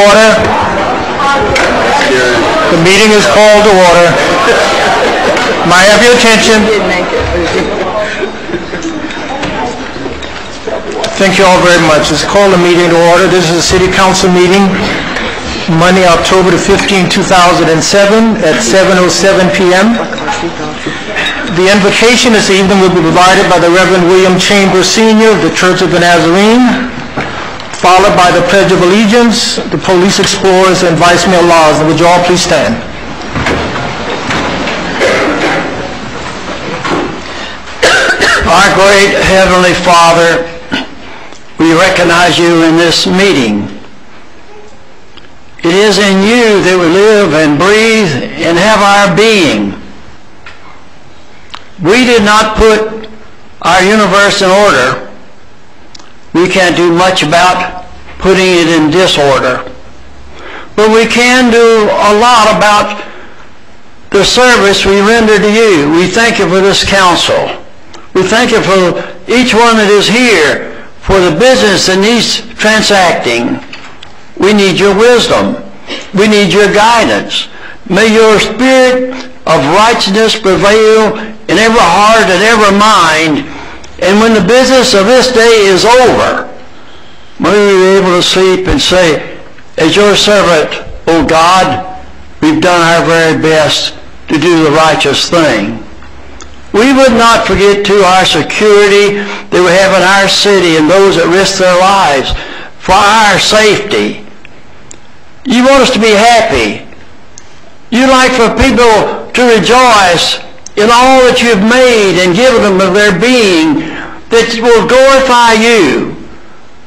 Order. The meeting is called to order. May I have your attention? Thank you all very much. Let's call the meeting to order. This is a City Council meeting, Monday, October the 15th, 2007 at 7:07 p.m. The invocation this evening will be provided by the Reverend William Chambers Sr. of the Church of the Nazarene, followed by the Pledge of Allegiance, the Police Explorers, and Vice Mayor Laws. Would you all please stand? Our great Heavenly Father, we recognize you in this meeting. It is in you that we live and breathe and have our being. We did not put our universe in order. We can't do much about putting it in disorder. But we can do a lot about the service we render to you. We thank you for this council. We thank you for each one that is here, for the business that needs transacting. We need your wisdom. We need your guidance. May your spirit of righteousness prevail in every heart and every mind. And when the business of this day is over, may we be able to sleep and say, as your servant, O God, we've done our very best to do the righteous thing. We would not forget, too, our security that we have in our city and those that risk their lives for our safety. You want us to be happy. You like for people to rejoice in all that you've made and given them of their being that will glorify you.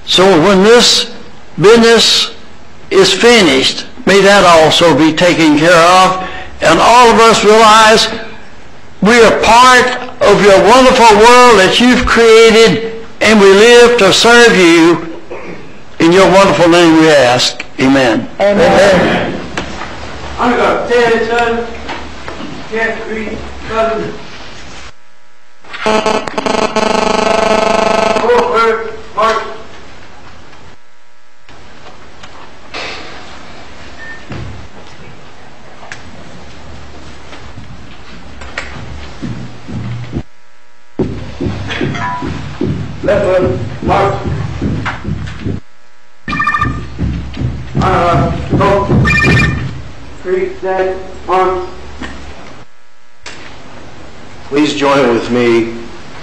So when this business is finished, may that also be taken care of, and all of us realize we are part of your wonderful world that you've created, and we live to serve you. In your wonderful name we ask. Amen. Amen. I'm going to tell you, son, can't read, cousin. Over, Mark. Left one, Mark. Go. 3, 7, 1. Please join with me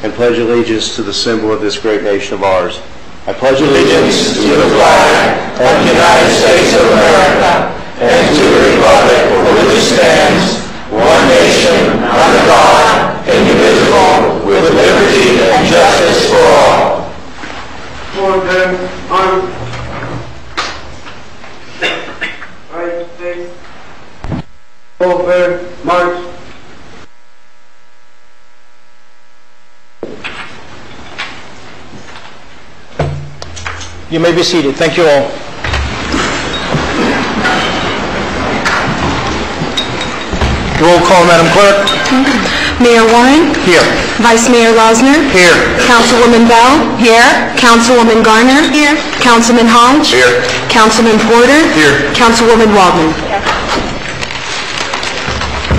and pledge allegiance to the symbol of this great nation of ours. I pledge allegiance to the flag of the United States of America and to the republic for which it stands, one nation, under God, indivisible, with liberty and justice for all. Right face. Over, march. You may be seated. Thank you all. Roll call, Madam Clerk. Mayor Warren? Here. Vice Mayor Losner? Here. Councilwoman Bell? Here. Councilwoman Garner? Here. Councilman Hodge? Here. Councilman Porter? Here. Councilwoman Waldman?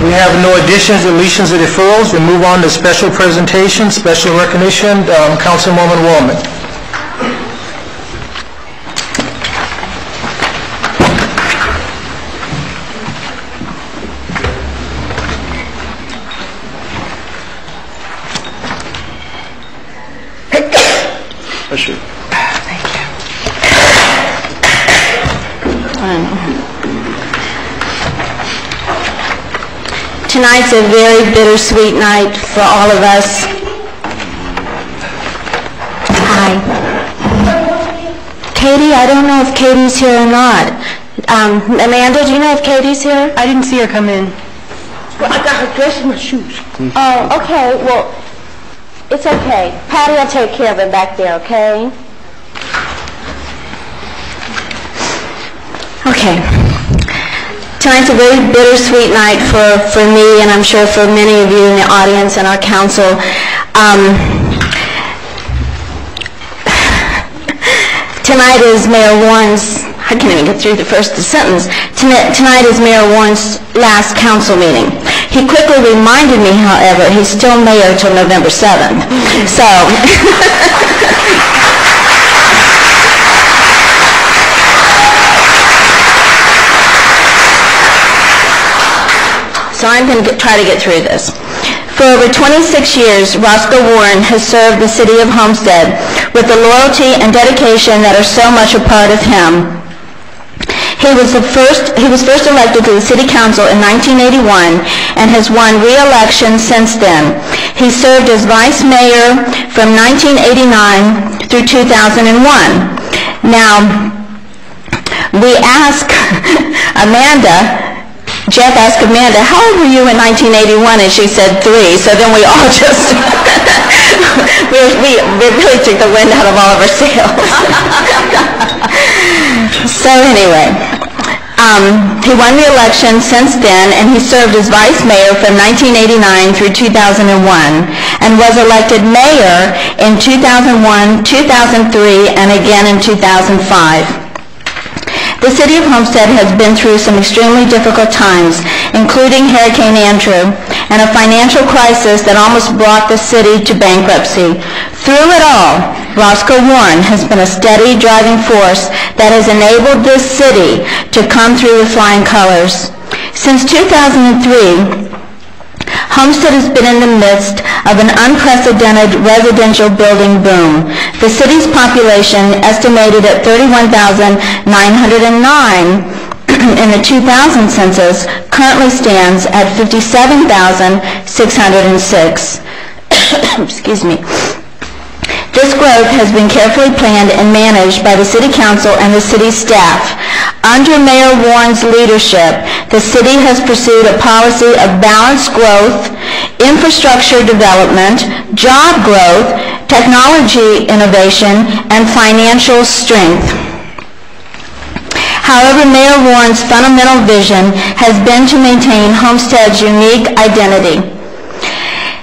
We have no additions, deletions, or deferrals. We move on to special presentation, special recognition. Councilwoman Waldman. Sure. Thank you. Tonight's a very bittersweet night for all of us. Hi. Katie, I don't know if Katie's here or not. Amanda, do you know if Katie's here? I didn't see her come in. Well, I got her dress and my shoes. Oh, okay. Well, it's okay. Patty will take care of it back there, okay? Okay. Tonight's a very bittersweet night for me, and I'm sure for many of you in the audience and our council. Tonight is Mayor Warren's I can't even get through the first sentence. Tonight is Mayor Warren's last council meeting. He quickly reminded me, however, he's still mayor till November 7th. So, I'm going to try to get through this. For over 26 years, Roscoe Warren has served the city of Homestead with the loyalty and dedication that are so much a part of him. He was first elected to the city council in 1981 and has won re-election since then. He served as vice mayor from 1989 through 2001. Now, we ask Amanda, Jeff asked Amanda, how old were you in 1981? And she said 3. So then we all just, we really took the wind out of all of our sails. So anyway, he won the election since then, and he served as vice mayor from 1989 through 2001, and was elected mayor in 2001, 2003, and again in 2005. The city of Homestead has been through some extremely difficult times, including Hurricane Andrew and a financial crisis that almost brought the city to bankruptcy. Through it all, Roscoe Warren has been a steady driving force that has enabled this city to come through with flying colors. Since 2003, Homestead has been in the midst of an unprecedented residential building boom. The city's population, estimated at 31,909 in the 2000 census, currently stands at 57,606. Excuse me. This growth has been carefully planned and managed by the City Council and the city staff. Under Mayor Warren's leadership, the city has pursued a policy of balanced growth, infrastructure development, job growth, technology innovation, and financial strength. However, Mayor Warren's fundamental vision has been to maintain Homestead's unique identity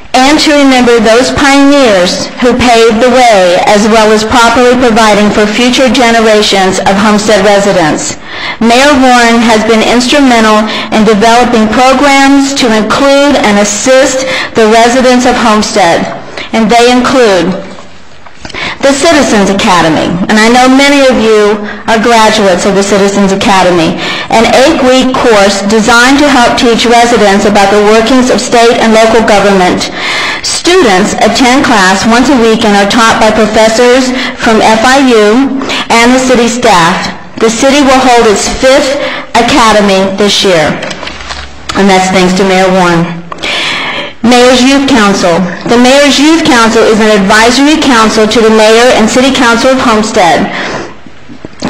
and to remember those pioneers who paved the way, as well as properly providing for future generations of Homestead residents. Mayor Warren has been instrumental in developing programs to include and assist the residents of Homestead, and they include the Citizens Academy, and I know many of you are graduates of the Citizens Academy, an 8-week course designed to help teach residents about the workings of state and local government. Students attend class once a week and are taught by professors from FIU and the city staff. The city will hold its 5th academy this year, and that's thanks to Mayor Warren. Mayor's Youth Council. The Mayor's Youth Council is an advisory council to the Mayor and City Council of Homestead,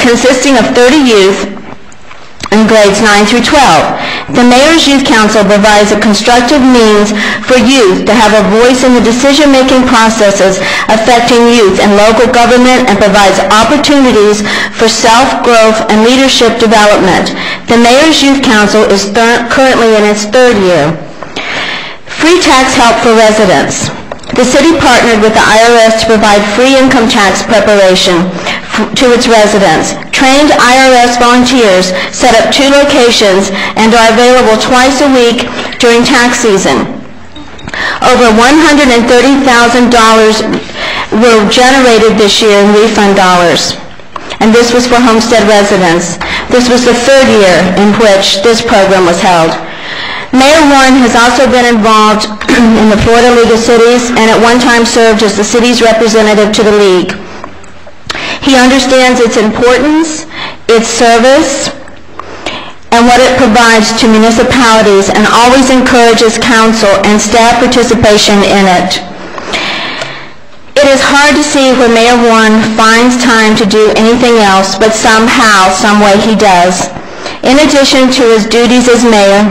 consisting of 30 youth in grades 9 through 12. The Mayor's Youth Council provides a constructive means for youth to have a voice in the decision-making processes affecting youth and local government, and provides opportunities for self-growth and leadership development. The Mayor's Youth Council is currently in its 3rd year. Free tax help for residents. The city partnered with the IRS to provide free income tax preparation to its residents. Trained IRS volunteers set up 2 locations and are available twice a week during tax season. Over $130,000 were generated this year in refund dollars, and this was for Homestead residents. This was the 3rd year in which this program was held. Mayor Warren has also been involved in the Florida League of Cities and at one time served as the city's representative to the league. He understands its importance, its service, and what it provides to municipalities, and always encourages council and staff participation in it. It is hard to see where Mayor Warren finds time to do anything else, but somehow, someway he does. In addition to his duties as mayor,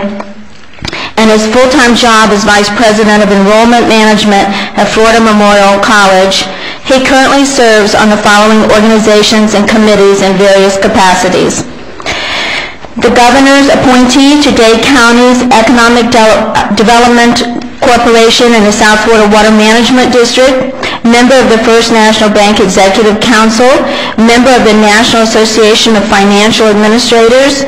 and his full-time job as Vice President of Enrollment Management at Florida Memorial College, he currently serves on the following organizations and committees in various capacities: the Governor's appointee to Dade County's Economic Development Corporation in the South Florida Water Management District, member of the First National Bank Executive Council, member of the National Association of Financial Administrators,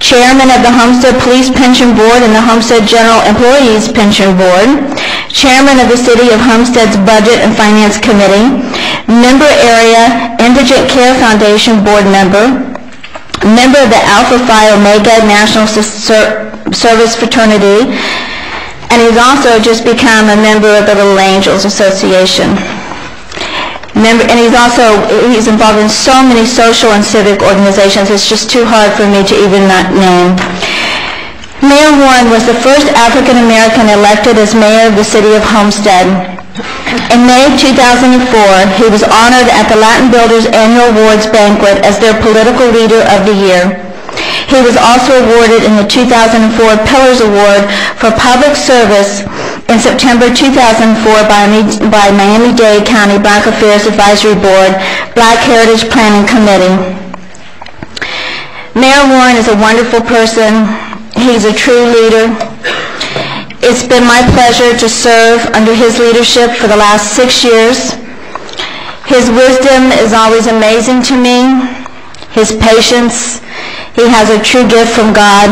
chairman of the Homestead Police Pension Board and the Homestead General Employees Pension Board, chairman of the City of Homestead's Budget and Finance Committee, member area Indigent Care Foundation board member of the Alpha Phi Omega National Service Fraternity, and he's also just become a member of the Little Angels Association. And he's involved in so many social and civic organizations, it's just too hard for me to even not name. Mayor Warren was the first African American elected as mayor of the city of Homestead. In May 2004, he was honored at the Latin Builders Annual Awards Banquet as their Political Leader of the Year. He was also awarded in the 2004 Pillars Award for Public Service in September 2004 by Miami-Dade County Black Affairs Advisory Board, Black Heritage Planning Committee. Mayor Warren is a wonderful person. He's a true leader. It's been my pleasure to serve under his leadership for the last 6 years. His wisdom is always amazing to me. His patience, he has a true gift from God.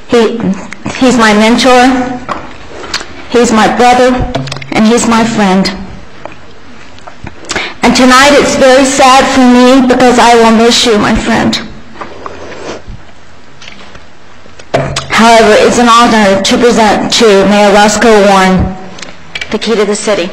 He's my mentor, he's my brother, and he's my friend. And tonight it's very sad for me because I will miss you, my friend. However, it's an honor to present to Mayor Roscoe Warren the key to the city.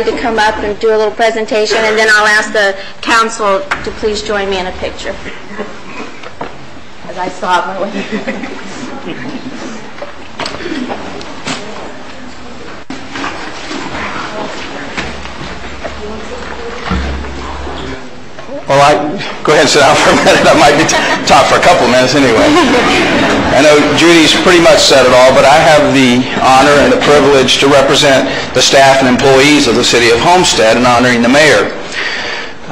To come up and do a little presentation, and then I'll ask the council to please join me in a picture as I sob my way. Well, go ahead and sit down for a minute. I might be talk for a couple of minutes anyway. I know Judy's pretty much said it all, but I have the honor and the privilege to represent the staff and employees of the city of Homestead in honoring the mayor.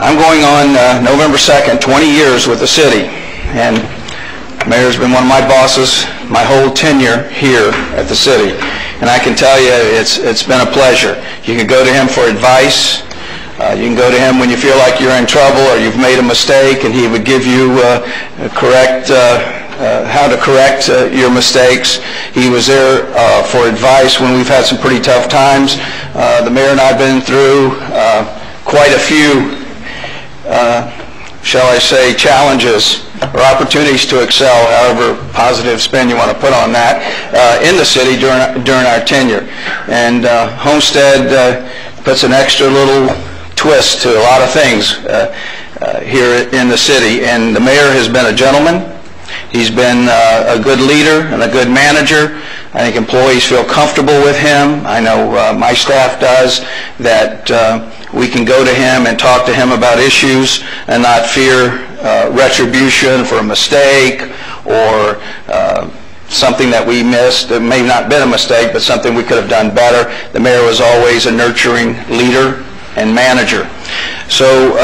I'm going on November 2nd, 20 years with the city, and the mayor's been one of my bosses my whole tenure here at the city. And I can tell you it's been a pleasure. You can go to him for advice. You can go to him when you feel like you're in trouble or you've made a mistake, and he would give you how to correct your mistakes. He was there for advice when we've had some pretty tough times. The mayor and I have been through quite a few, shall I say, challenges or opportunities to excel, however positive spin you want to put on that, in the city during our tenure. And Homestead puts an extra little twist to a lot of things here in the city. And the mayor has been a gentleman. He's been a good leader and a good manager. I think employees feel comfortable with him. I know my staff does, that we can go to him and talk to him about issues and not fear retribution for a mistake or something that we missed. It may not have been a mistake, but something we could have done better. The mayor was always a nurturing leader and manager. So,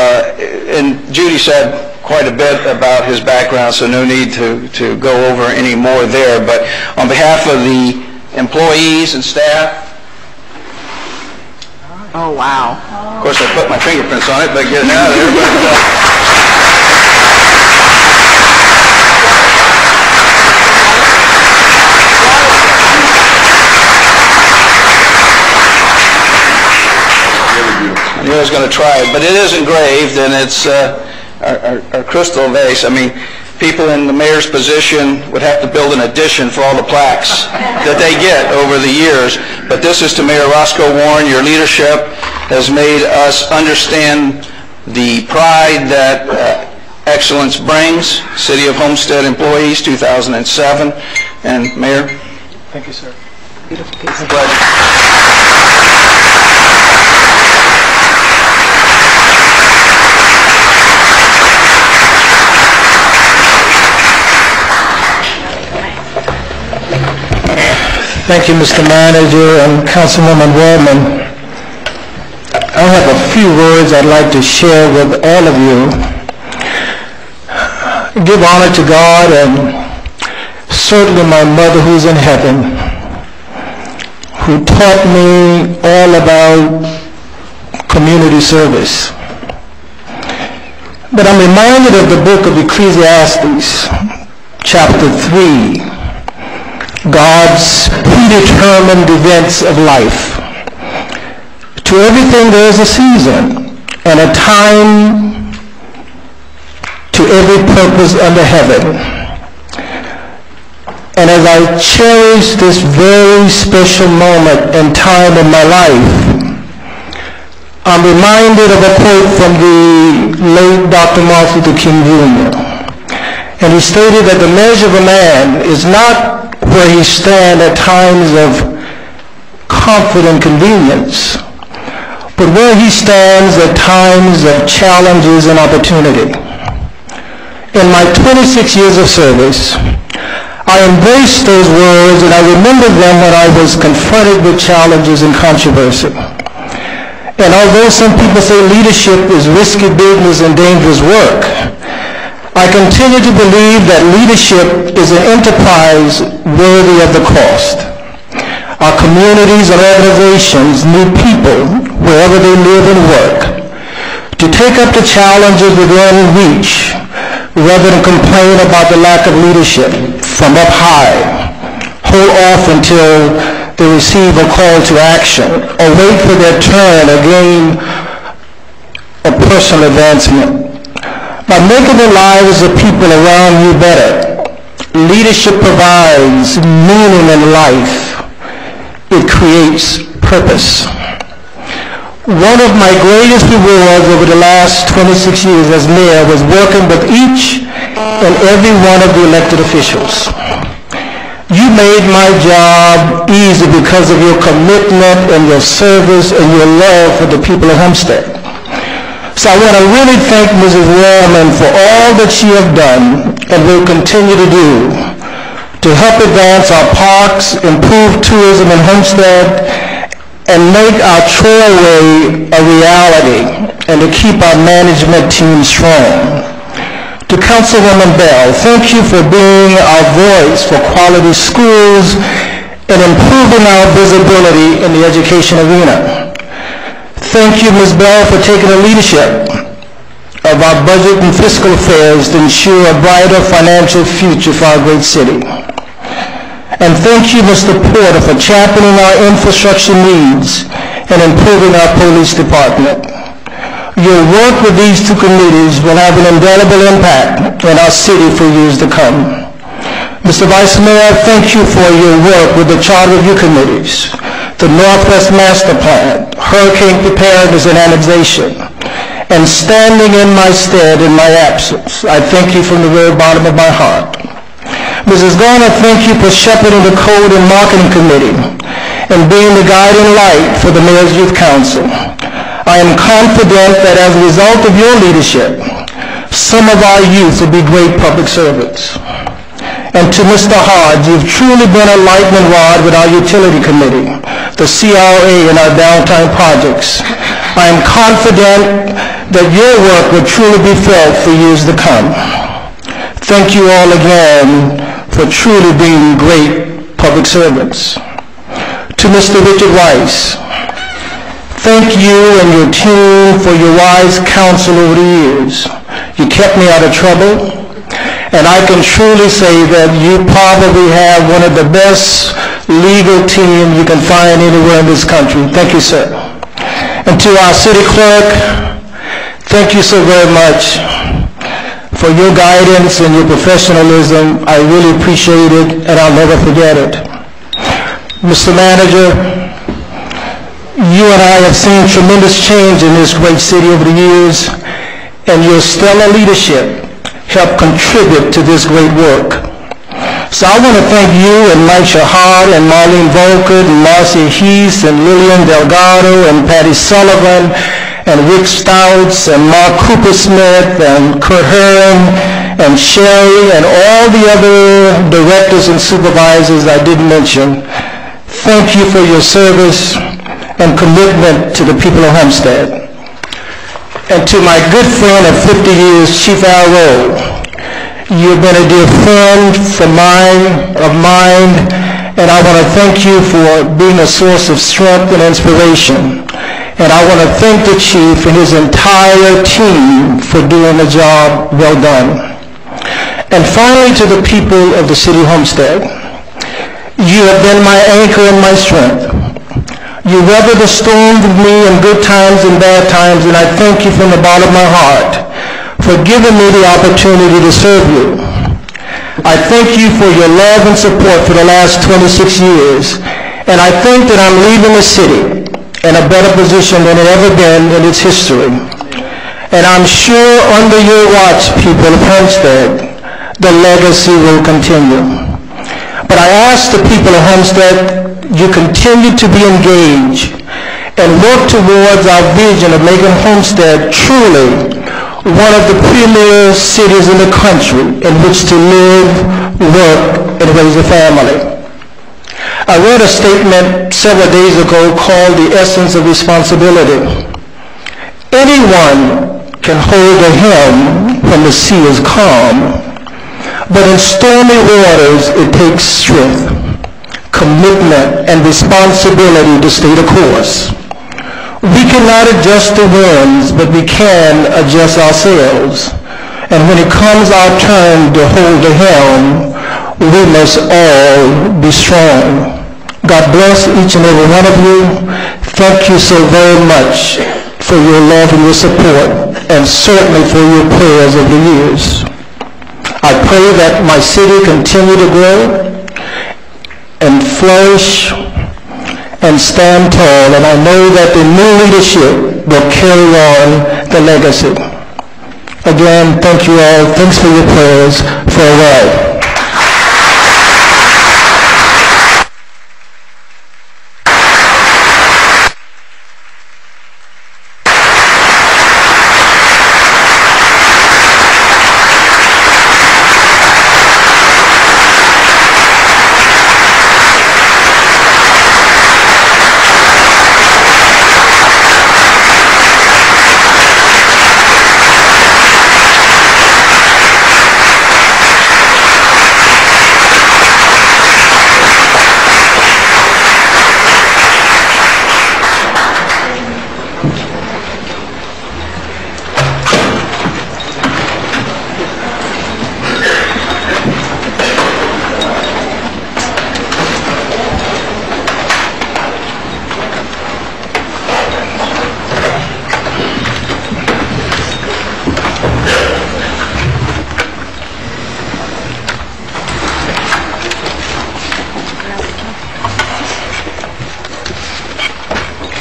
and Judy said quite a bit about his background, so no need to go over any more there. But on behalf of the employees and staff. Oh, wow. Of course, I put my fingerprints on it, but get it out of there. But, I knew I was going to try it, but it is engraved, and it's our crystal vase. I mean, people in the mayor's position would have to build an addition for all the plaques that they get over the years. But this is to Mayor Roscoe Warren. Your leadership has made us understand the pride that excellence brings. City of Homestead employees, 2007. And Mayor? Thank you, sir. Beautiful piece. Thank you, Mr. Manager and Councilwoman Waldman. I have a few words I'd like to share with all of you. Give honor to God and certainly my mother who's in heaven, who taught me all about community service. But I'm reminded of the book of Ecclesiastes, chapter 3. God's predetermined events of life. To everything there is a season and a time to every purpose under heaven. And as I cherish this very special moment and time in my life, I'm reminded of a quote from the late Dr. Martin Luther King Jr. And he stated that the measure of a man is not where he stands at times of comfort and convenience, but where he stands at times of challenges and opportunity. In my 26 years of service, I embraced those words and I remember them when I was confronted with challenges and controversy. And although some people say leadership is risky business and dangerous work, I continue to believe that leadership is an enterprise worthy of the cost. Our communities and organizations need people, wherever they live and work, to take up the challenges within reach, rather than complain about the lack of leadership from up high, hold off until they receive a call to action, or wait for their turn or gain a personal advancement. By making the lives of people around you better, leadership provides meaning in life. It creates purpose. One of my greatest rewards over the last 26 years as mayor was working with each and every one of the elected officials. You made my job easy because of your commitment and your service and your love for the people of Homestead. So I want to really thank Mrs. Wallman for all that she has done and will continue to do to help advance our parks, improve tourism in Homestead, and make our trailway a reality, and to keep our management team strong. To Councilwoman Bell, thank you for being our voice for quality schools and improving our visibility in the education arena. Thank you, Ms. Bell, for taking the leadership of our budget and fiscal affairs to ensure a brighter financial future for our great city. And thank you, Mr. Porter, for championing our infrastructure needs and improving our police department. Your work with these two committees will have an indelible impact in our city for years to come. Mr. Vice Mayor, thank you for your work with the Charter Review Committees, the Northwest Master Plan, Hurricane Preparedness and Annexation, and standing in my stead in my absence. I thank you from the very bottom of my heart. Mrs. Garner, thank you for shepherding the Code and Marketing Committee and being the guiding light for the Mayor's Youth Council. I am confident that as a result of your leadership, some of our youth will be great public servants. And to Mr. Hodge, you've truly been a lightning rod with our utility committee, the CRA, and our downtown projects. I am confident that your work will truly be felt for years to come. Thank you all again for truly being great public servants. To Mr. Richard Rice, thank you and your team for your wise counsel over the years. You kept me out of trouble. And I can truly say that you probably have one of the best legal teams you can find anywhere in this country. Thank you, sir. And to our city clerk, thank you so very much for your guidance and your professionalism. I really appreciate it, and I'll never forget it. Mr. Manager, you and I have seen tremendous change in this great city over the years, and your stellar leadership help contribute to this great work. So I want to thank you and Mike Shahar and Marlene Volker and Marcia Heath and Lillian Delgado and Patty Sullivan and Rick Stouts and Mark Cooper-Smith and Kurt Herring and Sherry and all the other directors and supervisors I didn't mention. Thank you for your service and commitment to the people of Homestead. And to my good friend of 50 years, Chief Al Rowe, you've been a dear friend of mine, and I want to thank you for being a source of strength and inspiration. And I want to thank the Chief and his entire team for doing a job well done. And finally, to the people of the city of Homestead, you have been my anchor and my strength. You weather the storms with me in good times and bad times, and I thank you from the bottom of my heart for giving me the opportunity to serve you. I thank you for your love and support for the last 26 years, and I think that I'm leaving the city in a better position than it ever been in its history. And I'm sure under your watch, people of Homestead, the legacy will continue. But I ask the people of Homestead, you continue to be engaged and work towards our vision of making Homestead truly one of the premier cities in the country in which to live, work, and raise a family. I read a statement several days ago called The Essence of Responsibility. Anyone can hold a helm when the sea is calm, but in stormy waters it takes strength, commitment, and responsibility to stay the course. We cannot adjust the winds, but we can adjust ourselves. And when it comes our turn to hold the helm, we must all be strong. God bless each and every one of you. Thank you so very much for your love and your support, and certainly for your prayers over the years. I pray that my city continue to grow and flourish and stand tall, and I know that the new leadership will carry on the legacy. Again, thank you all. Thanks for your prayers. Farewell.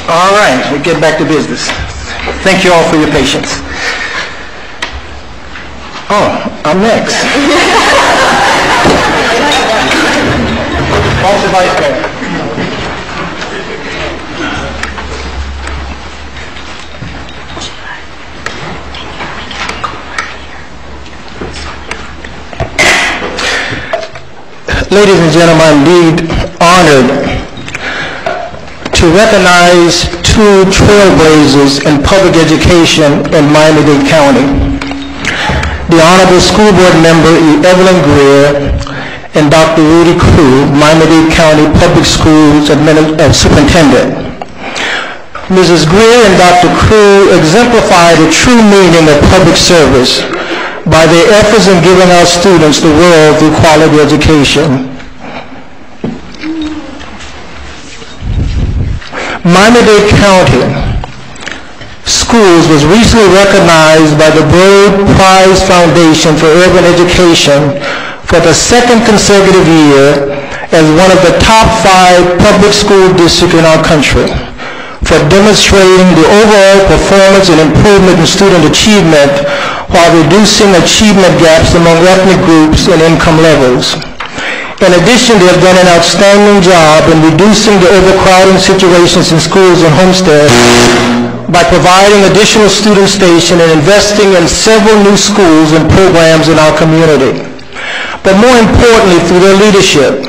All right, we'll get back to business. Thank you all for your patience. Oh, I'm next. Also Vice Mayor. Ladies and gentlemen, I'm indeed honored to recognize two trailblazers in public education in Miami-Dade County. The Honorable School Board Member Evelyn Greer and Dr. Rudy Crew, Miami-Dade County Public Schools Superintendent. Mrs. Greer and Dr. Crew exemplify the true meaning of public service by their efforts in giving our students the world through quality education. Miami-Dade County Schools was recently recognized by the Broad Prize Foundation for Urban Education for the second consecutive year as one of the top 5 public school districts in our country for demonstrating the overall performance and improvement in student achievement while reducing achievement gaps among ethnic groups and income levels. In addition, they have done an outstanding job in reducing the overcrowding situations in schools in Homestead by providing additional student station and investing in several new schools and programs in our community. But more importantly, through their leadership,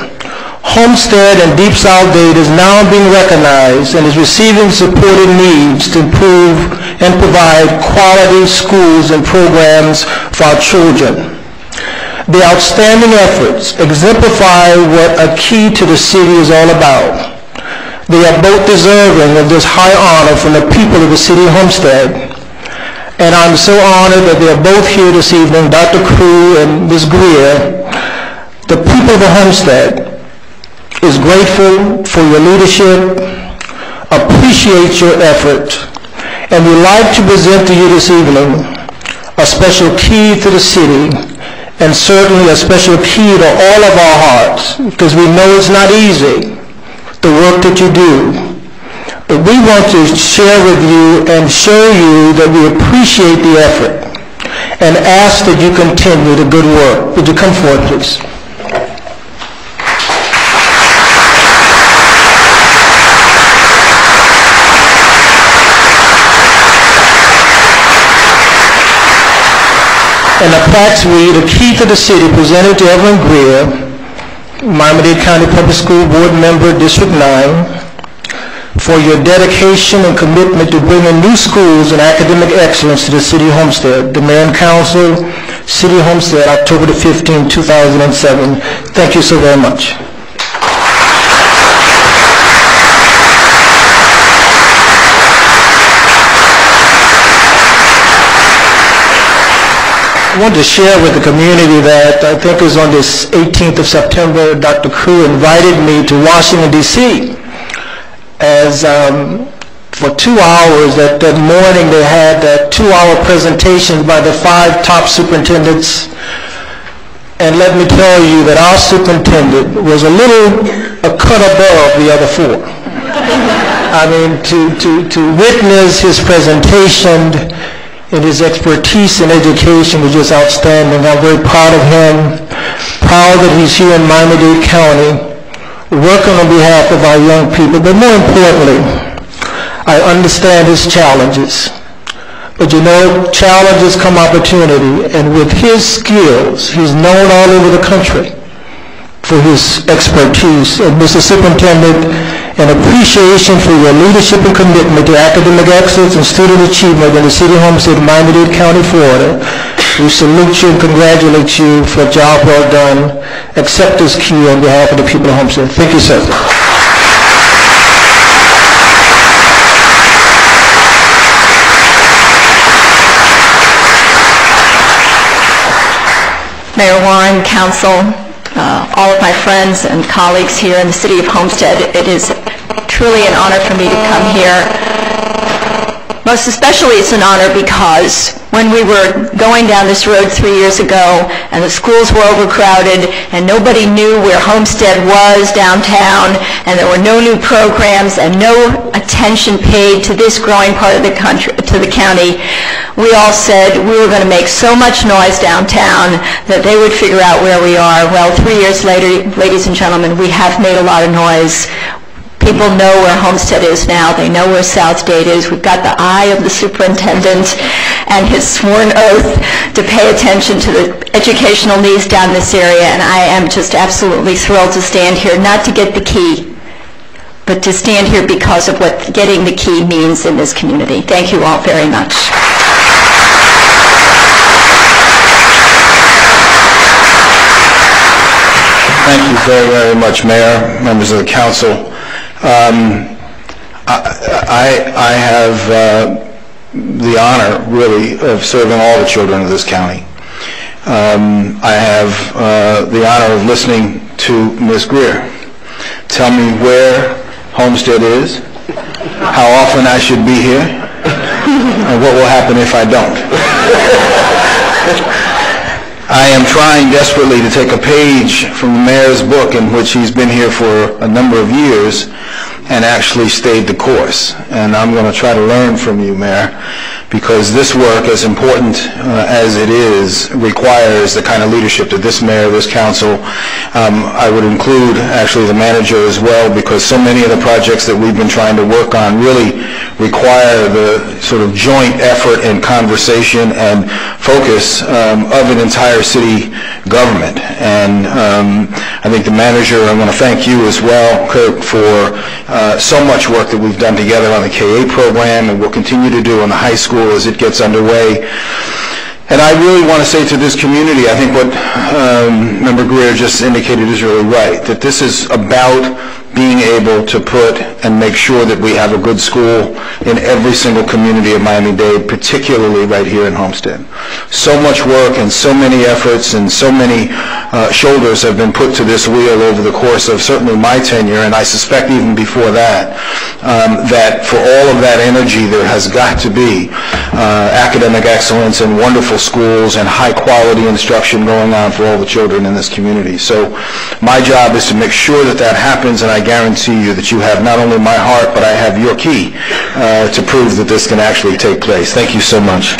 Homestead and Deep South Dade is now being recognized and is receiving support it needs to improve and provide quality schools and programs for our children. The outstanding efforts exemplify what a key to the city is all about. They are both deserving of this high honor from the people of the city of Homestead. And I'm so honored that they are both here this evening, Dr. Crew and Ms. Greer. The people of the Homestead is grateful for your leadership, appreciate your effort, and we'd like to present to you this evening a special key to the city, and certainly a special key to all of our hearts, because we know it's not easy, the work that you do. But we want to share with you and show you that we appreciate the effort and ask that you continue the good work. Would you come forward, please? And the plaques read, "A Key to the City," presented to Evelyn Greer, Miami-Dade County Public School Board Member, District 9, for your dedication and commitment to bringing new schools and academic excellence to the City of Homestead. The Mayor and Council, City of Homestead, October the 15th, 2007. Thank you so very much. I want to share with the community that I think it was on this 18th of September, Dr. Crew invited me to Washington, D.C. as for 2 hours that morning they had 2-hour presentations by the 5 top superintendents. And let me tell you that our superintendent was a cut above the other 4. I mean, to witness his presentation and his expertise in education was just outstanding. I'm very proud of him, proud that he's here in Miami-Dade County, working on behalf of our young people. But more importantly, I understand his challenges. But you know, challenges come opportunity, and with his skills, he's known all over the country for his expertise. And Mr. Superintendent, an appreciation for your leadership and commitment to academic excellence and student achievement in the City of Homestead, Miami-Dade County, Florida. We salute you and congratulate you for a job well done. Accept this key on behalf of the people of Homestead. Thank you, sir. Mayor Warren, Council, all of my friends and colleagues here in the City of Homestead, it is truly an honor for me to come here. Most especially it's an honor because when we were going down this road 3 years ago and the schools were overcrowded and nobody knew where Homestead was downtown and there were no new programs and no attention paid to this growing part of the country, to the county, we all said we were going to make so much noise downtown that they would figure out where we are. Well, 3 years later, ladies and gentlemen, we have made a lot of noise. People know where Homestead is now. They know where South Dade is. We've got the eye of the superintendent and his sworn oath to pay attention to the educational needs down this area, and I am just absolutely thrilled to stand here, not to get the key, but to stand here because of what getting the key means in this community. Thank you all very much. Thank you very, very much, Mayor, members of the council. I have the honor, really, of serving all the children of this county. I have the honor of listening to Ms. Greer tell me where Homestead is, how often I should be here, and what will happen if I don't. I am trying desperately to take a page from the mayor's book, in which he's been here for a number of years and actually stayed the course. And I'm going to try to learn from you, Mayor, because this work, as important as it is, requires the kind of leadership that this mayor, this council, I would include actually the manager as well, because so many of the projects that we've been trying to work on really require the sort of joint effort and conversation and focus of an entire city government. And I think the manager, I want to thank you as well, Kirk, for so much work that we've done together on the K-8 program and will continue to do on the high school as it gets underway. And I really want to say to this community, I think what Member Greer just indicated is really right, that this is about being able to put and make sure that we have a good school in every single community of Miami-Dade, particularly right here in Homestead. So much work and so many efforts and so many shoulders have been put to this wheel over the course of certainly my tenure, and I suspect even before that, that for all of that energy there has got to be academic excellence and wonderful schools and high-quality instruction going on for all the children in this community. So my job is to make sure that that happens, and I guarantee you that you have not only my heart, but I have your key to prove that this can actually take place. Thank you so much.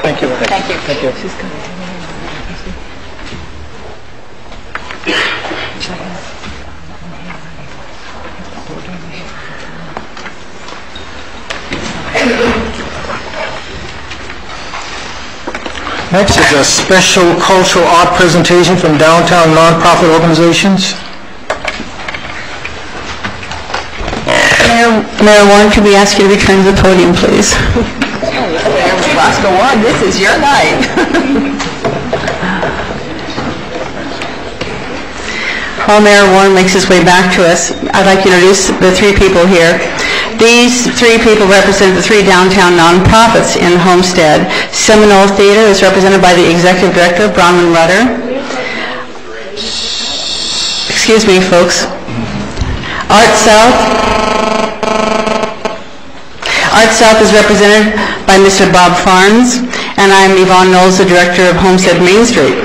Thank you. Next is a special cultural art presentation from downtown nonprofit organizations. Mayor Warren, could we ask you to return to the podium, please? Roscoe Warren, this is your night. While Mayor Warren makes his way back to us, I'd like to introduce the three people here. These three people represent the three downtown nonprofits in Homestead. Seminole Theater is represented by the Executive Director, Bronwyn Rutter. Excuse me, folks. Art South is represented by Mr. Bob Farnes, and I'm Yvonne Knowles, the Director of Homestead Main Street.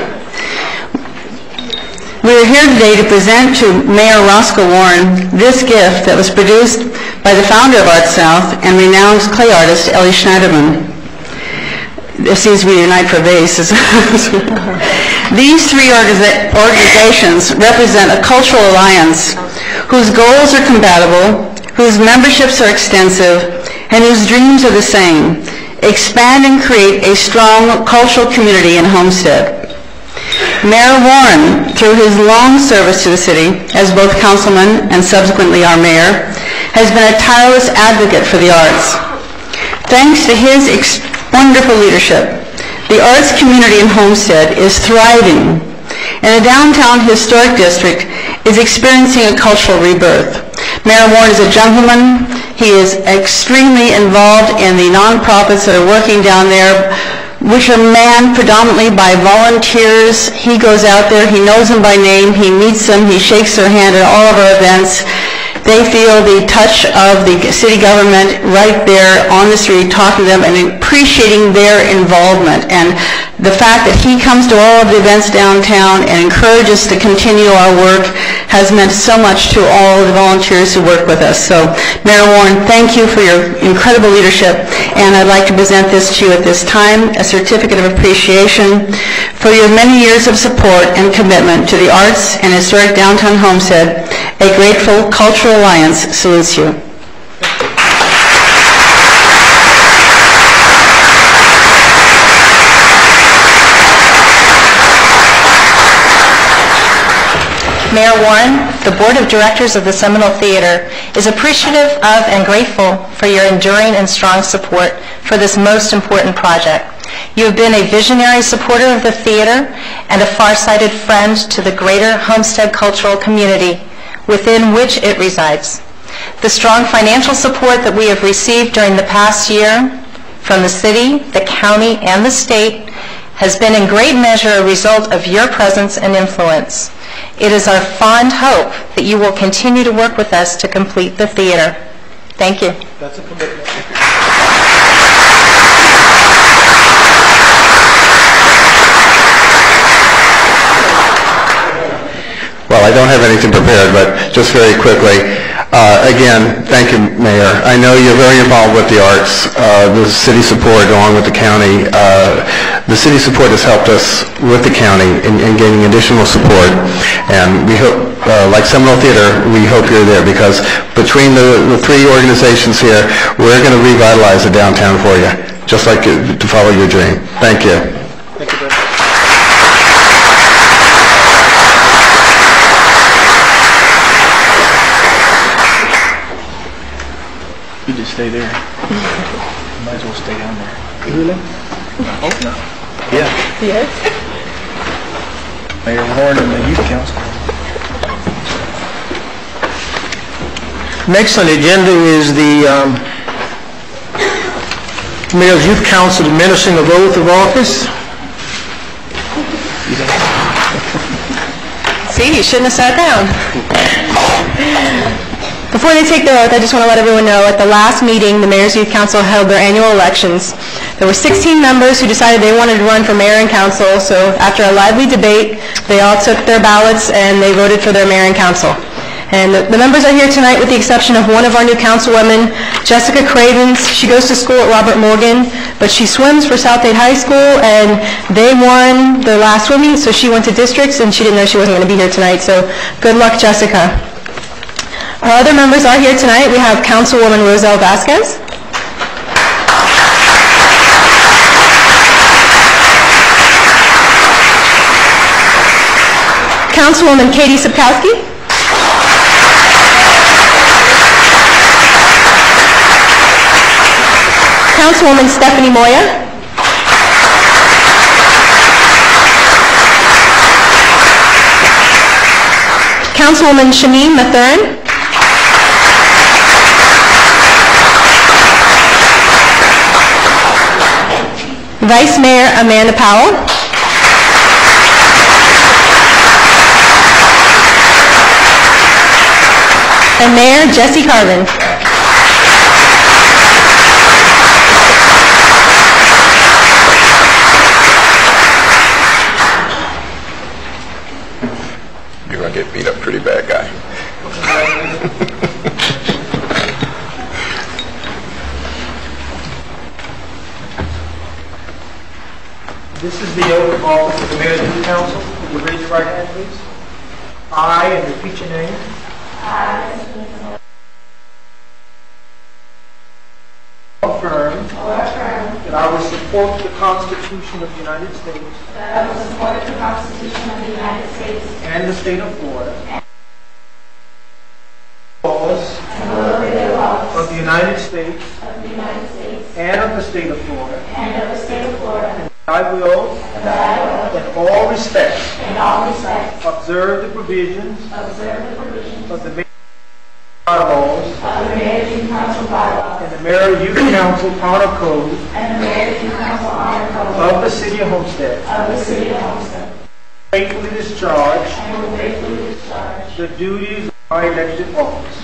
We are here today to present to Mayor Roscoe Warren this gift that was produced by the founder of Art South and renowned clay artist Ellie Schneiderman. There seems to be a night for vases. These three organizations represent a cultural alliance whose goals are compatible, whose memberships are extensive, and whose dreams are the same: expand and create a strong cultural community in Homestead. Mayor Warren, through his long service to the city as both councilman and subsequently our mayor, has been a tireless advocate for the arts. Thanks to his wonderful leadership, the arts community in Homestead is thriving, and the downtown historic district is experiencing a cultural rebirth. Mayor Warren is a gentleman. He is extremely involved in the nonprofits that are working down there, which are manned predominantly by volunteers. He goes out there, he knows them by name, he meets them, he shakes their hand at all of our events. They feel the touch of the city government right there on the street, talking to them and appreciating their involvement. And the fact that he comes to all of the events downtown and encourages us to continue our work has meant so much to all of the volunteers who work with us. So, Mayor Warren, thank you for your incredible leadership, and I'd like to present this to you at this time, a certificate of appreciation for your many years of support and commitment to the arts and historic downtown Homestead. A grateful Cultural Alliance salutes you. Mayor Warren, the Board of Directors of the Seminole Theater is appreciative of and grateful for your enduring and strong support for this most important project. You have been a visionary supporter of the theater and a far-sighted friend to the greater Homestead cultural community within which it resides. The strong financial support that we have received during the past year from the city, the county, and the state has been in great measure a result of your presence and influence. It is our fond hope that you will continue to work with us to complete the theater. Thank you. That's a commitment. Well, I don't have anything prepared, but just very quickly, again, thank you, Mayor. I know you're very involved with the arts, the city support along with the county. The city support has helped us with the county in gaining additional support, and we hope, like Seminole Theater, we hope you're there, because between the three organizations here, we're going to revitalize the downtown for you, just like to follow your dream. Thank you. Thank you very much. You just stay there. You might as well stay down there. Really? I hope not. Yeah. Yes. Mayor Warren and the Youth Council. Next on the agenda is the Mayor's Youth Council administering the oath of office. See, you shouldn't have sat down. Before they take their oath, I just want to let everyone know, at the last meeting, the Mayor's Youth Council held their annual elections. There were 16 members who decided they wanted to run for mayor and council, so after a lively debate, they all took their ballots and they voted for their mayor and council. And the members are here tonight with the exception of one of our new councilwomen, Jessica Cravens. She goes to school at Robert Morgan, but she swims for Southgate High School, and they won their last swimming, so she went to districts, and she didn't know she wasn't going to be here tonight, so good luck, Jessica. Our other members are here tonight. We have Councilwoman Roselle Vasquez. Councilwoman Katie Sapkowski. Councilwoman Stephanie Moya. Councilwoman Shameen Mathern. Vice Mayor Amanda Powell. And Mayor Jesse Carvin. You're going to get beat up pretty bad, guy. This is the oath of office of the Mayor's Youth Council. Will you raise your right hand, please? I, and repeat your name. Affirm that I will support the Constitution of the United States and the state of Florida, laws of the United States and of the state of Florida, and I will in all respects observe the provisions of the Mayor's bylaws and the Mayor's Youth Council Honor Code of the City of Homestead. Faithfully discharge the duties of my elected office.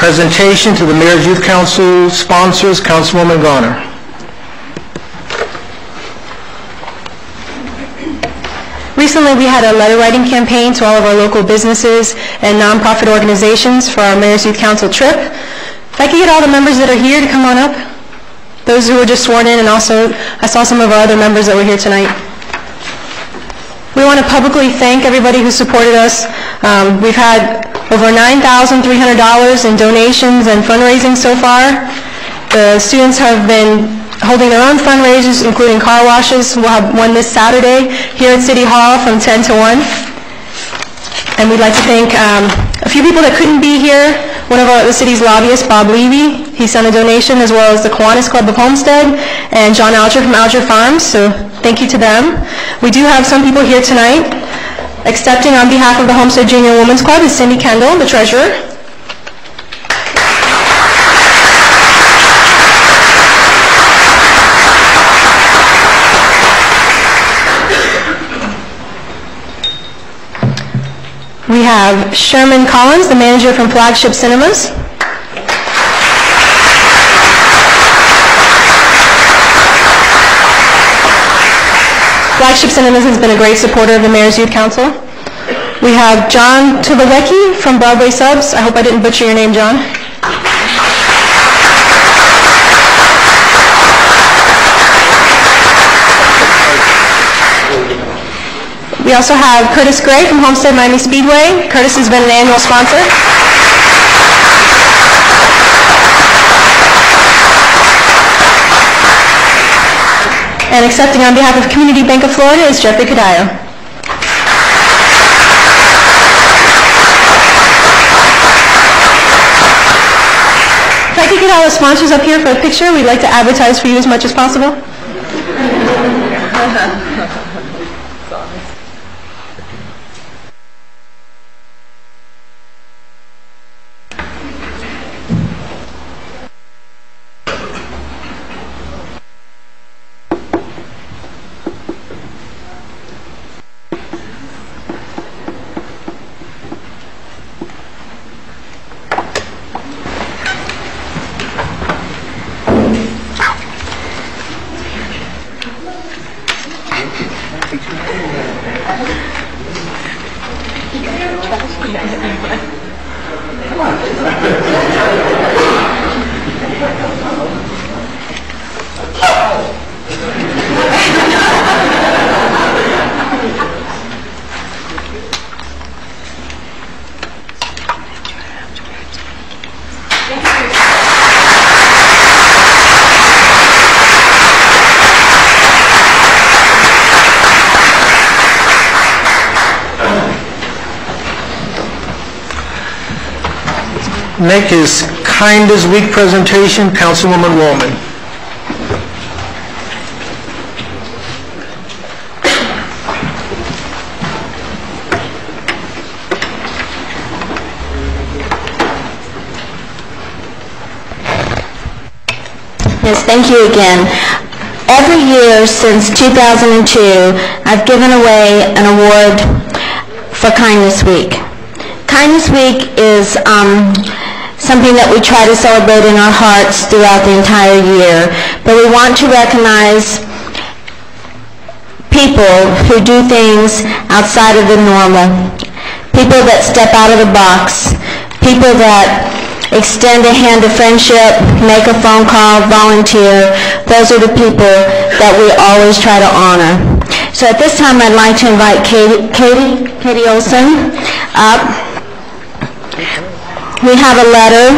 Presentation to the Mayor's Youth Council sponsors, Councilwoman Garner. recently we had a letter writing campaign to all of our local businesses and nonprofit organizations for our Mayor's Youth Council trip. If I could get all the members that are here to come on up, those who were just sworn in, and also I saw some of our other members that were here tonight. We want to publicly thank everybody who supported us. We've had over $9,300 in donations and fundraising so far. The students have been holding their own fundraisers, including car washes. We'll have one this Saturday here at City Hall from 10 to 1. And we'd like to thank a few people that couldn't be here. One of the city's lobbyists, Bob Levy, he sent a donation, as well as the Kiwanis Club of Homestead and John Alger from Alger Farms, so thank you to them. We do have some people here tonight. Accepting on behalf of the Homestead Junior Women's Club is Cindy Kendall, the treasurer. We have Sherman Collins, the manager from Flagship Cinemas. Flagship Cinemas has been a great supporter of the Mayor's Youth Council. We have John Tulowiecki from Broadway Subs. I hope I didn't butcher your name, John. We also have Curtis Gray from Homestead Miami Speedway. Curtis has been an annual sponsor. And accepting on behalf of Community Bank of Florida is Jeffrey Cadillo. If I could get all the sponsors up here for a picture, we'd like to advertise for you as much as possible. Make his kind as weak presentation, Councilwoman Wallman. Yes, thank you again. Every year since 2002, I've given away an award for Kindness Week. Kindness Week is something that we try to celebrate in our hearts throughout the entire year, but we want to recognize people who do things outside of the normal, people that step out of the box, people that extend a hand of friendship, make a phone call, volunteer. Those are the people that we always try to honor. So at this time, I'd like to invite Katie Olson up. We have a letter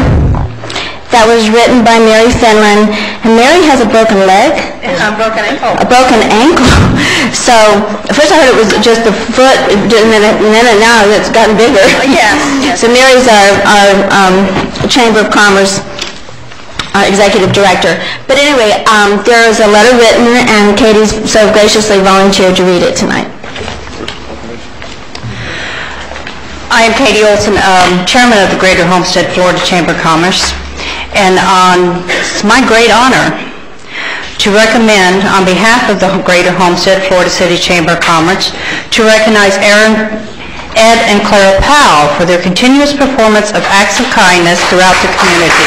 that was written by Mary Finland, and Mary has a broken leg. A broken ankle. A broken ankle. So first I heard it was just the foot, and then now it's gotten bigger. Yes. So Mary's our Chamber of Commerce executive director. But anyway, there is a letter written, and Katie's so graciously volunteered to read it tonight. I am Katie Olson, Chairman of the Greater Homestead Florida Chamber of Commerce, and it's my great honor to recommend, on behalf of the Greater Homestead Florida City Chamber of Commerce, to recognize Aaron, Ed, and Clara Powell for their continuous performance of acts of kindness throughout the community.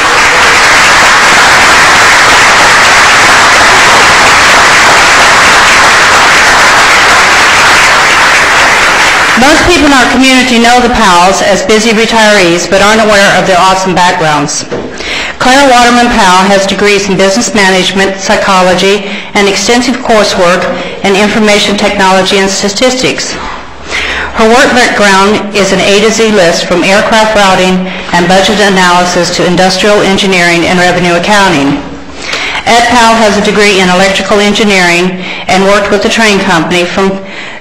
Most people in our community know the Powells as busy retirees, but aren't aware of their awesome backgrounds. Claire Waterman Powell has degrees in business management, psychology, and extensive coursework in information technology and statistics. Her work background is an A to Z list from aircraft routing and budget analysis to industrial engineering and revenue accounting. Ed Powell has a degree in electrical engineering and worked with the train company from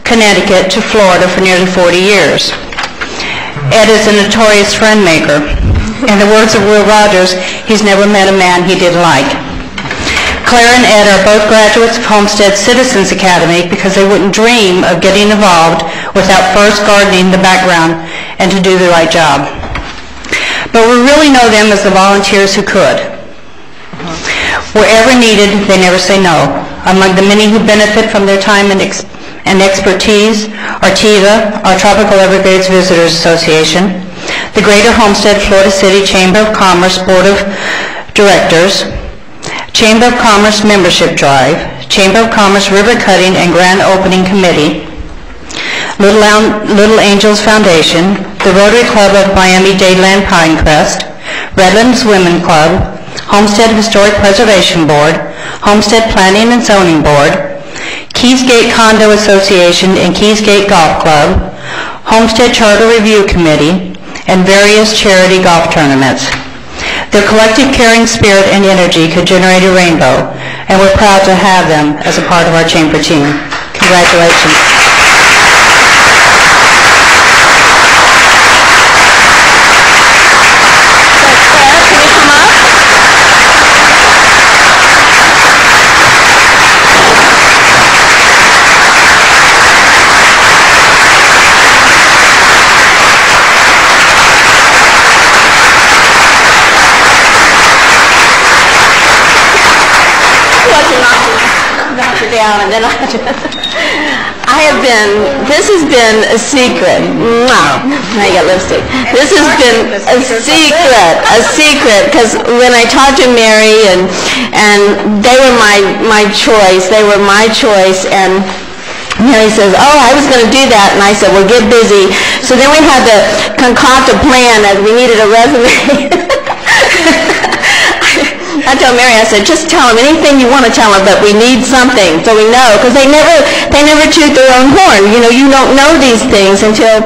Connecticut to Florida for nearly 40 years. Ed is a notorious friend maker. In the words of Will Rogers, he's never met a man he didn't like. Claire and Ed are both graduates of Homestead Citizens Academy because they wouldn't dream of getting involved without first gardening the background and to do the right job. But we really know them as the volunteers who could. Wherever needed, they never say no. Among the many who benefit from their time and expertise are TIVA, our Tropical Everglades Visitors Association, the Greater Homestead Florida City Chamber of Commerce Board of Directors, Chamber of Commerce Membership Drive, Chamber of Commerce River Cutting and Grand Opening Committee, Little Angels Foundation, the Rotary Club of Miami-Dade Pinecrest, Redlands Women Club, Homestead Historic Preservation Board, Homestead Planning and Zoning Board, Keysgate Condo Association and Keysgate Golf Club, Homestead Charter Review Committee, and various charity golf tournaments. Their collective caring spirit and energy could generate a rainbow, and we're proud to have them as a part of our chamber team. Congratulations. Down and then this has been a secret. Now you got lipstick. This has been a secret, because when I talked to Mary and they were my choice, and Mary says, oh, I was going to do that, and I said, well, get busy. So then we had to concoct a plan as we needed a resume. I told Mary, I said, just tell them anything you want to tell them, but we need something so we know, because they never toot their own horn. You know, you don't know these things until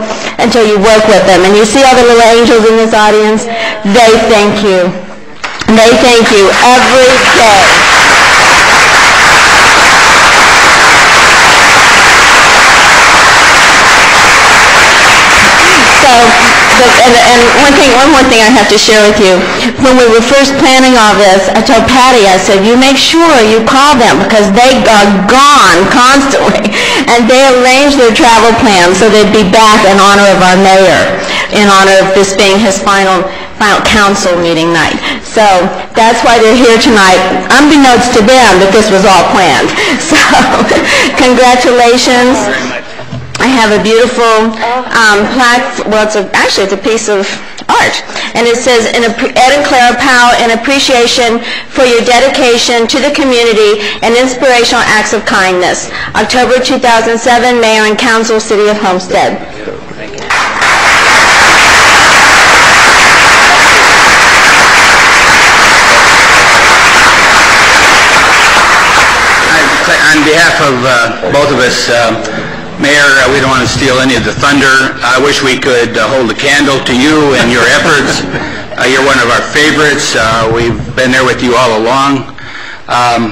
you work with them. And you see all the little angels in this audience? They thank you. They thank you every day. And one more thing I have to share with you. When we were first planning all this, I told Patty, I said, you make sure you call them, because they are gone constantly. And they arranged their travel plans so they'd be back in honor of our mayor, in honor of this being his final council meeting night. So that's why they're here tonight, unbeknownst to them that this was all planned. So congratulations. I have a beautiful plaque. Well, actually it's a piece of art, and it says, Ed and Clara Powell, in appreciation for your dedication to the community and inspirational acts of kindness. October 2007, Mayor and Council, City of Homestead. On behalf of both of us, Mayor, we don't want to steal any of the thunder. I wish we could hold a candle to you and your efforts. You're one of our favorites. We've been there with you all along.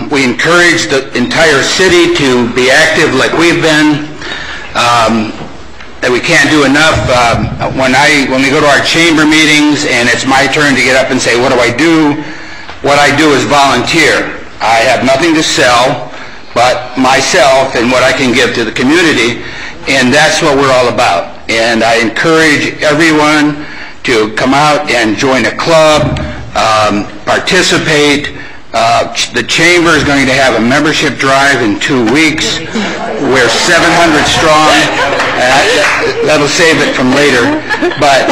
We encourage the entire city to be active like we've been. That we can't do enough. When we go to our chamber meetings and it's my turn to get up and say, what do? What I do is volunteer. I have nothing to sell but myself and what I can give to the community, and that's what we're all about. And I encourage everyone to come out and join a club, participate. The chamber is going to have a membership drive in 2 weeks. We're 700 strong. That'll save it from later. But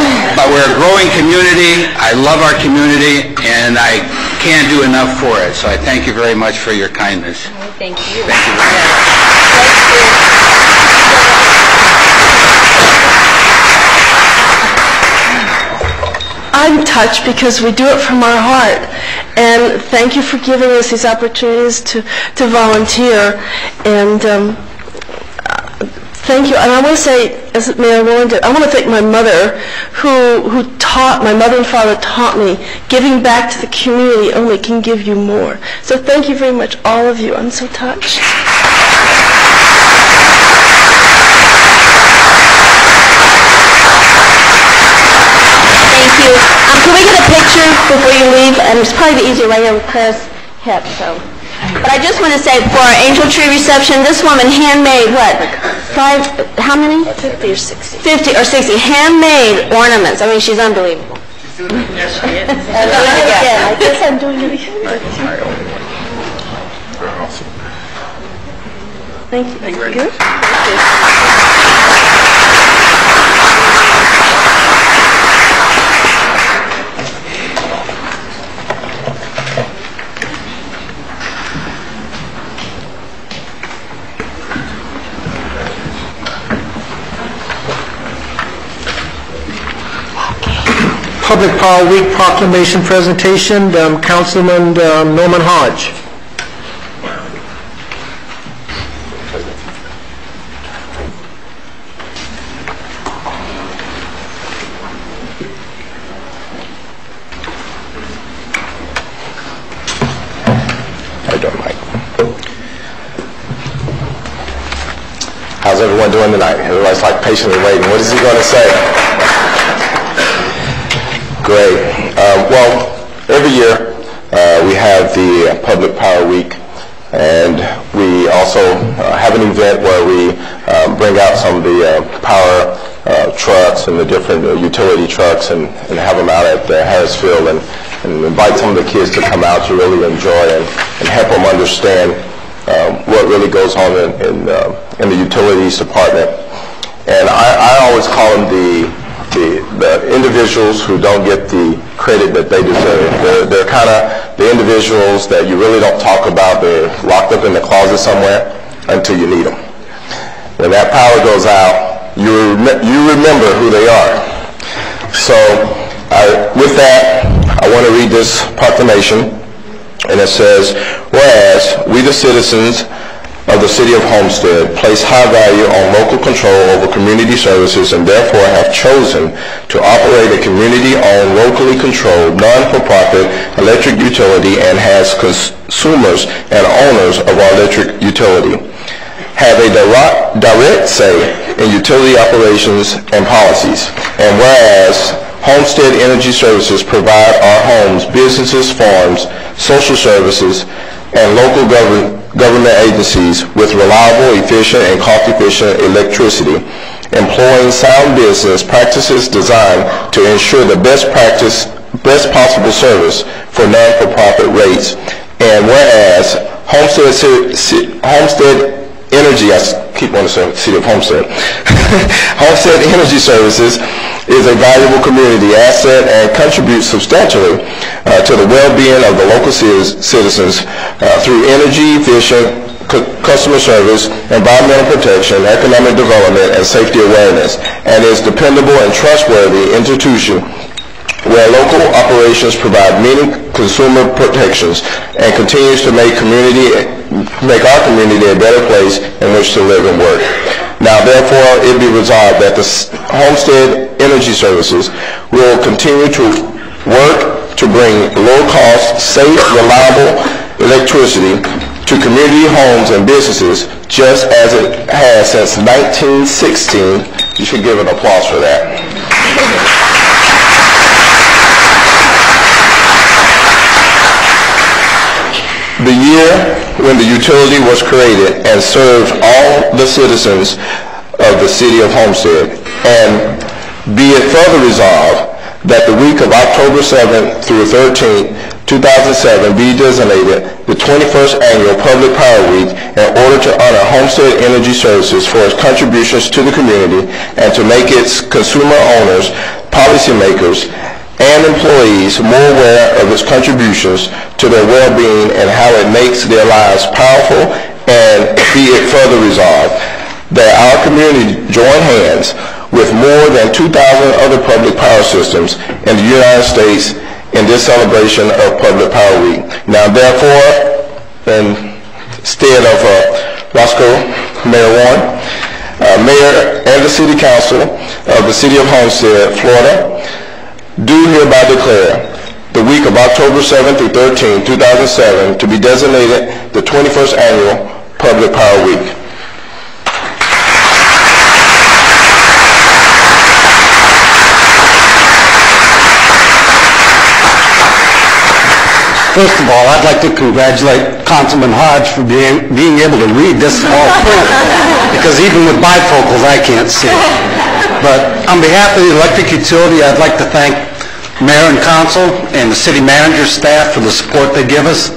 we're a growing community. I love our community, and I can't do enough for it. So I thank you very much for your kindness. Thank you. Thank you very much. Thank you. I'm touched because we do it from our heart. And thank you for giving us these opportunities to volunteer. And thank you. And I want to say, as Mayor Warren did, I want to thank my mother, my mother and father taught me, giving back to the community only can give you more. So thank you very much, all of you. I'm so touched. Thank you. Can we get a picture before you leave? And it's probably the easier right here with Claire's hip, so. But I just want to say, for our angel tree reception, this woman handmade, how many? 50 or 60. 50 or 60 handmade ornaments. I mean, she's unbelievable. Yes, she is. And doing it again. I guess I'm doing it again. Thank you. Thank you. Good. Public Power Week proclamation presentation, Councilman Norman Hodge. How you doing, Mike? How's everyone doing tonight? Everybody's like patiently waiting. What is he going to say? Great. Well, every year we have the Public Power Week, and we also have an event where we bring out some of the power trucks and the different utility trucks and have them out at Harrisfield and invite some of the kids to come out to really enjoy and help them understand what really goes on in the utilities department. And I always call them the individuals who don't get the credit that they deserve. They're kind of the individuals that you really don't talk about. They're locked up in the closet somewhere until you need them. When that power goes out, you remember who they are. So with that, I want to read this proclamation, and it says, whereas we the citizens of the City of Homestead place high value on local control over community services and therefore have chosen to operate a community-owned, locally controlled, non-for-profit electric utility and has consumers and owners of our electric utility have a direct say in utility operations and policies. And whereas Homestead Energy Services provide our homes, businesses, farms, social services, and local government agencies with reliable, efficient, and cost-efficient electricity, employing sound business practices designed to ensure the best possible service for non-for-profit rates. And whereas Homestead Energy, I keep wanting to say City of Homestead, Homestead Energy Services is a valuable community asset and contributes substantially to the well-being of the local citizens through energy efficient customer service, environmental protection, economic development, and safety awareness, and is dependable and trustworthy institution where local operations provide many consumer protections and continues to make our community a better place in which to live and work. Now, therefore, it be resolved that the Homestead Energy Services will continue to work to bring low-cost, safe, reliable electricity to community homes and businesses just as it has since 1916. You should give an applause for that. The year when the utility was created and served all the citizens of the City of Homestead, and be it further resolved that the week of October 7th through 13th, 2007 be designated the 21st Annual Public Power Week in order to honor Homestead Energy Services for its contributions to the community and to make its consumer owners, policymakers, and employees more aware of its contributions to their well-being and how it makes their lives powerful. And be it further resolved that our community join hands with more than 2,000 other public power systems in the United States in this celebration of Public Power Week. Now, therefore, instead of Roscoe, Mayor Warren, Mayor and the City Council of the City of Homestead, Florida, do hereby declare the week of October 7 through 13, 2007 to be designated the 21st Annual Public Power Week. First of all, I'd like to congratulate Councilman Hodge for being able to read this small print, because even with bifocals, I can't see it. But on behalf of the electric utility, I'd like to thank Mayor and Council and the City Manager's staff for the support they give us.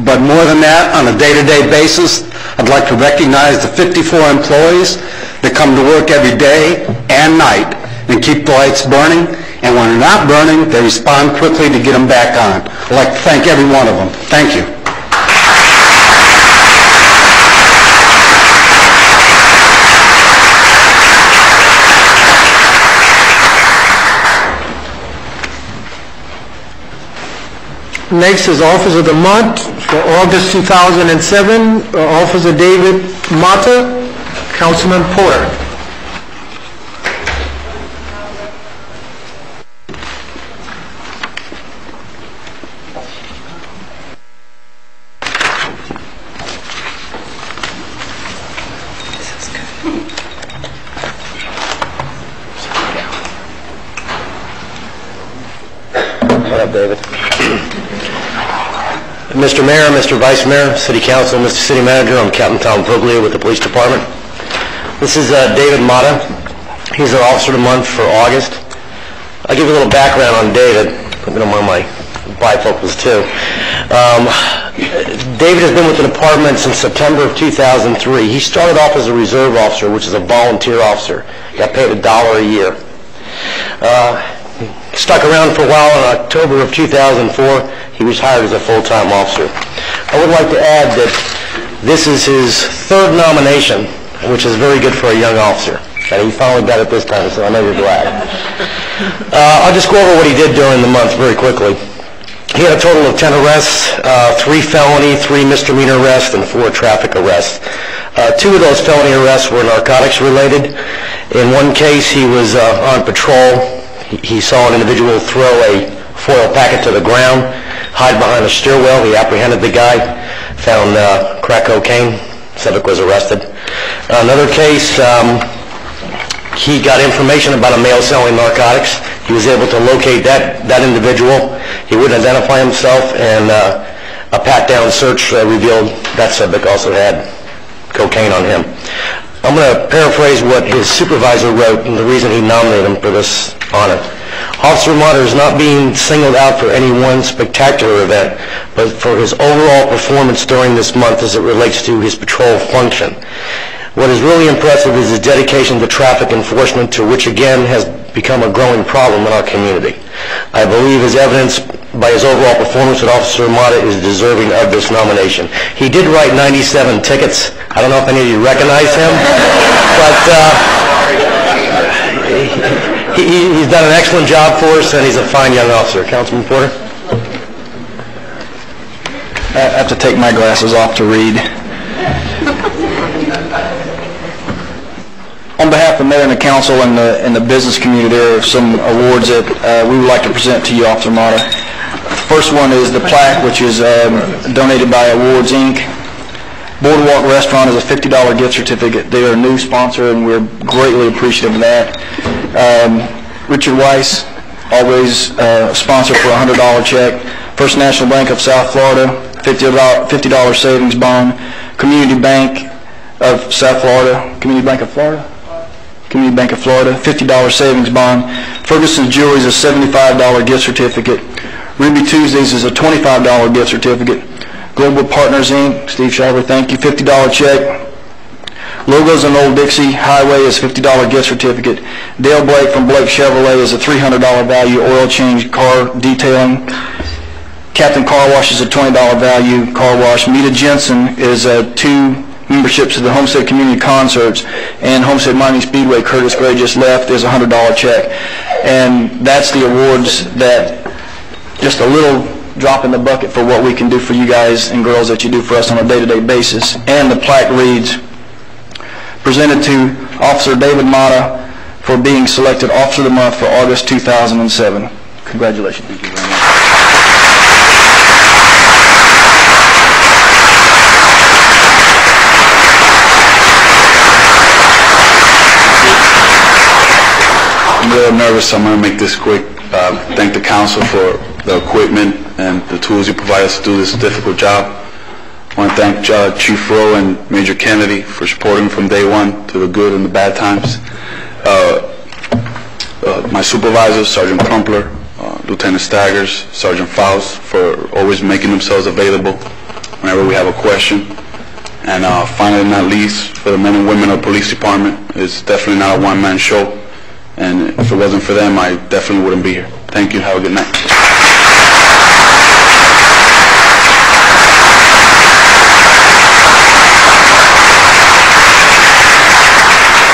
But more than that, on a day-to-day basis, I'd like to recognize the 54 employees that come to work every day and night and keep the lights burning. And when they're not burning, they respond quickly to get them back on. I'd like to thank every one of them. Thank you. Next is Office of the Month for August 2007, Officer David Mata, Councilman Porter. What up, David? Mr. Mayor, Mr. Vice Mayor, City Council, Mr. City Manager, I'm Captain Tom Puglia with the Police Department. This is David Mata. He's our Officer of the Month for August. I'll give you a little background on David. I'm going to mind my bifocals too. David has been with the department since September of 2003. He started off as a reserve officer, which is a volunteer officer. Got paid $1 a year. Stuck around for a while. In October of 2004, he was hired as a full-time officer. I would like to add that this is his third nomination, which is very good for a young officer. And he finally got it this time, so I know you're glad. I'll just go over what he did during the month very quickly. He had a total of 10 arrests, 3 felony, 3 misdemeanor arrests, and 4 traffic arrests. 2 of those felony arrests were narcotics related. In one case, he was on patrol. He saw an individual throw a foil packet to the ground, hide behind a stairwell. He apprehended the guy, found crack cocaine. Subject was arrested. Another case, he got information about a male selling narcotics. He was able to locate that individual. He wouldn't identify himself, and a pat-down search revealed that subject also had cocaine on him. I'm going to paraphrase what his supervisor wrote and the reason he nominated him for this honor. Officer Mata is not being singled out for any one spectacular event, but for his overall performance during this month as it relates to his patrol function. What is really impressive is his dedication to traffic enforcement, to which again has become a growing problem in our community. I believe his evidence by his overall performance that Officer Mata is deserving of this nomination. He did write 97 tickets. I don't know if any of you recognize him, but he's done an excellent job for us, and he's a fine young officer. Councilman Porter? I have to take my glasses off to read. On behalf of the Mayor and the Council and the business community, there are some awards that we would like to present to you, Officer Mata. The first one is the plaque, which is donated by Awards, Inc. Boardwalk Restaurant is a $50 gift certificate. They are a new sponsor, and we're greatly appreciative of that. Richard Weiss, always a sponsor for a $100 check. First National Bank of South Florida, $50 savings bond. Community Bank of South Florida, Community Bank of Florida, $50 savings bond. Ferguson's Jewelry is a $75 gift certificate. Ruby Tuesdays is a $25 gift certificate. Global Partners, Inc., Steve Shiver, thank you, $50 check. Logos and Old Dixie Highway is a $50 gift certificate. Dale Blake from Blake Chevrolet is a $300 value oil change car detailing. Captain Car Wash is a $20 value car wash. Mita Jensen is a $2 memberships to the Homestead Community Concerts and Homestead Mining Speedway, Curtis Gray just left, is a $100 check. And that's the awards that, just a little drop in the bucket for what we can do for you guys and girls that you do for us on a day-to-day basis. And the plaque reads, presented to Officer David Mata for being selected Officer of the Month for August 2007. Congratulations. Thank you very much. I'm a little nervous, so I'm going to make this quick. Thank the council for the equipment and the tools you provide us to do this difficult job. I want to thank Chief Rowe and Major Kennedy for supporting me from day one to the good and the bad times. My supervisors, Sergeant Crumpler, Lieutenant Staggers, Sergeant Faust, for always making themselves available whenever we have a question. And finally, not least, for the men and women of the police department. It's definitely not a one-man show. And if it wasn't for them, I definitely wouldn't be here. Thank you. Have a good night.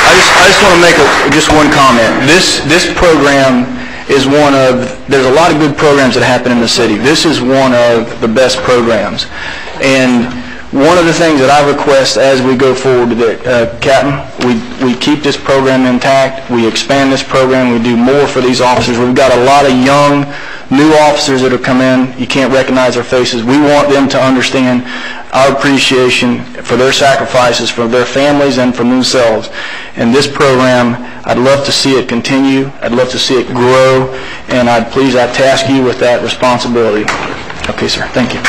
I just want to make just one comment. This program is one of, there's a lot of good programs that happen in the city. This is one of the best programs. And one of the things that I request as we go forward, Captain, we keep this program intact, we expand this program, we do more for these officers. We've got a lot of young, new officers that have come in. You can't recognize their faces. We want them to understand our appreciation for their sacrifices, for their families, and for themselves. And this program, I'd love to see it continue. I'd love to see it grow, and I task you with that responsibility. Okay, sir. Thank you.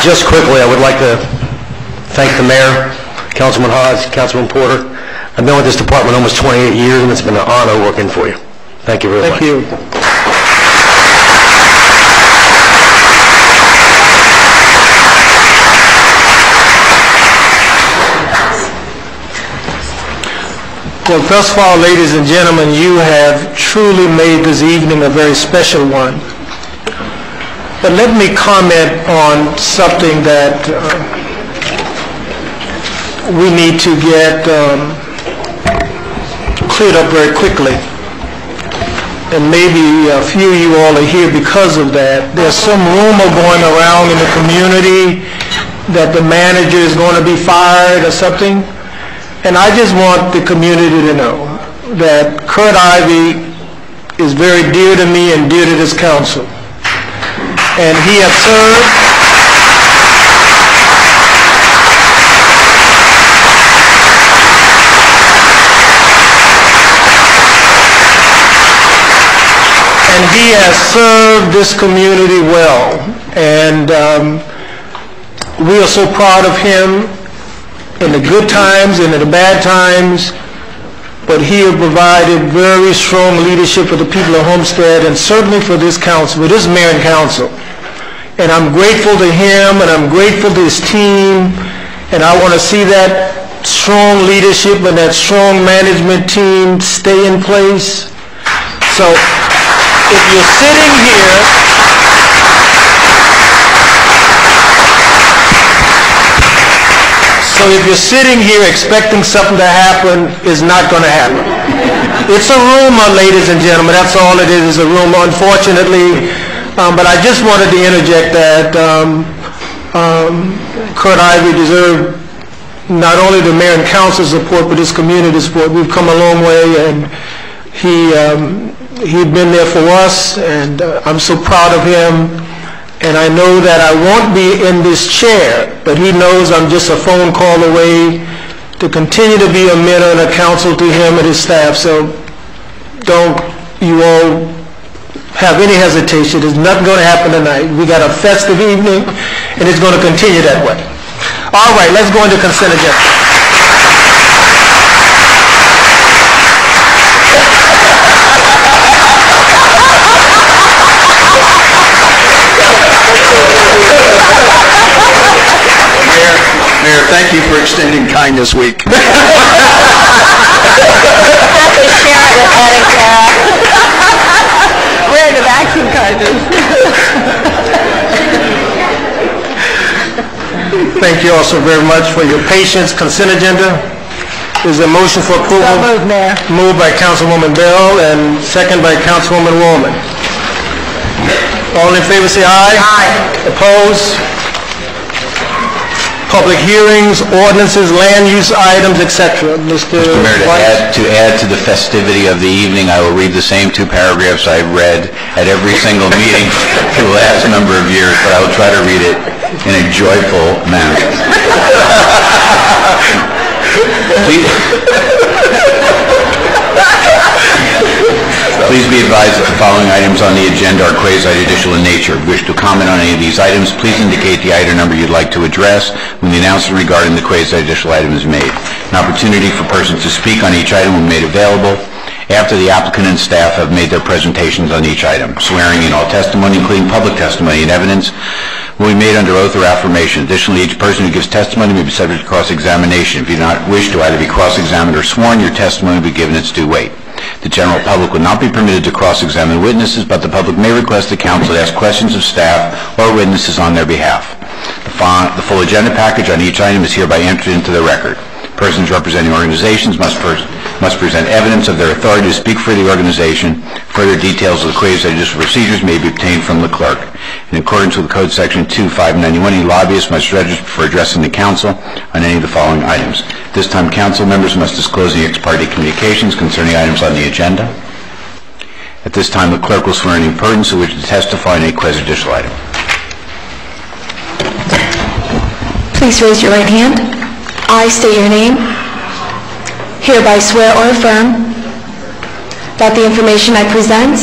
Just quickly, I would like to thank the mayor, Councilman Hodge, Councilman Porter. I've been with this department almost 28 years, and it's been an honor working for you. Thank you very much. Thank you. Well, thus far, ladies and gentlemen, you have truly made this evening a very special one. But let me comment on something that we need to get cleared up very quickly. And maybe a few of you all are here because of that. There's some rumor going around in the community that the manager is going to be fired or something. And I just want the community to know that Kurt Ivey is very dear to me and dear to this council. And he has served this community well. And we are so proud of him in the good times and in the bad times. But he has provided very strong leadership for the people of Homestead, and certainly for this council, for this mayor and council. And I'm grateful to him, and I'm grateful to his team, and I want to see that strong leadership and that strong management team stay in place. So if you're sitting here, expecting something to happen, is not going to happen. It's a rumor, ladies and gentlemen. That's all it is a rumor, unfortunately. But I just wanted to interject that Kurt Ivey deserved not only the mayor and council support, but his community support. We've come a long way, and he'd been there for us, and I'm so proud of him. And I know that I won't be in this chair, but he knows I'm just a phone call away to continue to be a mentor and a counsel to him and his staff. So don't you all have any hesitation. There's nothing going to happen tonight. We got a festive evening, and it's going to continue that way. All right, let's go into consent agenda. Mayor, thank you for extending Kindness Week. Have to share it with Ed and Kara. Thank you also very much for your patience. Consent agenda. Is there a motion for approval? So moved, Mayor. Moved by Councilwoman Bell and second by Councilwoman Woolman. All in favor say aye. Aye. Opposed? Public hearings, ordinances, land use items, etc. Mr. Mayor, White? to add to the festivity of the evening, I will read the same two paragraphs I've read at every single meeting for the last number of years, but I will try to read it in a joyful manner. Please be advised that the following items on the agenda are quasi-judicial in nature. If you wish to comment on any of these items, please indicate the item number you'd like to address when the announcement regarding the quasi-judicial item is made. An opportunity for persons to speak on each item will be made available after the applicant and staff have made their presentations on each item. Swearing in all testimony, including public testimony and evidence, will be made under oath or affirmation. Additionally, each person who gives testimony may be subject to cross-examination. If you do not wish to either be cross-examined or sworn, your testimony will be given its due weight. The general public will not be permitted to cross-examine witnesses, but the public may request the council to ask questions of staff or witnesses on their behalf. The full agenda package on each item is hereby entered into the record. Persons representing organizations must present evidence of their authority to speak for the organization. Further details of the quasi-judicial procedures may be obtained from the clerk. In accordance with Code Section 2591, any lobbyist must register for addressing the council on any of the following items. This time, council members must disclose the ex-parte communications concerning items on the agenda. At this time, the clerk will swear any persons who wish to testify on any quasi-judicial item. Please raise your right hand. I state your name. Hereby swear or affirm that the information I present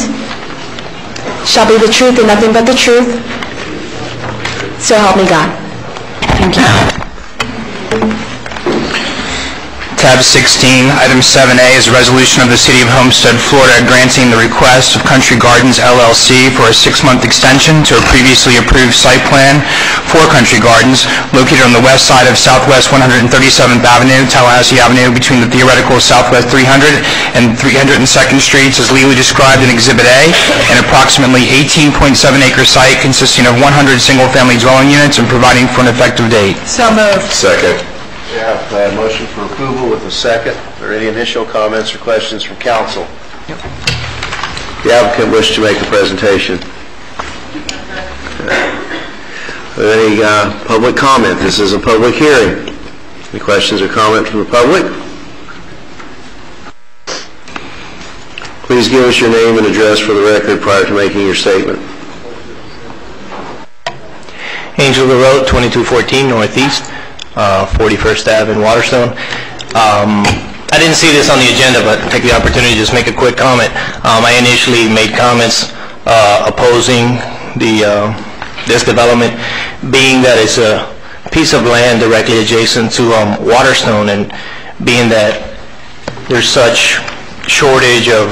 shall be the truth and nothing but the truth. So help me God. Thank you. Tab 16, Item 7A is a resolution of the City of Homestead, Florida, granting the request of Country Gardens, LLC for a 6-month extension to a previously approved site plan for Country Gardens located on the west side of Southwest 137th Avenue, Tallahassee Avenue, between the theoretical Southwest 300 and 302nd Streets as legally described in Exhibit A, an approximately 18.7-acre site consisting of 100 single-family dwelling units and providing for an effective date. So moved. Second. We have a motion for approval with a second. Are there any initial comments or questions from council? Yep. The applicant wishes to make a presentation. Any public comment? This is a public hearing. Any questions or comment from the public? Please give us your name and address for the record prior to making your statement. Angel Road, 2214 Northeast. 41st Ave in Waterstone. I didn't see this on the agenda, but take the opportunity to just make a quick comment. I initially made comments opposing this development, being that it's a piece of land directly adjacent to Waterstone, and being that there's such shortage of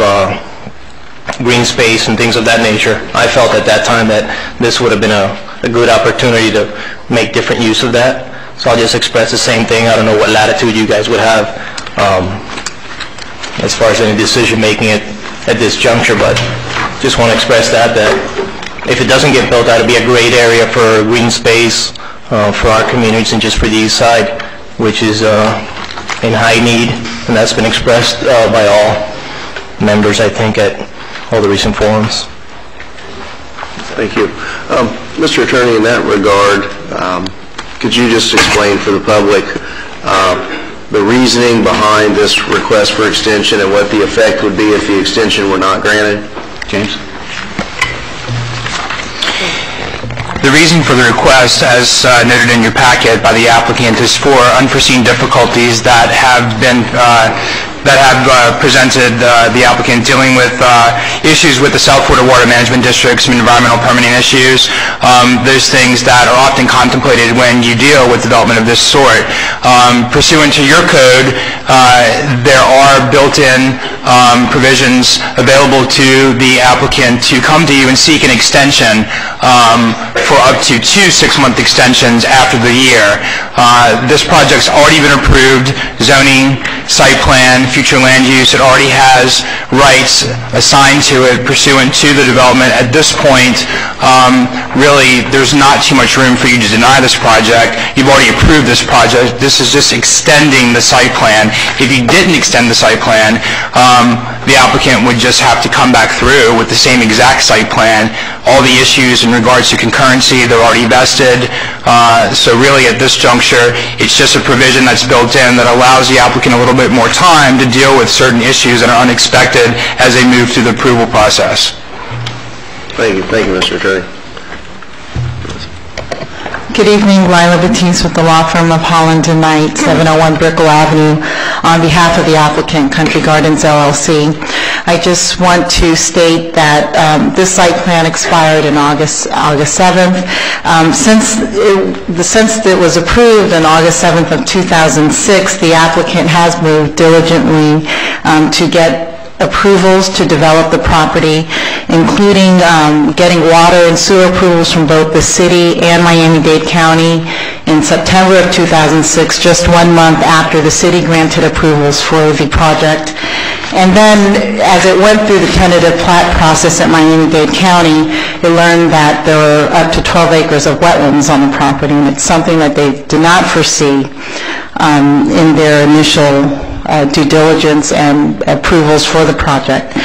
green space and things of that nature. I felt at that time that this would have been a good opportunity to make different use of that. So I'll just express the same thing. I don't know what latitude you guys would have as far as any decision-making at this juncture, but just want to express that if it doesn't get built out, it'd be a great area for green space for our communities and just for the east side, which is in high need, and that's been expressed by all members, I think, at all the recent forums. Thank you. Mr. Attorney, in that regard, could you just explain for the public the reasoning behind this request for extension and what the effect would be if the extension were not granted? James? The reason for the request, as noted in your packet by the applicant, is for unforeseen difficulties that have been presented the applicant dealing with issues with the South Florida Water Management District, some environmental permitting issues. Those things that are often contemplated when you deal with development of this sort. Pursuant to your code, there are built-in provisions available to the applicant to come to you and seek an extension for up to 2 6-month extensions after the year. This project's already been approved. Zoning site plan, future land use. It already has rights assigned to it pursuant to the development. At this point, really, there's not too much room for you to deny this project. You've already approved this project. This is just extending the site plan. If you didn't extend the site plan, the applicant would just have to come back through with the same exact site plan. All the issues in regards to concurrency, they're already vested. So really, at this juncture, it's just a provision that's built in that allows the applicant a little bit more time to deal with certain issues that are unexpected as they move through the approval process. Thank you, Mr. Attorney. Good evening, Lila Batiste with the law firm of Holland & Knight, 701 Brickell Avenue. On behalf of the applicant, Country Gardens LLC, I just want to state that this site plan expired in August 7th. Since it was approved on August 7th of 2006, the applicant has moved diligently to get approvals to develop the property, including getting water and sewer approvals from both the city and Miami-Dade County in September of 2006, just 1 month after the city granted approvals for the project. And then, as it went through the tentative plat process at Miami-Dade County, it learned that there were up to 12 acres of wetlands on the property, and it's something that they did not foresee in their initial due diligence and approvals for the project.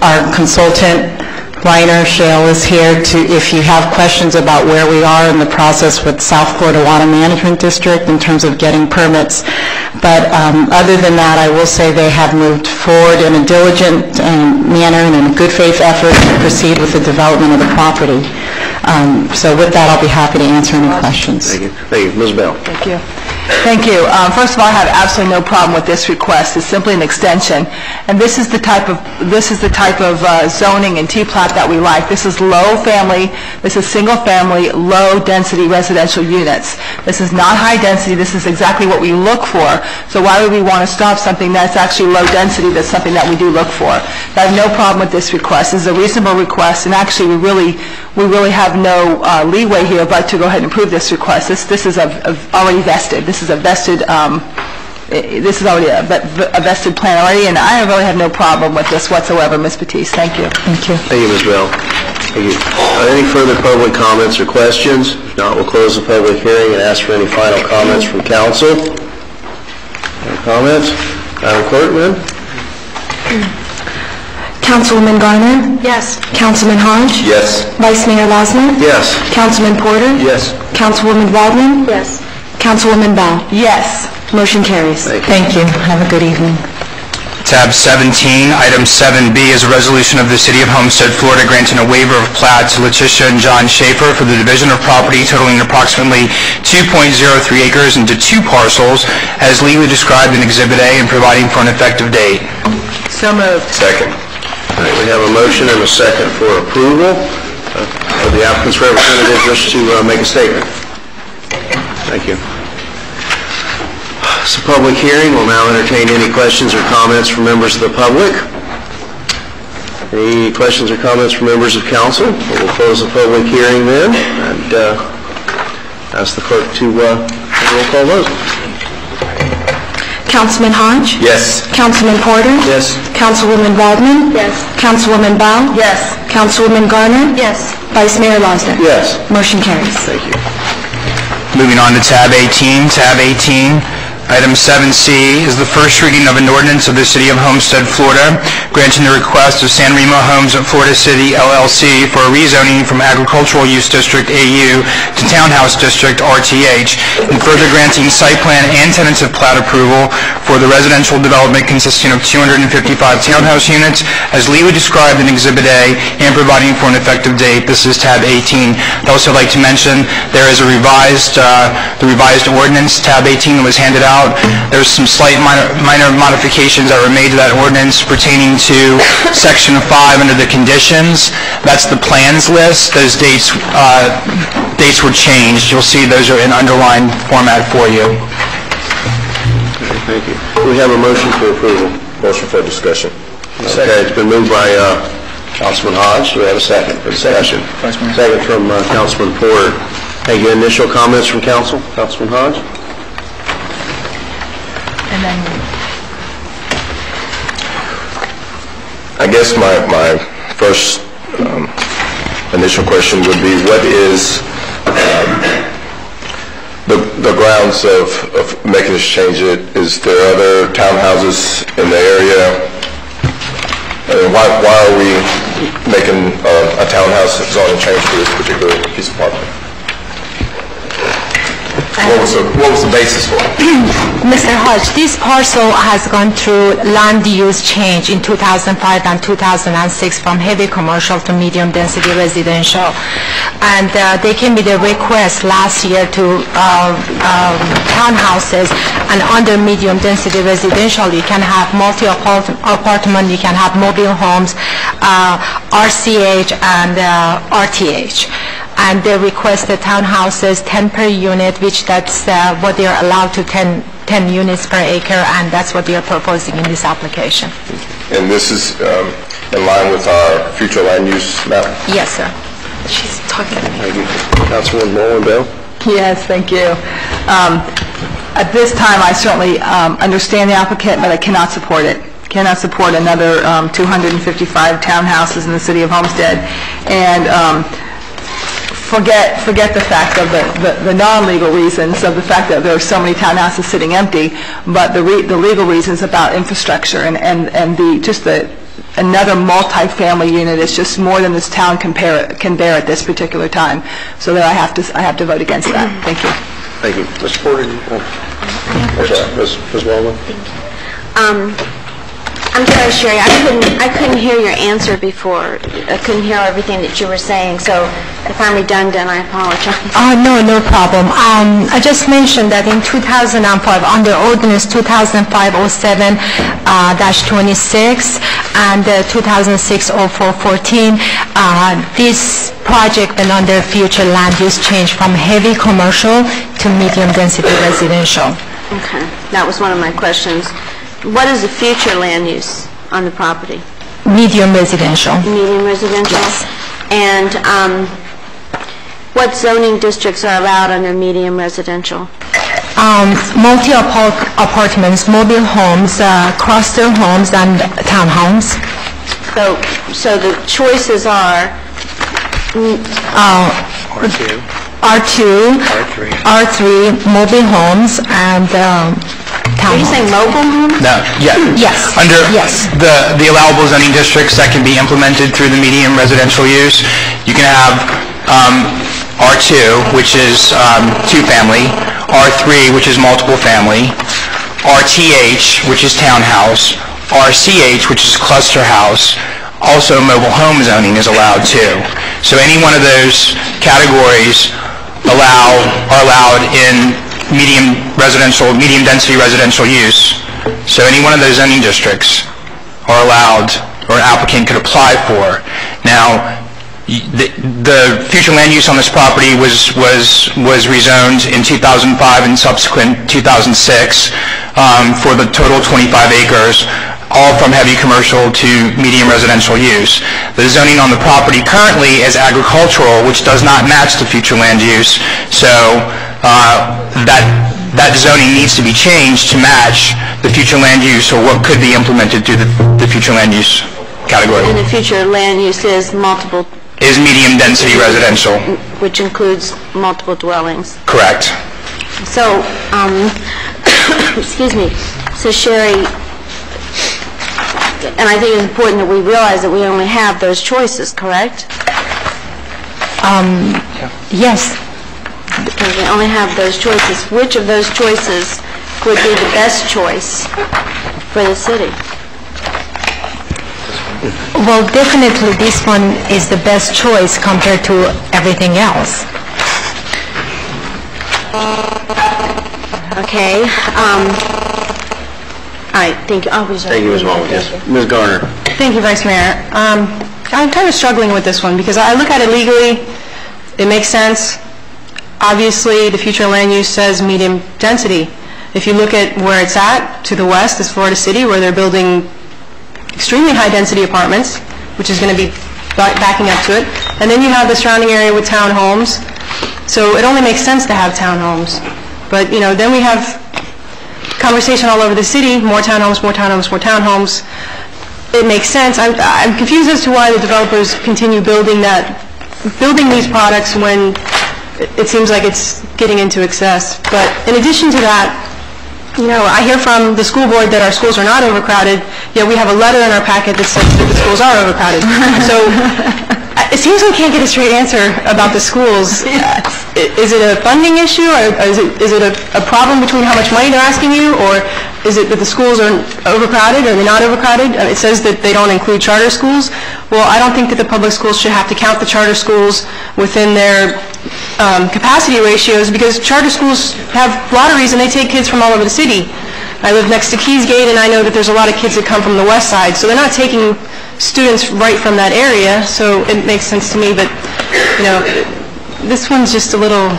Our consultant, Reiner Shale, is here if you have questions about where we are in the process with South Florida Water Management District in terms of getting permits. But other than that, I will say they have moved forward in a diligent manner and in a good faith effort to proceed with the development of the property. So with that, I'll be happy to answer any questions. Thank you. Thank you. Ms. Bell. Thank you. Thank you. First of all, I have absolutely no problem with this request. It's simply an extension, and this is the type of zoning and T-plat that we like. This is low family. This is single family, low density residential units. This is not high density. This is exactly what we look for. So why would we want to stop something that's actually low density? That's something that we do look for. I have no problem with this request. This is a reasonable request, and actually we really have no leeway here but to go ahead and approve this request. This is already vested. This is a vested, this is already a vested plan already, and I really have no problem with this whatsoever, Ms. Batiste. Thank you. Thank you. Thank you, Ms. Bell. Thank you. Any further public comments or questions? If not, we'll close the public hearing and ask for any final comments from council. Any comments? Madam Clerk, ma'am? Councilwoman Garner? Yes. Councilman Hodge? Yes. Vice Mayor Losner? Yes. Councilman Porter? Yes. Councilwoman Waldman? Yes. Councilwoman Bell? Yes. Motion carries. Thank you. Have a good evening. Tab 17, item 7B is a resolution of the City of Homestead, Florida, granting a waiver of plat to Letitia and John Schaefer for the division of property totaling approximately 2.03 acres into 2 parcels as legally described in Exhibit A and providing for an effective date. So moved. Second. All right, we have a motion and a second for approval. Would the applicant's representative wish to make a statement? Thank you. It's a public hearing. We'll now entertain any questions or comments from members of the public. Any questions or comments from members of council? We'll close the public hearing then and ask the clerk to roll call vote. Councilman Hodge? Yes. Councilman Porter? Yes. Councilwoman Waldman? Yes. Councilwoman Bell? Yes. Councilwoman Garner? Yes. Vice Mayor Losner? Yes. Motion carries. Thank you. Moving on to tab 18. Tab 18, item 7C is the first reading of an ordinance of the City of Homestead, Florida, granting the request of San Remo Homes at Florida City, LLC, for a rezoning from Agricultural Use District, AU, to Townhouse District, RTH, and further granting site plan and tentative plat approval for the residential development consisting of 255 townhouse units, as legally described in Exhibit A, and providing for an effective date. This is tab 18. I'd also like to mention there is a revised ordinance, tab 18, that was handed out. There's some slight minor modifications that were made to that ordinance pertaining to Section 5 under the conditions. That's the plans list. Those dates were changed. You'll see those are in underlined format for you. Thank you. We have a motion for approval. Motion for discussion. Okay, it's been moved by Councilman Hodge. Do we have a second for discussion? Second from Councilman Porter. Thank you. Initial comments from council? Councilman Hodge? then... I guess my first initial question would be, what is the grounds of making this change? Is there other townhouses in the area? And why are we making a townhouse zoning change for this particular piece of property? What was the basis for it? Mr. Hodge, this parcel has gone through land use change in 2005 and 2006 from heavy commercial to medium density residential. And they came with a request last year to townhouses, and under medium density residential you can have multi-apartment, you can have mobile homes, RCH and RTH. And they requested townhouses 10 per unit, which that's what they're allowed to 10 units per acre, and that's what they are proposing in this application. And this is in line with our future land use map? Yes, sir. She's talking to me. Thank you. Councilwoman Moore-Bell? Yes, thank you. At this time, I certainly understand the applicant, but I cannot support it. Cannot support another 255 townhouses in the city of Homestead. And forget the fact of the non-legal reasons of the fact that there are so many townhouses sitting empty, but the legal reasons about infrastructure and another multi-family unit is just more than this town can bear at this particular time. So that I have to vote against that. Thank you. Thank you. Mr. Porter? Ms. Wallman? I'm sorry, Sherry, I couldn't hear your answer before. I couldn't hear everything that you were saying, so if I'm redundant, I apologize. No problem. I just mentioned that in 2005, under Ordinance 2005-07-26 and 2006-04-14, this project went under future land use change from heavy commercial to medium density residential. Okay, that was one of my questions. What is the future land use on the property? Medium residential. Medium residential? Yes. And what zoning districts are allowed under medium residential? Multi-apartments, mobile homes, cluster homes, and townhomes. So the choices are R2, R3, mobile homes, and Are you saying mobile homes? No, yeah. Yes. Under yes. the allowable zoning districts that can be implemented through the medium residential use, you can have R2, which is two-family, R3, which is multiple family, RTH, which is townhouse, RCH, which is cluster house. Also, mobile home zoning is allowed too. So any one of those categories are allowed in medium density residential use. So any one of those zoning districts are allowed, or an applicant could apply for. Now, the future land use on this property was rezoned in 2005 and subsequent 2006 for the total 25 acres, all from heavy commercial to medium residential use. The zoning on the property currently is agricultural, which does not match the future land use. So that zoning needs to be changed to match the future land use, or what could be implemented through the future land use category. And the future land use is medium density residential. Which includes multiple dwellings. Correct. So, excuse me, so Sherry, and I think it's important that we realize that we only have those choices, correct? Yes. Because we only have those choices. Which of those choices would be the best choice for the city? Well, definitely this one is the best choice compared to everything else. Okay. All right, thank you. Thank you, Ms. Wallman. Yes, Ms. Garner. Thank you, Vice Mayor. I'm kind of struggling with this one because I look at it legally, it makes sense. Obviously, the future land use says medium density. If you look at where it's at, to the west is Florida City, where they're building extremely high-density apartments, which is going to be backing up to it. And then you have the surrounding area with townhomes. So it only makes sense to have townhomes. But, then we have conversation all over the city, more townhomes, more townhomes, more townhomes. It makes sense. I'm confused as to why the developers continue building these products when it seems like it's getting into excess. But in addition to that, I hear from the school board that our schools are not overcrowded, yet we have a letter in our packet that says that the schools are overcrowded. So it seems we can't get a straight answer about the schools. Is it a funding issue, or is it a problem between how much money they're asking you, or is it that the schools are overcrowded, or they're not overcrowded? It says that they don't include charter schools. Well, I don't think that the public schools should have to count the charter schools within their capacity ratios, because charter schools have lotteries and they take kids from all over the city. I live next to Keysgate, and I know that there's a lot of kids that come from the west side, so they're not taking students right from that area, so it makes sense to me that, this one's just a little...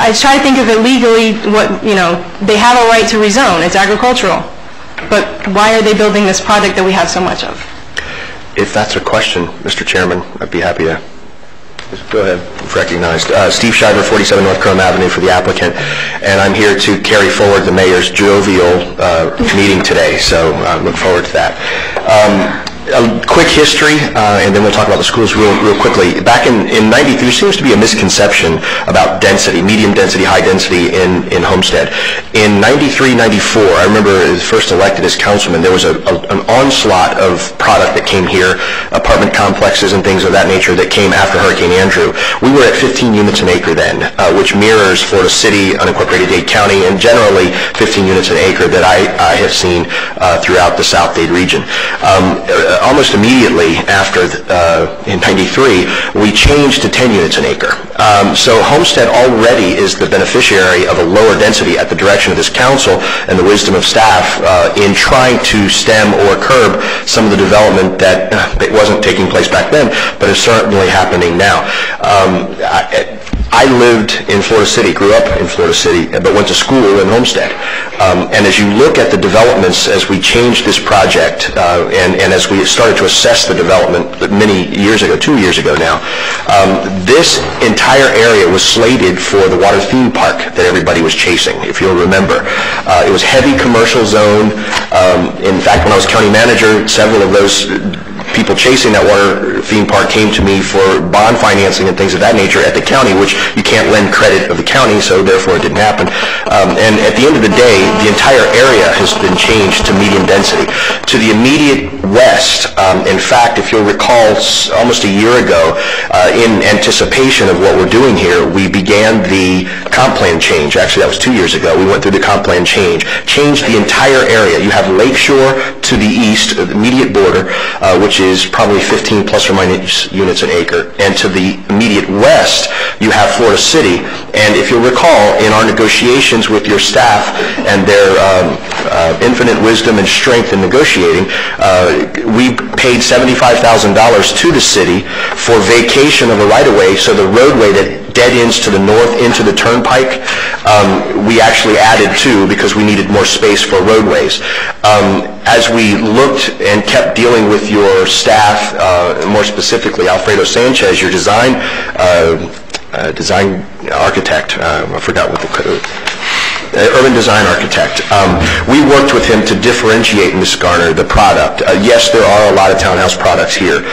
I try to think of it legally, they have a right to rezone, it's agricultural, but why are they building this project that we have so much of? If that's a question, Mr. Chairman, I'd be happy to... Go ahead. Recognized. Steve Shiver, 47 North Chrome Avenue for the applicant, and I'm here to carry forward the mayor's jovial meeting today, so look forward to that. A quick history, and then we'll talk about the schools real quickly. Back in 93, there seems to be a misconception about density, medium density, high density in Homestead. In 93, 94, I remember first elected as councilman, there was an onslaught of product that came here, apartment complexes and things of that nature that came after Hurricane Andrew. We were at 15 units an acre then, which mirrors Florida City, unincorporated Dade County, and generally 15 units an acre that I have seen throughout the South Dade region. Almost immediately after, in 93, we changed to 10 units an acre. So Homestead already is the beneficiary of a lower density at the direction of this council and the wisdom of staff in trying to stem or curb some of the development that wasn't taking place back then, but is certainly happening now. I lived in Florida City, grew up in Florida City, but went to school in Homestead. And as you look at the developments as we changed this project, and as we started to assess the development many years ago, 2 years ago now, this entire area was slated for the water theme park that everybody was chasing, if you'll remember. It was heavy commercial zone. In fact, when I was county manager, several of those people chasing that water theme park came to me for bond financing and things of that nature at the county, which you can't lend credit of the county, so therefore it didn't happen. And at the end of the day, the entire area has been changed to medium density. To the immediate west, in fact, if you'll recall, almost a year ago, in anticipation of what we're doing here, we began the comp plan change. Actually, that was 2 years ago. We went through the comp plan change, changed the entire area. You have Lakeshore to the east, the immediate border, which is probably 15 plus or minus units an acre. And to the immediate west, you have Florida City. And if you'll recall, in our negotiations with your staff and their infinite wisdom and strength in negotiating, we paid $75,000 to the city for vacation of a right-of-way, so the roadway that dead ends to the north into the turnpike, we actually added to because we needed more space for roadways. As we looked and kept dealing with your staff, more specifically Alfredo Sanchez, your design architect, I forgot what urban design architect. We worked with him to differentiate, Ms. Garner, the product. Yes, there are a lot of townhouse products here.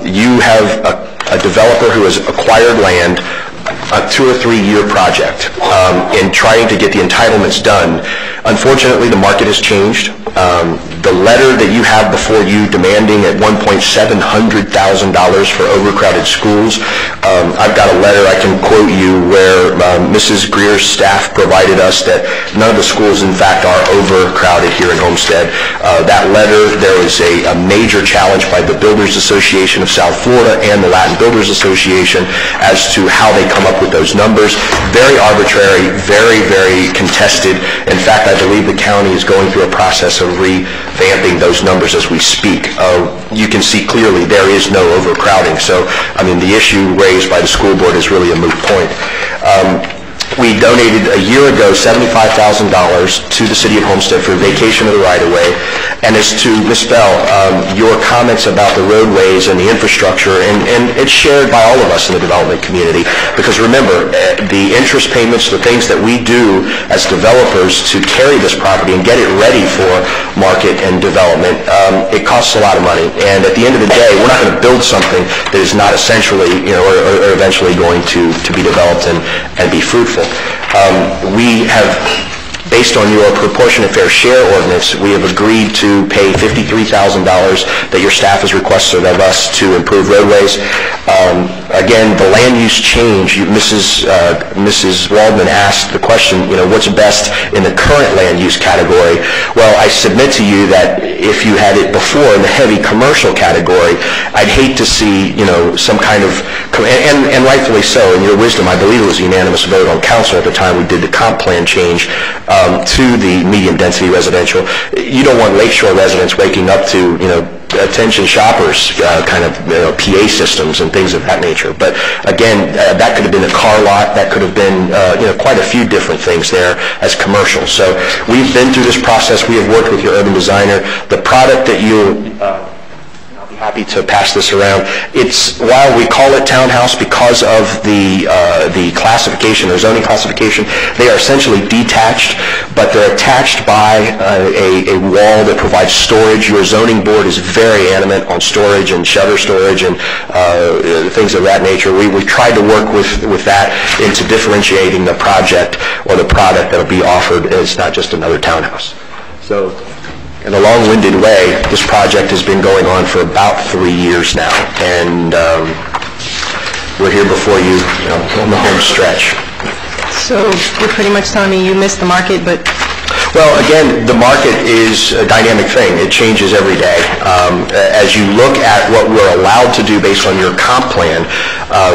You have a developer who has acquired land, a 2 or 3 year project, in trying to get the entitlements done. Unfortunately, the market has changed. The letter that you have before you demanding at $1,700,000 for overcrowded schools, I've got a letter I can quote you where Mrs. Greer's staff provided us that none of the schools, in fact, are overcrowded here in Homestead. That letter, there was a major challenge by the Builders Association of South Florida and the Latin Builders Association as to how they come up with those numbers. Very arbitrary, very, very contested. In fact, I believe the county is going through a process of revamping those numbers as we speak. You can see clearly there is no overcrowding. So, I mean, the issue raised by the school board is really a moot point. We donated a year ago $75,000 to the City of Homestead for vacation of the right-of-way. And as to Ms. Bell, your comments about the roadways and the infrastructure, and it's shared by all of us in the development community, because remember, the interest payments, the things that we do as developers to carry this property and get it ready for market and development, it costs a lot of money. And at the end of the day, we're not going to build something that is not essentially, or eventually going to be developed and be fruitful. We have, based on your proportionate fair share ordinance, we have agreed to pay $53,000 that your staff has requested of us to improve roadways. Again, the land use change, Mrs. Waldman asked the question, what's best in the current land use category? Well, I submit to you that if you had it before in the heavy commercial category, I'd hate to see, some kind of, and rightfully so, in your wisdom, I believe it was a unanimous vote on council at the time we did the comp plan change to the medium density residential. You don't want Lakeshore residents waking up to, attention shoppers kind of PA systems and things of that nature. But again, that could have been a car lot, that could have been quite a few different things there as commercial. So we've been through this process. We have worked with your urban designer. The product that happy to pass this around. While we call it townhouse because of the classification or zoning classification, they are essentially detached, but they're attached by a wall that provides storage. Your zoning board is very adamant on storage and shutter storage and things of that nature. We tried to work with that into differentiating the project or the product that will be offered as not just another townhouse. So, in a long-winded way, this project has been going on for about 3 years now, and we're here before you, on the home stretch. So you're pretty much telling me you missed the market, but... Well, again, the market is a dynamic thing. It changes every day. As you look at what we're allowed to do based on your comp plan,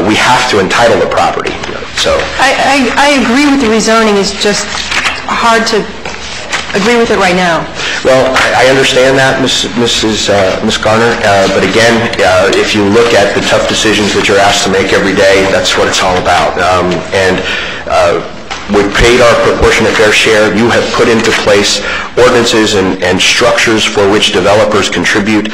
we have to entitle the property. So I agree with the rezoning. It's just hard to agree with it right now. Well, I understand that, Ms. Garner, but again, if you look at the tough decisions that you're asked to make every day, that's what it's all about. We've paid our proportionate fair share. You have put into place ordinances and structures for which developers contribute.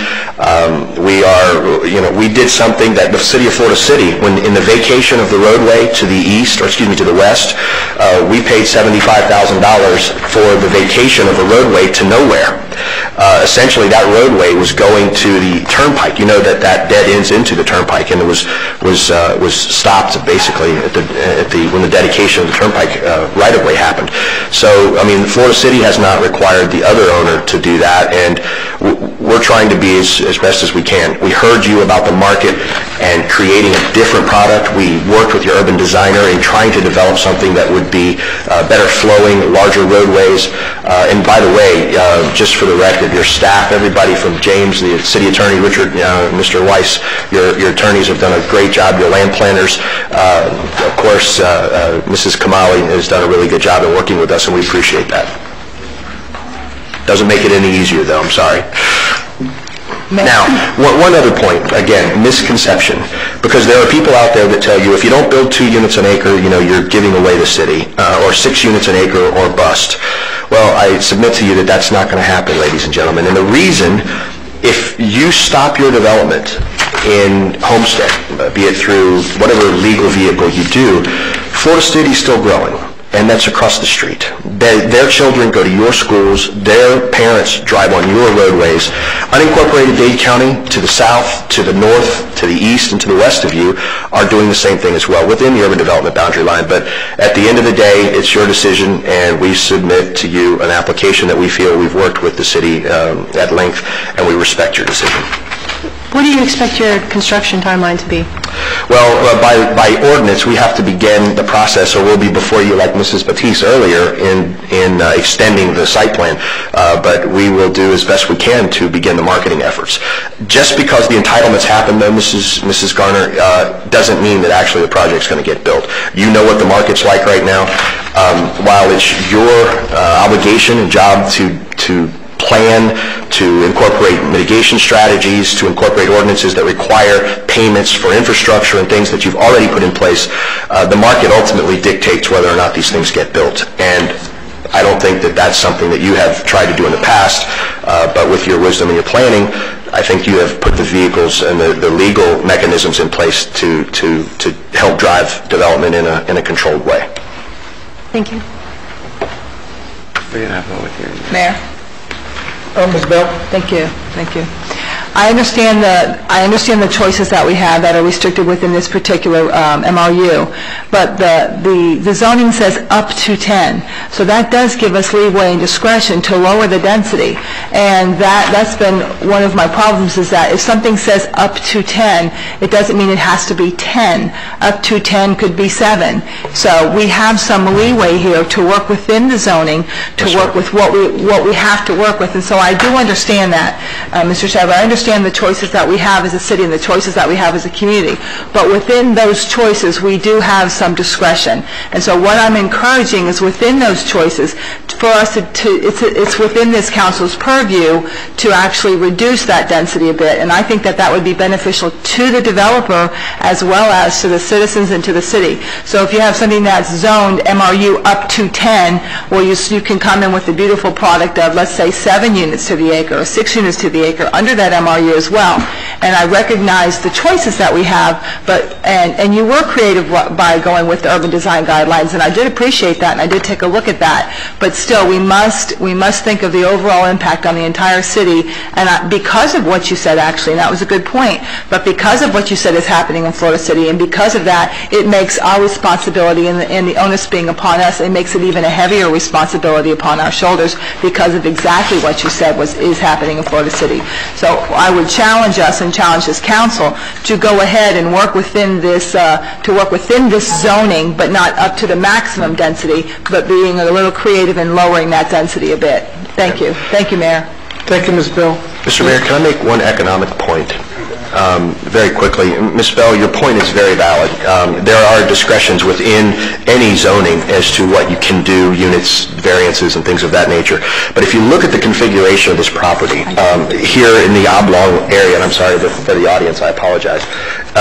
We did something that the City of Florida City, when in the vacation of the roadway to the east, or excuse me, to the west, we paid $75,000 for the vacation of a roadway to nowhere. Essentially, that roadway was going to the turnpike. You know that dead ends into the turnpike, and it was stopped basically when the dedication of the turnpike right-of-way happened. So, I mean, Florida City has not required the other owner to do that, and we're trying to be as best as we can. We heard you about the market and creating a different product. We worked with your urban designer in trying to develop something that would be better flowing, larger roadways. And by the way, just for the record, your staff, everybody from James, the city attorney, Richard, Mr. Weiss, your attorneys have done a great job, your land planners. Of course, Mrs. Kamali has done a really good job in working with us, and we appreciate that. Doesn't make it any easier, though, I'm sorry. Now, one other point, again, misconception, because there are people out there that tell you if you don't build 2 units an acre, you're giving away the city, or 6 units an acre or bust. Well, I submit to you that that's not going to happen, ladies and gentlemen. And the reason, if you stop your development in Homestead, be it through whatever legal vehicle you do, Florida City is still growing. And that's across the street. Their children go to your schools, their parents drive on your roadways. Unincorporated Dade County, to the south, to the north, to the east, and to the west of you are doing the same thing as well within the urban development boundary line. But at the end of the day, it's your decision, and we submit to you an application that we feel we've worked with the city at length, and we respect your decision. What do you expect your construction timeline to be? Well, by ordinance, we have to begin the process, or we'll be before you, like Mrs. Batiste earlier, in extending the site plan. But we will do as best we can to begin the marketing efforts. Just because the entitlements happen, though, Mrs. Garner, doesn't mean that actually the project's going to get built. You know what the market's like right now. While it's your obligation and job to plan to incorporate mitigation strategies, to incorporate ordinances that require payments for infrastructure and things that you've already put in place. The market ultimately dictates whether or not these things get built. And I don't think that that's something that you have tried to do in the past, but with your wisdom and your planning, I think you have put the vehicles and the legal mechanisms in place to help drive development in a controlled way. Thank you. Mayor? Ms. Bell? Thank you. Thank you. I understand the choices that we have that are restricted within this particular MRU, but the zoning says up to 10, so that does give us leeway and discretion to lower the density, and that's been one of my problems, is that if something says up to 10, it doesn't mean it has to be 10. Up to 10 could be 7. So we have some leeway here to work within the zoning, to work with what we have to work with, and so I do understand that, Mr. Shriver. I understand the choices that we have as a city and the choices that we have as a community. But within those choices, we do have some discretion. And so what I'm encouraging is within those choices, for us it's within this council's purview to actually reduce that density a bit. And I think that that would be beneficial to the developer as well as to the citizens and to the city. So if you have something that's zoned MRU up to 10, well, you can come in with the beautiful product of, let's say, 7 units to the acre or 6 units to the acre under that MRU as well. And I recognize the choices that we have, and you were creative by going with the urban design guidelines, and I did appreciate that, and I did take a look at that. But still, we must think of the overall impact on the entire city, and because of what you said, actually, and that was a good point, but because of what you said is happening in Florida City, and because of that, it makes our responsibility and the onus being upon us, it makes it even a heavier responsibility upon our shoulders because of exactly what you said is happening in Florida City. So I would challenge us and challenge this council to go ahead and work within this zoning, but not up to the maximum density, but being a little creative and lowering that density a bit. Thank you. Thank you, Mayor. Thank you, Ms. Bell. Mr. Mayor, can I make one economic point? Very quickly. Ms. Bell, your point is very valid. There are discretions within any zoning as to what you can do, units, variances, and things of that nature. But if you look at the configuration of this property, here in the oblong area, and I'm sorry for the audience, I apologize.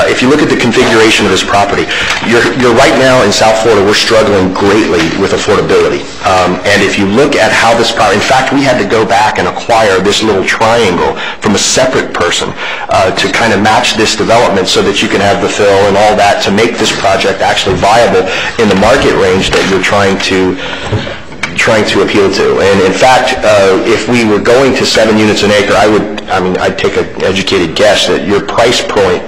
If you look at the configuration of this property, you're right now in South Florida, we're struggling greatly with affordability. And if you look at how this property, in fact, we had to go back and acquire this little triangle from a separate person to kind of match this development so that you can have the fill and all that to make this project actually viable in the market range that you're trying to appeal to. And in fact, if we were going to 7 units an acre, I'd take an educated guess that your price point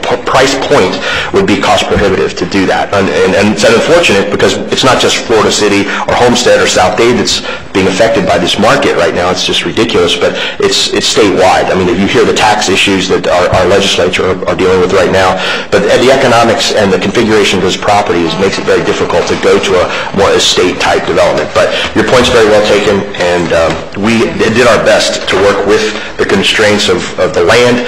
would be cost prohibitive to do that. And it's unfortunate because it's not just Florida City or Homestead or South Dade that's being affected by this market right now. It's just ridiculous, but it's statewide. I mean, if you hear the tax issues that our legislature are dealing with right now, but the economics and the configuration of this property makes it very difficult to go to a more estate-type development. But your point's very well taken, and we did our best to work with the constraints of the land,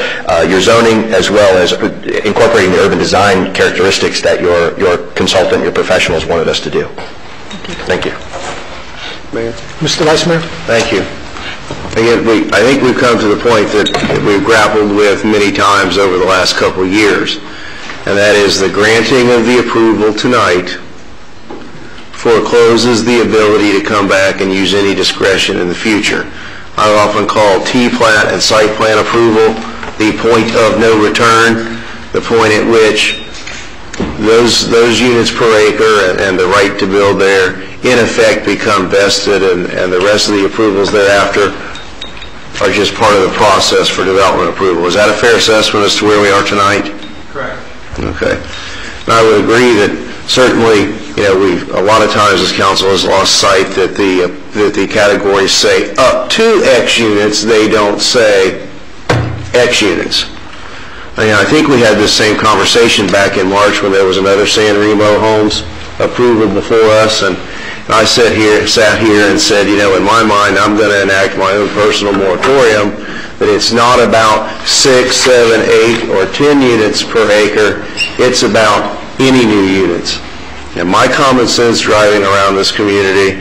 your zoning, as well as incorporating the urban design characteristics that your consultant, your professionals wanted us to do. Thank you. Mayor? Mr. Vice Mayor? Thank you. Again, I think we've come to the point that we've grappled with many times over the last couple of years, and that is the granting of the approval tonight forecloses the ability to come back and use any discretion in the future. I often call T-plat and site plan approval the point of no return, the point at which those units per acre and the right to build there in effect become vested, and the rest of the approvals thereafter are just part of the process for development approval. Is that a fair assessment as to where we are tonight? Correct. Okay. And I would agree that certainly, a lot of times this council has lost sight that the categories say up to X units, they don't say X units. I think we had this same conversation back in March when there was another San Remo Homes approval before us, and I sat here and said, in my mind, I'm going to enact my own personal moratorium, that it's not about 6, 7, 8, or 10 units per acre. It's about any new units. And my common sense driving around this community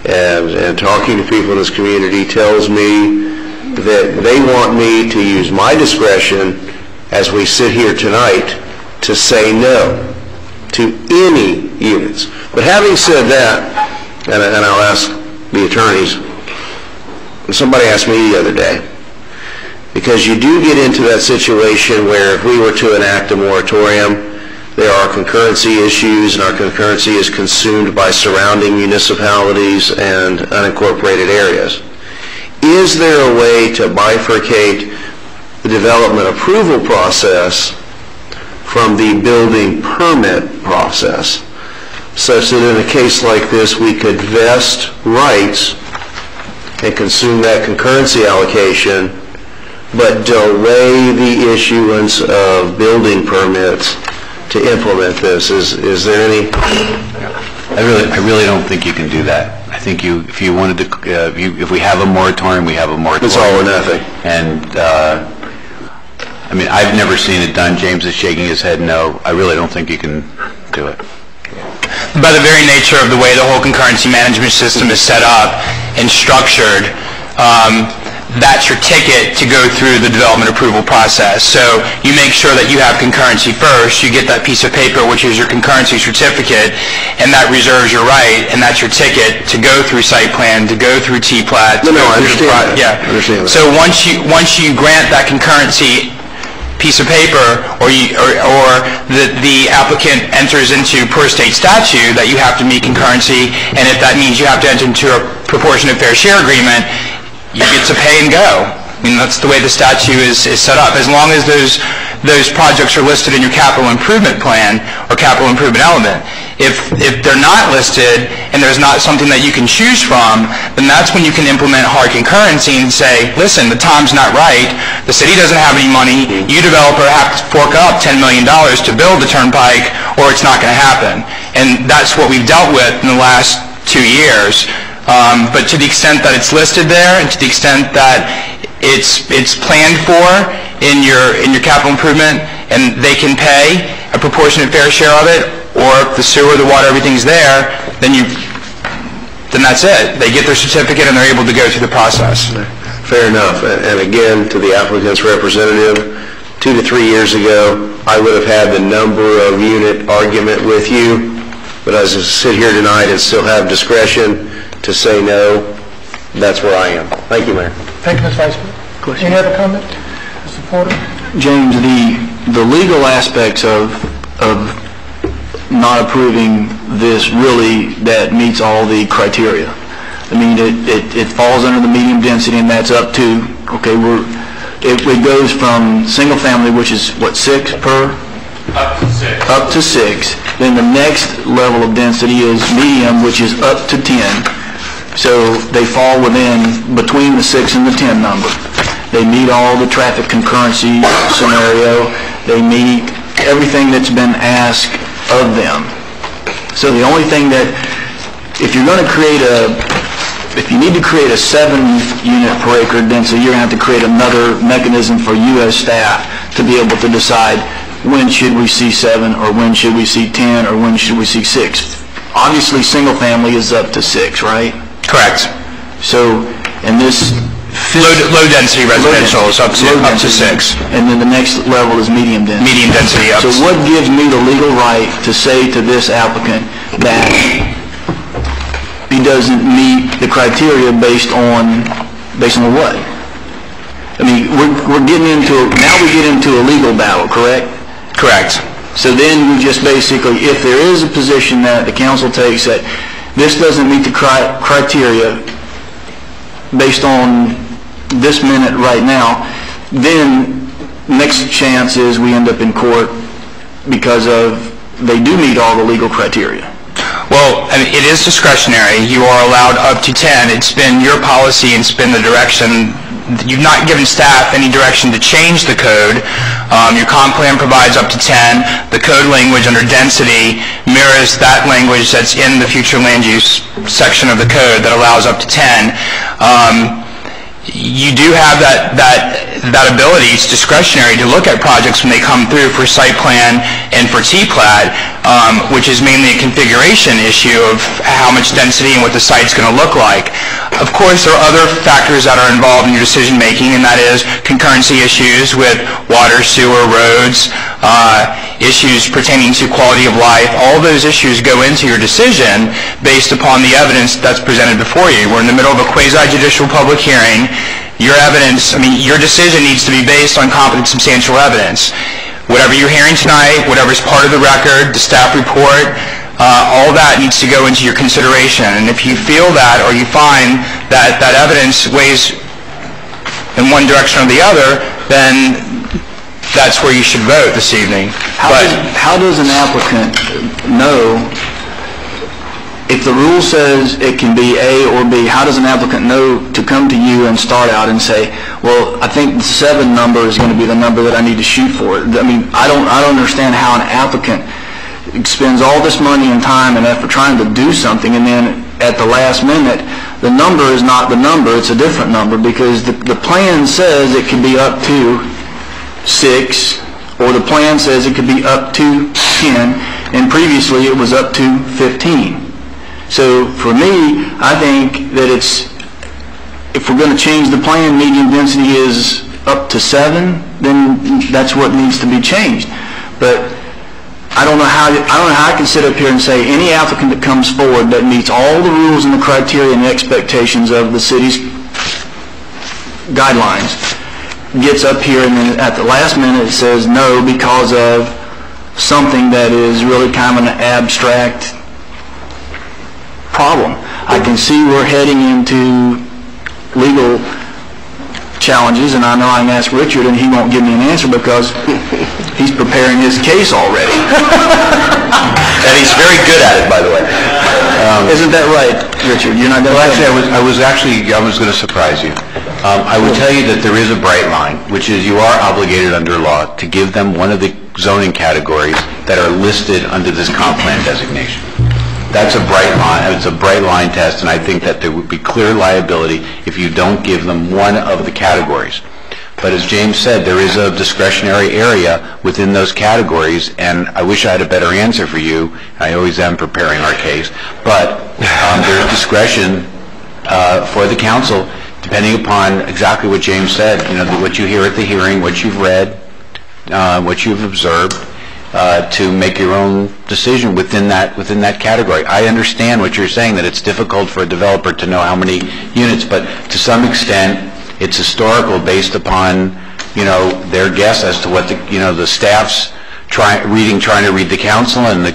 and talking to people in this community tells me that they want me to use my discretion as we sit here tonight to say no to any units. But having said that, and I'll ask the attorneys, somebody asked me the other day, because you do get into that situation where if we were to enact a moratorium, there are concurrency issues, and our concurrency is consumed by surrounding municipalities and unincorporated areas. Is there a way to bifurcate the development approval process from the building permit process, such that in a case like this we could vest rights and consume that concurrency allocation, but delay the issuance of building permits to implement this? Is there any? I really don't think you can do that. I think if you wanted to, if we have a moratorium, we have a moratorium. It's all or nothing. And I mean, I've never seen it done. James is shaking his head no. I really don't think you can do it. By the very nature of the way the whole concurrency management system is set up and structured, that's your ticket to go through the development approval process. So you make sure that you have concurrency first. You get that piece of paper, which is your concurrency certificate, and that reserves your right, and that's your ticket to go through site plan, to go through T-plat. No, I understand that. Yeah. I understand that. So once you grant that concurrency piece of paper, or the applicant enters into per state statute that you have to meet concurrency, and if that means you have to enter into a proportionate fair share agreement, you get to pay and go. I mean, that's the way the statute is set up. As long as those projects are listed in your capital improvement plan or capital improvement element. If they're not listed and there's not something that you can choose from, then that's when you can implement hard concurrency and say, listen, the time's not right, the city doesn't have any money, you developer have to fork up $10 million to build the turnpike, or it's not going to happen. And that's what we've dealt with in the last 2 years. But to the extent that it's listed there, and to the extent that it's planned for in your capital improvement, and they can pay a proportionate fair share of it, or if the sewer, the water, everything's there, then that's it. They get their certificate and they're able to go through the process. Fair enough. And again, to the applicant's representative, 2 to 3 years ago, I would have had the number of unit argument with you, but as I sit here tonight and still have discretion to say no, that's where I am. Thank you, Mayor. Thank you, Ms. Vice President. Any other comment? Mr. Porter? James, the legal aspects of not approving this really that meets all the criteria. I mean, it falls under the medium density, and that's up to, okay, it goes from single family, which is what, 6 per? Up to 6. Up to 6. Then the next level of density is medium, which is up to 10. So they fall between the 6 and the 10 number. They meet all the traffic concurrency scenario. They meet everything that's been asked of them. So the only thing that, if you need to create a 7 unit per acre density, you're going to have to create another mechanism for you as staff to be able to decide when should we see 7, or when should we see 10, or when should we see 6. Obviously, single family is up to 6, right? Correct. So, and this low density residential is up to 6. And then the next level is medium density. Medium density up. So what gives me the legal right to say to this applicant that he doesn't meet the criteria based on what? I mean, we get into a legal battle, correct? Correct. So then we just basically, if there is a position that the council takes that this doesn't meet the criteria based on this minute right now, then next chance is we end up in court because they do meet all the legal criteria. Well, I mean, it is discretionary. You are allowed up to 10. It's been your policy and it's been the direction. You've not given staff any direction to change the code. Your comp plan provides up to 10. The code language under density mirrors that language that's in the future land use section of the code that allows up to 10. You do have that ability. It's discretionary to look at projects when they come through for site plan and for T-plat, which is mainly a configuration issue of how much density and what the site's going to look like. Of course, there are other factors that are involved in your decision-making, and that is concurrency issues with water, sewer, roads, issues pertaining to quality of life. All those issues go into your decision based upon the evidence that's presented before you. We're in the middle of a quasi-judicial public hearing. Your decision needs to be based on competent, substantial evidence. Whatever you're hearing tonight, whatever's part of the record, the staff report, all that needs to go into your consideration. And if you feel that, or you find that that evidence weighs in one direction or the other, then that's where you should vote this evening. How does an applicant know, if the rule says it can be A or B, how does an applicant know to come to you and start out and say, well, I think the 7 number is going to be the number that I need to shoot for? I mean, I don't understand how an applicant spends all this money and time and effort trying to do something, and then at the last minute, the number is not the number, it's a different number, because the plan says it could be up to 6, or the plan says it could be up to 10, and previously it was up to 15. So for me, I think that if we're going to change the plan, medium density is up to 7, then that's what needs to be changed. But I don't know how I can sit up here and say any applicant that comes forward that meets all the rules and the criteria and the expectations of the city's guidelines gets up here and then at the last minute says no because of something that is really kind of an abstract problem. I can see we're heading into legal challenges, and I know I can ask Richard and he won't give me an answer because he's preparing his case already. And he's very good at it, by the way. Isn't that right, Richard? You're not going to... Well, actually, I was going to surprise you. I would tell you that there is a bright line, which is you are obligated under law to give them one of the zoning categories that are listed under this comp plan designation. That's a bright line. It's a bright line test, and I think that there would be clear liability if you don't give them one of the categories. But as James said, there is a discretionary area within those categories, and I wish I had a better answer for you. I always am preparing our case. But there's discretion for the council, depending upon exactly what James said, what you hear at the hearing, what you've read, what you've observed, to make your own decision within that category. I understand what you're saying, that it's difficult for a developer to know how many units, but to some extent it's historical based upon their guess as to what the staff's trying to read the council and the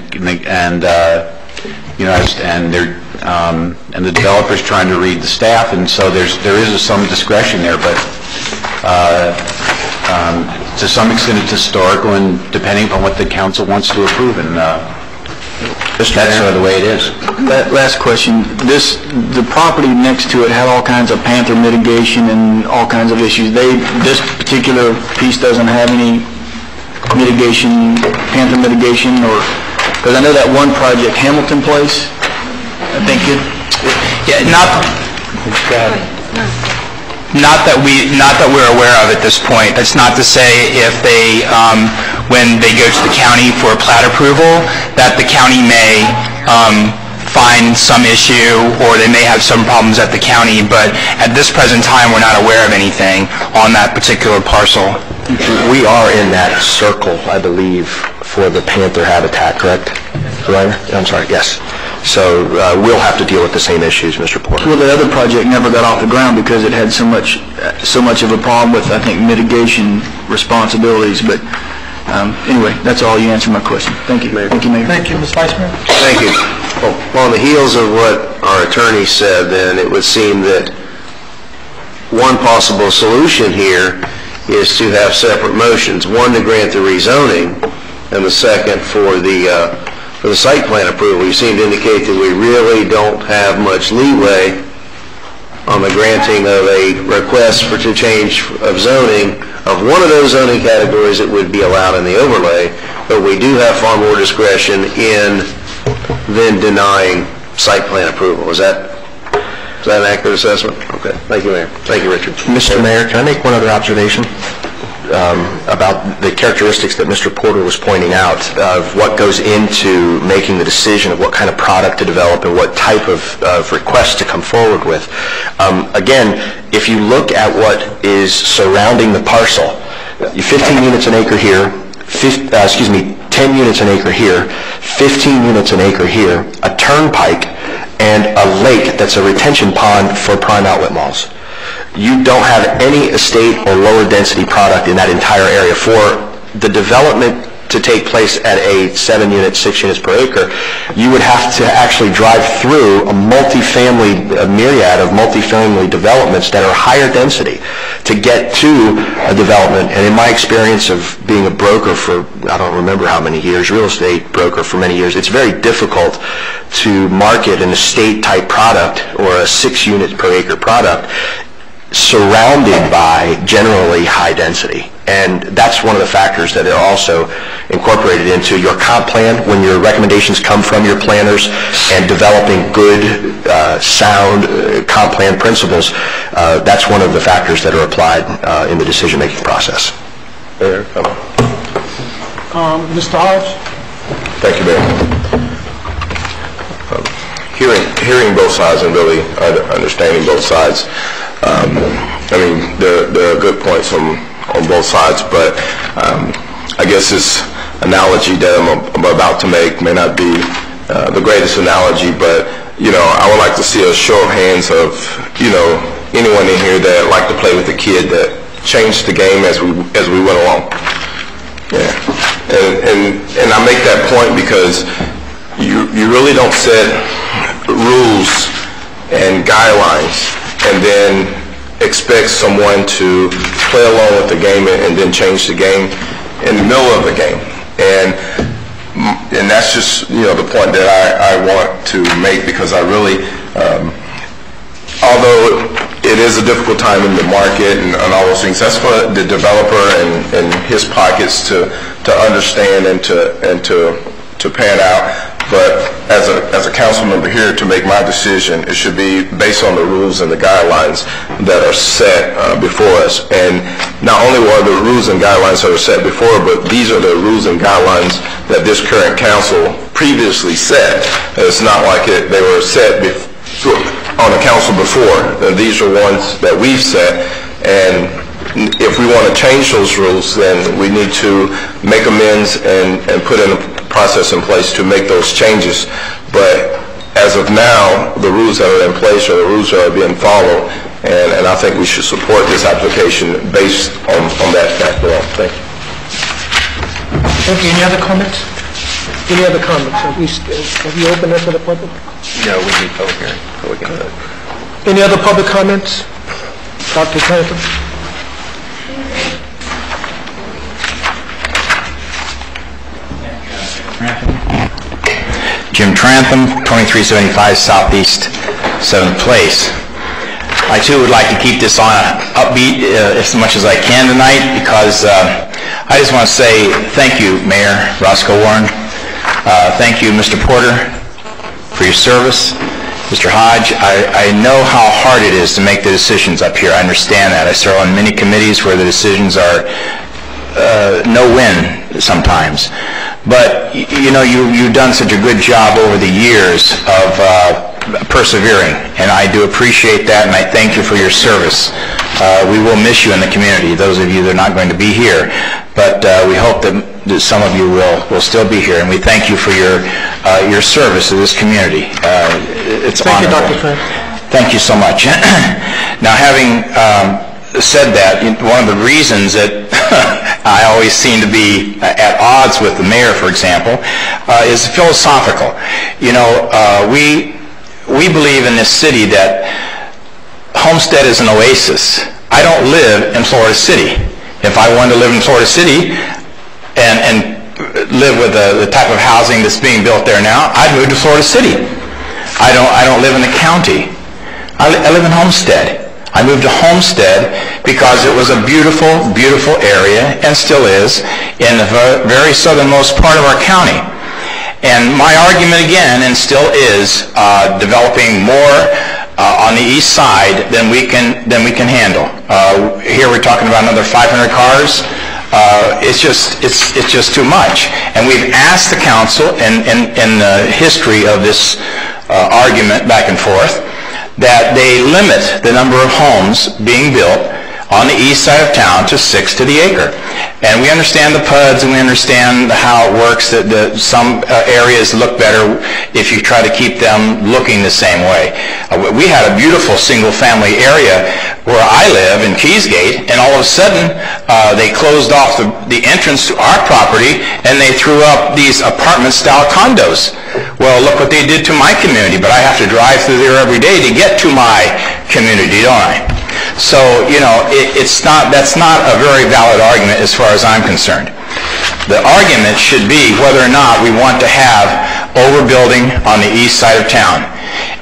developers trying to read the staff, and so there is some discretion there, but to some extent it's historical and depending upon what the council wants to approve, and that's sort of the way it is. That last question, the property next to it had all kinds of panther mitigation and all kinds of issues. This particular piece doesn't have any mitigation, panther mitigation, or, because I know that one project, Hamilton Place, I think Not that we're aware of at this point. That's not to say if they, when they go to the county for a plat approval, that the county may find some issue or they may have some problems at the county, but at this present time we're not aware of anything on that particular parcel. We are in that circle, I believe, for the panther habitat, correct? Ryan? I'm sorry, yes. So we'll have to deal with the same issues, Mr. Porter. Well, the other project never got off the ground because it had so much of a problem with, I think, mitigation responsibilities. But anyway, that's all. You answered my question. Thank you, Mayor. Thank you, Mayor. Thank you, Ms. Vice Mayor. Thank you. Well, on the heels of what our attorney said, then, it would seem that one possible solution here is to have separate motions, one to grant the rezoning and the second for the site plan approval. You seem to indicate that we really don't have much leeway on the granting of a request to change of zoning of one of those zoning categories that would be allowed in the overlay, but we do have far more discretion in then denying site plan approval. Is that an accurate assessment? Okay. Thank you, Mayor. Thank you, Richard. Mr. Mayor, can I make one other observation? the characteristics that Mr. Porter was pointing out of what goes into making the decision of what kind of product to develop and what type of request to come forward with. Again, if you look at what is surrounding the parcel, 15 units an acre here, 10 units an acre here, 15 units an acre here, a turnpike, and a lake that's a retention pond for prime outlet malls. You don't have any estate or lower density product in that entire area. For the development to take place at a 7 unit, 6 units per acre, you would have to actually drive through a myriad of multifamily developments that are higher density to get to a development. And in my experience of being a broker for, I don't remember how many years, real estate broker for many years, it's very difficult to market an estate type product or a 6 unit per acre product surrounded by generally high density. And that's one of the factors that are also incorporated into your comp plan when your recommendations come from your planners and developing good, sound comp plan principles. That's one of the factors that are applied in the decision-making process. Mayor, come on. Mr. Hodge? Thank you, Mayor. Hearing both sides and really understanding both sides, I mean, there are good points on both sides, but I guess this analogy that I'm about to make may not be the greatest analogy, but, you know, I would like to see a show of hands of, you know, anyone in here that like to play with a kid that changed the game as we went along. Yeah. And I make that point because you really don't set rules and guidelines and then expect someone to play along with the game and then change the game in the middle of the game. And that's just, you know, the point that I want to make, because I really, although it is a difficult time in the market and all those things, that's for the developer and his pockets to understand and to pan out. But as a council member here, to make my decision, it should be based on the rules and the guidelines that are set before us. And not only were the rules and guidelines that are set before, but these are the rules and guidelines that this current council previously set. It's not like they were set on the council before. These are ones that we've set, and if we want to change those rules, then we need to make amends and put in a process in place to make those changes. But as of now, the rules that are in place are the rules that are being followed, and I think we should support this application based on that fact alone. Thank you. Thank you. Any other comments? Any other comments? Have you opened it to the public? No, we need public hearing. Any other public comments? Dr. Clanton? Jim Trantham, 2375 Southeast 7th Place. I too would like to keep this on an upbeat as much as I can tonight, because I just want to say thank you, Mayor Roscoe Warren. Thank you, Mr. Porter, for your service. Mr. Hodge, I know how hard it is to make the decisions up here. I understand that. I serve on many committees where the decisions are no-win sometimes. But, you know, you've done such a good job over the years of persevering, and I do appreciate that, and I thank you for your service. We will miss you in the community, those of you that are not going to be here, but we hope that some of you will still be here, and we thank you for your service to this community. It's Thank honorable. you, Dr. Frank. Thank you so much. Now, having said that, one of the reasons that I always seem to be at odds with the mayor, for example, is philosophical. You know, we believe in this city that Homestead is an oasis. I don't live in Florida City. If I wanted to live in Florida City and live with the type of housing that's being built there now, I'd move to Florida City. I don't live in the county. I live in Homestead. I moved to Homestead because it was a beautiful, beautiful area, and still is, in the very southernmost part of our county. And my argument again, and still is, developing more on the east side than we can handle. Here we're talking about another 500 cars It's just too much. And we've asked the council in the history of this argument back and forth that they limit the number of homes being built on the east side of town to 6 to the acre. And we understand the PUDs and we understand how it works, that some areas look better if you try to keep them looking the same way. We had a beautiful single-family area where I live in Keysgate, and all of a sudden they closed off the entrance to our property and they threw up these apartment-style condos. Well, look what they did to my community, but I have to drive through there every day to get to my community, don't I? So, you know, that's not a very valid argument as far as I'm concerned. The argument should be whether or not we want to have overbuilding on the east side of town.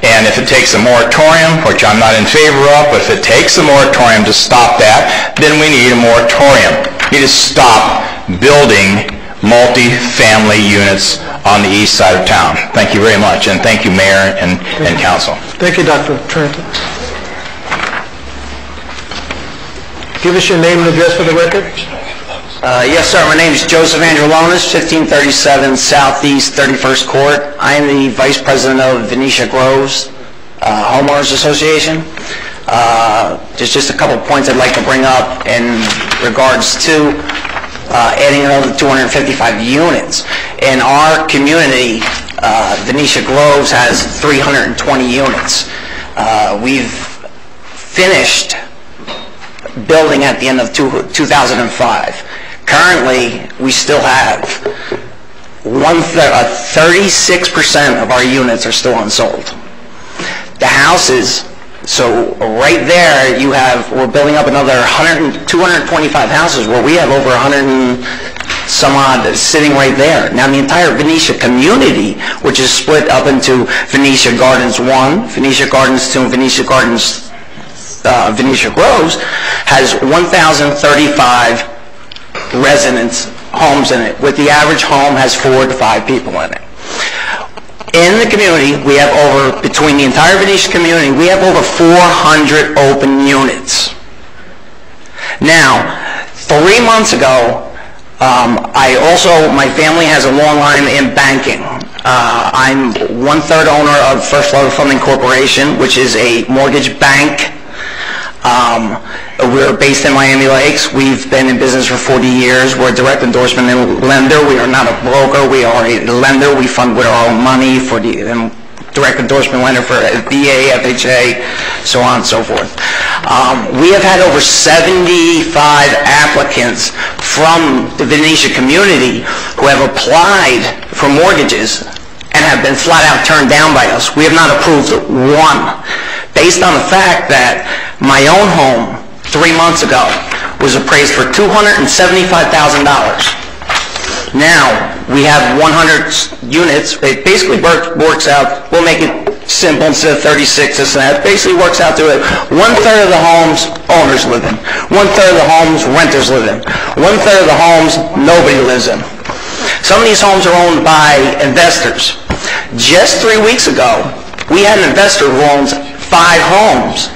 And if it takes a moratorium, which I'm not in favor of, but if it takes a moratorium to stop that, then we need a moratorium. We need to stop building multi-family units on the east side of town. Thank you very much, and thank you, Mayor and Council. Thank you, Dr. Trent. Give us your name and address for the record. Yes, sir. My name is Joseph Androlonis, 1537 Southeast 31st Court. I am the Vice President of Venetia Groves Homeowners Association. There's just a couple points I'd like to bring up in regards to adding another 255 units. In our community, Venetia Groves has 320 units. We've finished building at the end of 2005. Currently, we still have 36% of our units are still unsold. The houses, so right there we're building up another 225 houses where we have over 100 and some odd sitting right there. Now the entire Venetia community, which is split up into Venetia Gardens 1, Venetia Gardens 2, and Venetia Gardens Venetia Groves, has 1,035 residents, homes in it, with the average home has 4 to 5 people in it. In the community, we have between the entire Venetia community, we have over 400 open units. Now, 3 months ago, my family has a long line in banking. I'm 1/3 owner of First Florida Funding Corporation, which is a mortgage bank. We're based in Miami Lakes. We've been in business for 40 years. We're a direct endorsement lender. We are not a broker. We are a lender. We fund with our own money for the direct endorsement lender for VA, FHA, so on and so forth. We have had over 75 applicants from the Venetia community who have applied for mortgages and have been flat out turned down by us. We have not approved one, based on the fact that my own home 3 months ago was appraised for $275,000. Now, we have 100 units. It basically works out, we'll make it simple instead of 36, this and that. It basically works out to it. 1/3 of the homes, owners live in. 1/3 of the homes, renters live in. 1/3 of the homes, nobody lives in. Some of these homes are owned by investors. Just 3 weeks ago, we had an investor who owns 5 homes.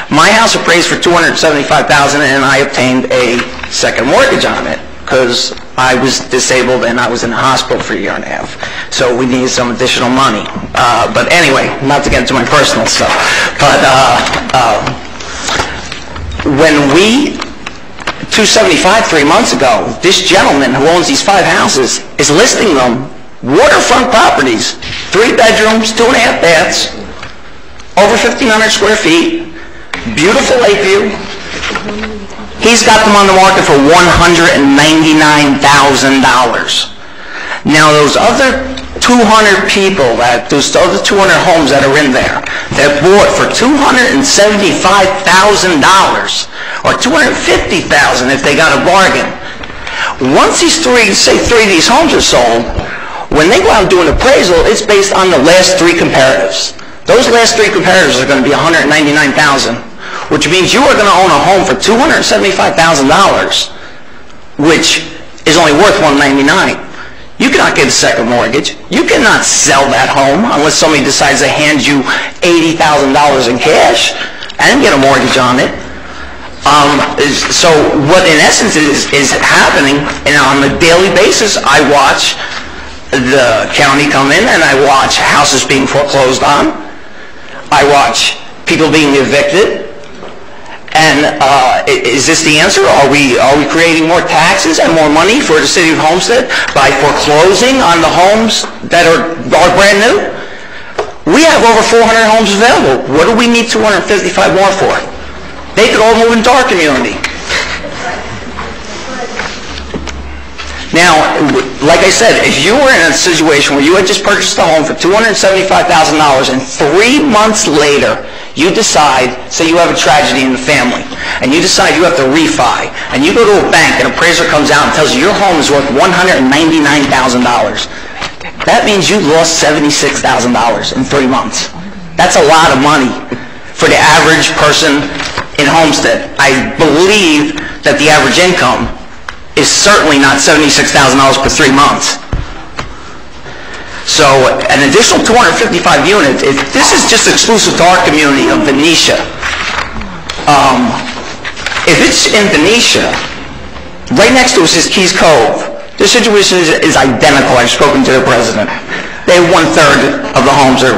My house appraised for $275,000, and I obtained a second mortgage on it because I was disabled and I was in the hospital for a year and a half. So we needed some additional money. But anyway, not to get into my personal stuff. But when we 275 3 months ago, this gentleman who owns these 5 houses is listing them waterfront properties, 3 bedrooms, 2.5 baths, over 1,500 square feet, beautiful lake view. He's got them on the market for $199,000. Now those other 200 people, those other 200 homes that are in there, that bought for $275,000 or $250,000 if they got a bargain. Once these three of these homes are sold, when they go out and do an appraisal, it's based on the last 3 comparatives. Those last 3 comparatives are going to be $199,000, which means you are going to own a home for $275,000, which is only worth $199,000. You cannot get a second mortgage. You cannot sell that home unless somebody decides to hand you $80,000 in cash and get a mortgage on it. So what in essence is happening, and on a daily basis, I watch the county come in and I watch houses being foreclosed on. I watch people being evicted. And is this the answer? Are we creating more taxes and more money for the city of Homestead by foreclosing on the homes that are brand new? We have over 400 homes available. What do we need 255 more for? They could all move into our community. Now, like I said, if you were in a situation where you had just purchased a home for $275,000 and 3 months later you decide, say you have a tragedy in the family, and you decide you have to refi, and you go to a bank and an appraiser comes out and tells you your home is worth $199,000, that means you lost $76,000 in 3 months. That's a lot of money for the average person in Homestead. I believe that the average income is certainly not $76,000 per 3 months. So an additional 255 units, this is just exclusive to our community of Venetia. If it's in Venetia, right next to us is Keys Cove. The situation is identical. I've spoken to the president. They have 1/3 of the homes are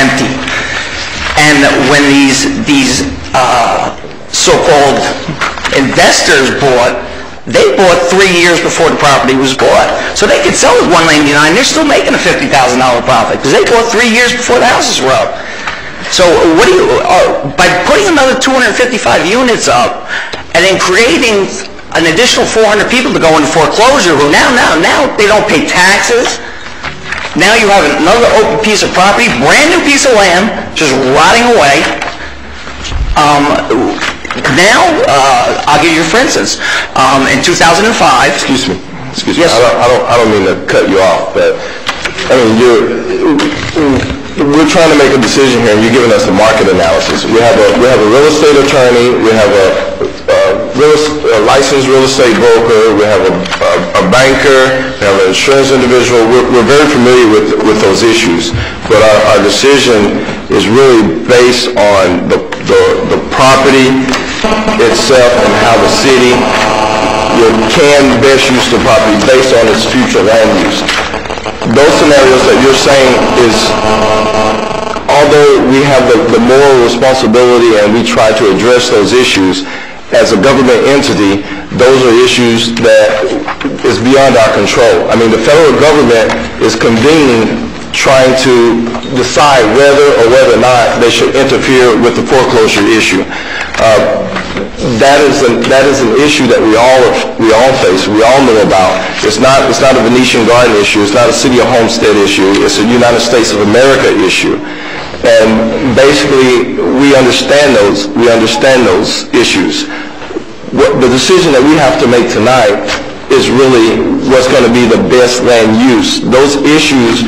empty. And when these so-called investors they bought 3 years before the property was bought. So they could sell it at $199. They're still making a $50,000 profit because they bought 3 years before the houses were up. So what do you, by putting another 255 units up and then creating an additional 400 people to go into foreclosure who now they don't pay taxes. Now you have another open piece of property, brand new piece of land, just rotting away. Now, I'll give you for instance, in 2005... Excuse me. Yes, I don't mean to cut you off, but I mean, we're trying to make a decision here, and you're giving us a market analysis. We have a real estate attorney, we have a licensed real estate broker, we have a banker, we have an insurance individual. We're very familiar with those issues, but our decision is really based on the property itself and how the city can best use the property based on its future land use. Those scenarios that you're saying is, although we have the moral responsibility and we try to address those issues, as a government entity, those are issues that is beyond our control. I mean, the federal government is convening, trying to decide whether or not they should interfere with the foreclosure issue. That is an issue that we all face, we all know about. It's not a Venetian Garden issue, it's not a City of Homestead issue, it's a United States of America issue. And basically, we understand those issues. The decision that we have to make tonight is really what's going to be the best land use. Those issues,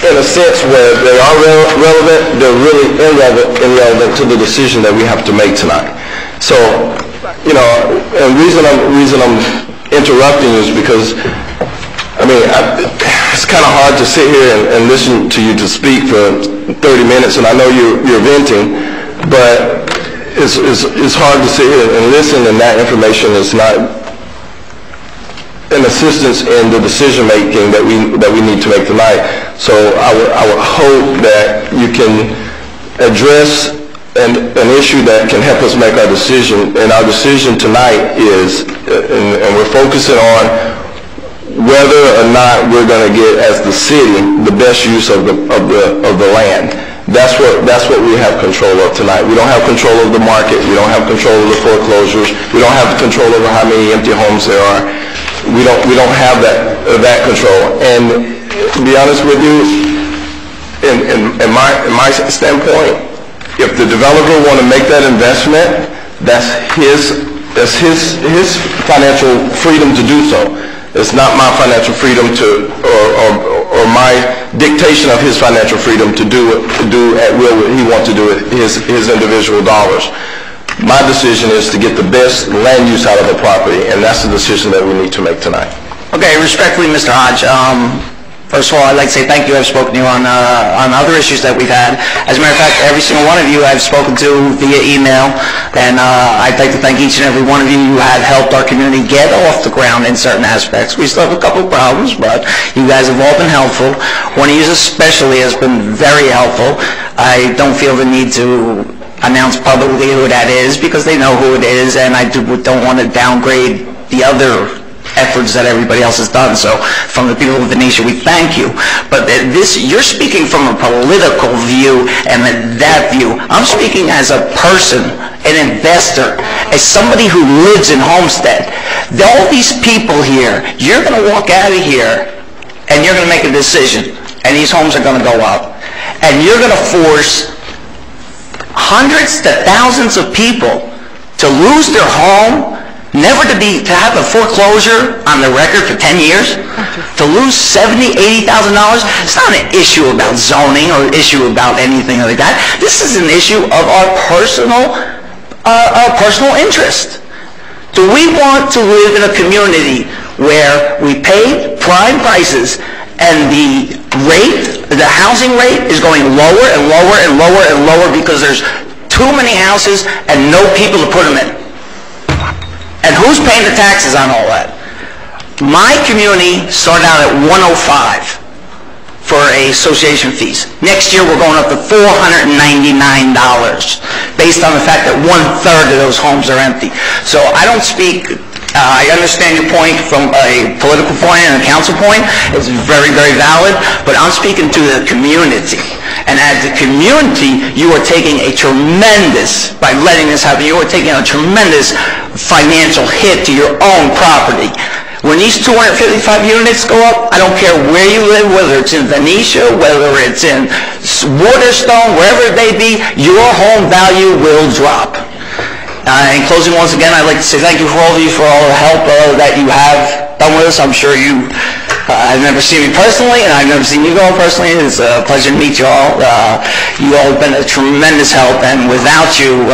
in a sense where they are relevant, they're really irrelevant to the decision that we have to make tonight. So, you know, and the reason I'm interrupting is because, I mean, it's kind of hard to sit here and listen to you to speak for 30 minutes, and I know you're venting, but it's hard to sit here and listen, and that information is not an assistance in the decision making that we need to make tonight. So I would hope that you can address an issue that can help us make our decision. And our decision tonight is, and we're focusing on whether or not we're going to get, as the city, the best use of the land. That's what we have control of tonight. We don't have control of the market. We don't have control of the foreclosures. We don't have control over how many empty homes there are. We don't have that control. And to be honest with you, in my standpoint, if the developer want to make that investment, that's his financial freedom to do so. It's not my financial freedom or my dictation of his financial freedom to do at will what he wants to do with his individual dollars. My decision is to get the best land use out of the property, and that's the decision that we need to make tonight. Okay, respectfully, Mr. Hodge, First of all, I'd like to say thank you. I've spoken to you on other issues that we've had. As a matter of fact, every single one of you I've spoken to via email, and I'd like to thank each and every one of you who have helped our community get off the ground in certain aspects. We still have a couple of problems, but you guys have all been helpful. One of you especially has been very helpful. I don't feel the need to announce publicly who that is because they know who it is, and I don't want to downgrade the other efforts that everybody else has done. So from the people of the nation, we thank you. But you're speaking from a political view and that view. I'm speaking as a person, an investor, as somebody who lives in Homestead. All these people here, you're going to walk out of here and you're going to make a decision, and these homes are going to go up. And you're going to force hundreds to thousands of people to lose their home, never to have a foreclosure on the record for 10 years, to lose $70,000, $80,000. It's not an issue about zoning or an issue about anything like that. This is an issue of our personal interest. Do we want to live in a community where we pay prime prices and the housing rate is going lower and lower and lower and lower because there's too many houses and no people to put them in? And who's paying the taxes on all that? My community started out at $105 for association fees. Next year we're going up to $499 based on the fact that 1/3 of those homes are empty. So I don't speak, I understand your point from a political point and a council point. It's very, very valid, but I'm speaking to the community. And as a community, you are taking a tremendous, by letting this happen, you are taking a tremendous financial hit to your own property. When these 255 units go up, I don't care where you live, whether it's in Venetia, whether it's in Waterstone, wherever it may be, your home value will drop. In closing, once again, I'd like to say thank you for all of you for all the help that you have done with us. I'm sure you, I've never seen me personally, and I've never seen you all personally. It's a pleasure to meet you all. You all have been a tremendous help, and without you,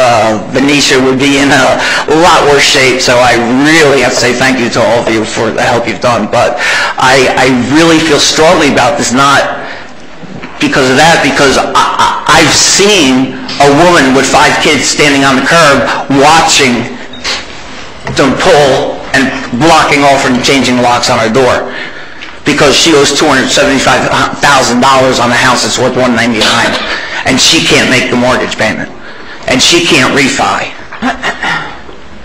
Venetia would be in a lot worse shape. So I really have to say thank you to all of you for the help you've done. But I really feel strongly about this, not because of that, because I've seen a woman with 5 kids standing on the curb watching them pull and blocking off and changing locks on her door because she owes $275,000 on a house that's worth $199, and she can't make the mortgage payment, and she can't refi.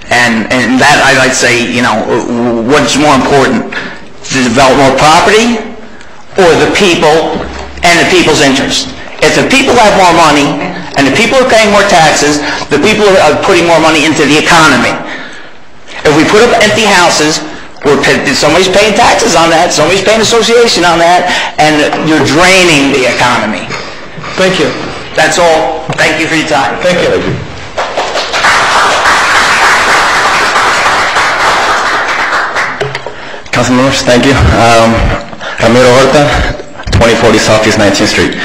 And that, I'd like to say, you know, what's more important, to develop more property or the people and the people's interest? If the people have more money and the people are paying more taxes, the people are putting more money into the economy. If we put up empty houses, somebody's paying taxes on that, somebody's paying association on that, and you're draining the economy. Thank you. That's all. Thank you for your time. Thank you. Council members, thank you. Ramiro Horta, 2040 Southeast 19th Street.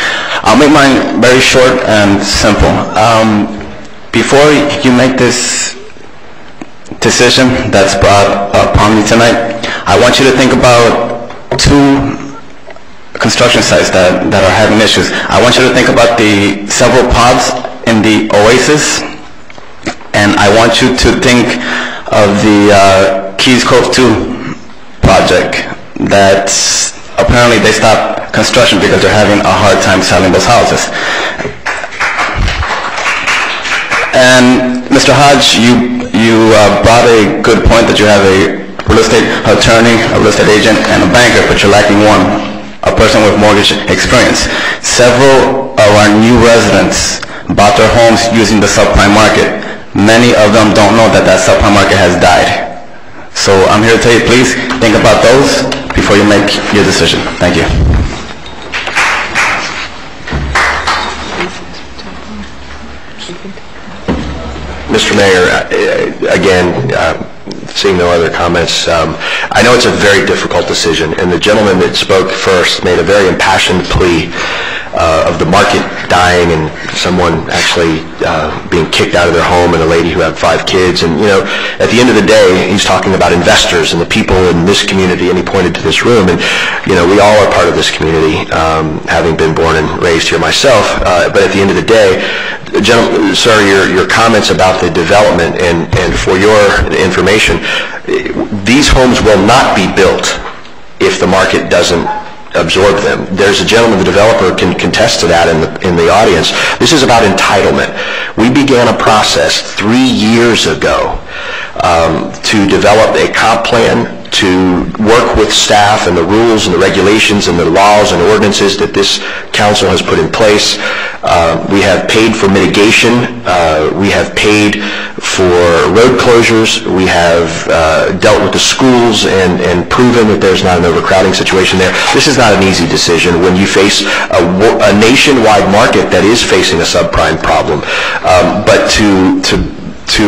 I'll make mine very short and simple. Before you make this decision that's brought upon me tonight, I want you to think about 2 construction sites that are having issues. I want you to think about the several pods in the Oasis, and I want you to think of the Keys Cove 2 project that's apparently they stopped construction because they're having a hard time selling those houses. And Mr. Hodge, you brought a good point that you have a real estate attorney, a real estate agent, and a banker, but you're lacking one, a person with mortgage experience. Several of our new residents bought their homes using the subprime market. Many of them don't know that subprime market has died. So I'm here to tell you, please think about those before you make your decision. Thank you. Mr. Mayor, again, seeing no other comments, I know it's a very difficult decision, and the gentleman that spoke first made a very impassioned plea the market dying and someone actually being kicked out of their home and a lady who had 5 kids. And, at the end of the day, he's talking about investors and the people in this community, and he pointed to this room. And, we all are part of this community, having been born and raised here myself. But at the end of the day, gentlemen, sir, your comments about the development, and for your information, these homes will not be built if the market doesn't absorb them. There's a gentleman, the developer, can contest to that in the audience. This is about entitlement. We began a process 3 years ago to develop a comp plan, to work with staff and the rules and the regulations and the laws and ordinances that this council has put in place. We have paid for mitigation. We have paid for road closures. We have dealt with the schools and proven that there's not an overcrowding situation there. This is not an easy decision when you face a nationwide market that is facing a subprime problem. But to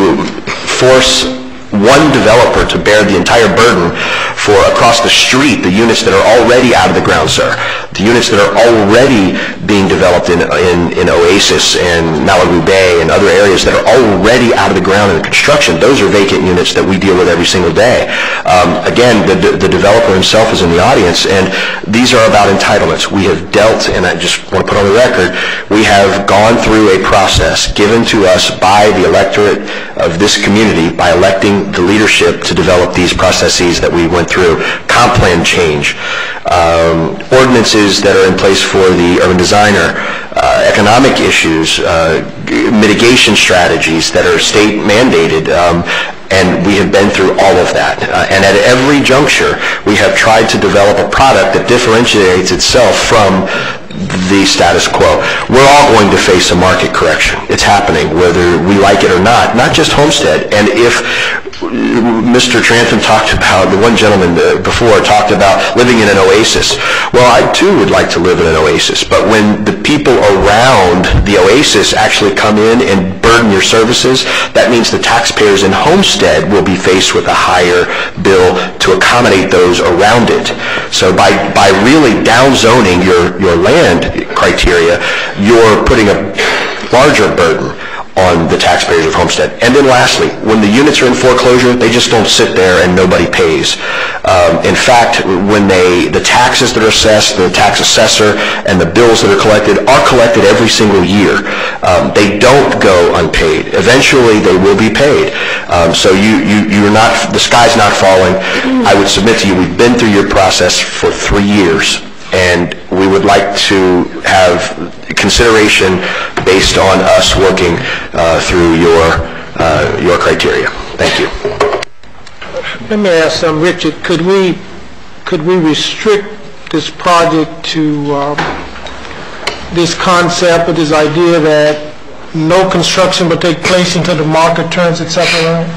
force one developer to bear the entire burden for across the street the units that are already out of the ground, sir, the units that are already being developed in Oasis and Malibu Bay and other areas that are already out of the ground in construction. Those are vacant units that we deal with every single day. Again, the developer himself is in the audience, and these are about entitlements. We have dealt, and I just want to put on the record, we have gone through a process given to us by the electorate of this community by electing the leadership to develop these processes that we went through. Comp plan change, ordinances that are in place for the urban designer, economic issues, mitigation strategies that are state mandated, and we have been through all of that. And at every juncture, we have tried to develop a product that differentiates itself from the status quo. We're all going to face a market correction. It's happening, whether we like it or not just Homestead. And if Mr. Trantham talked about, the one gentleman before talked about living in an oasis. Well, I too would like to live in an oasis, but when the people around the oasis actually come in and burden your services, that means the taxpayers in Homestead will be faced with a higher bill to accommodate those around it. So by really downzoning your land criteria, you're putting a larger burden on the taxpayers of Homestead. And then lastly, when the units are in foreclosure, they just don't sit there and nobody pays. In fact, when the taxes that are assessed, the tax assessor, and the bills that are collected every single year. They don't go unpaid. Eventually, they will be paid. So you're not, the sky's not falling. I would submit to you, we've been through your process for 3 years. And we would like to have consideration based on us working through your criteria. Thank you. Let me ask Richard, could we restrict this project to this concept or this idea that no construction will take place until the market turns itself around?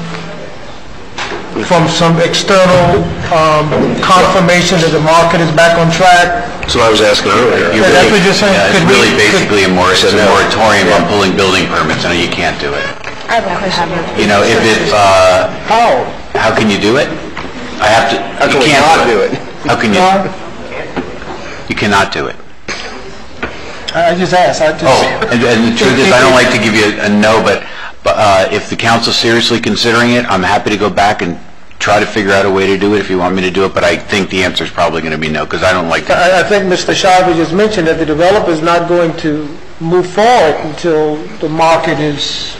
From some external confirmation that the market is back on track? That's what I was asking earlier. That's what you're saying? Yeah, it's really basically a moratorium on pulling building permits. No, you can't do it. I have a question. If it's, how can you do it? You can't do it. How can you? You cannot do it. I just asked. And the truth is, I don't like to give you a no, but if the council's seriously considering it, I'm happy to go back and try to figure out a way to do it if you want me to do it, but I think the answer is probably going to be no, because I don't like to. I think Mr. Sharvey just mentioned that the developer is not going to move forward until the market is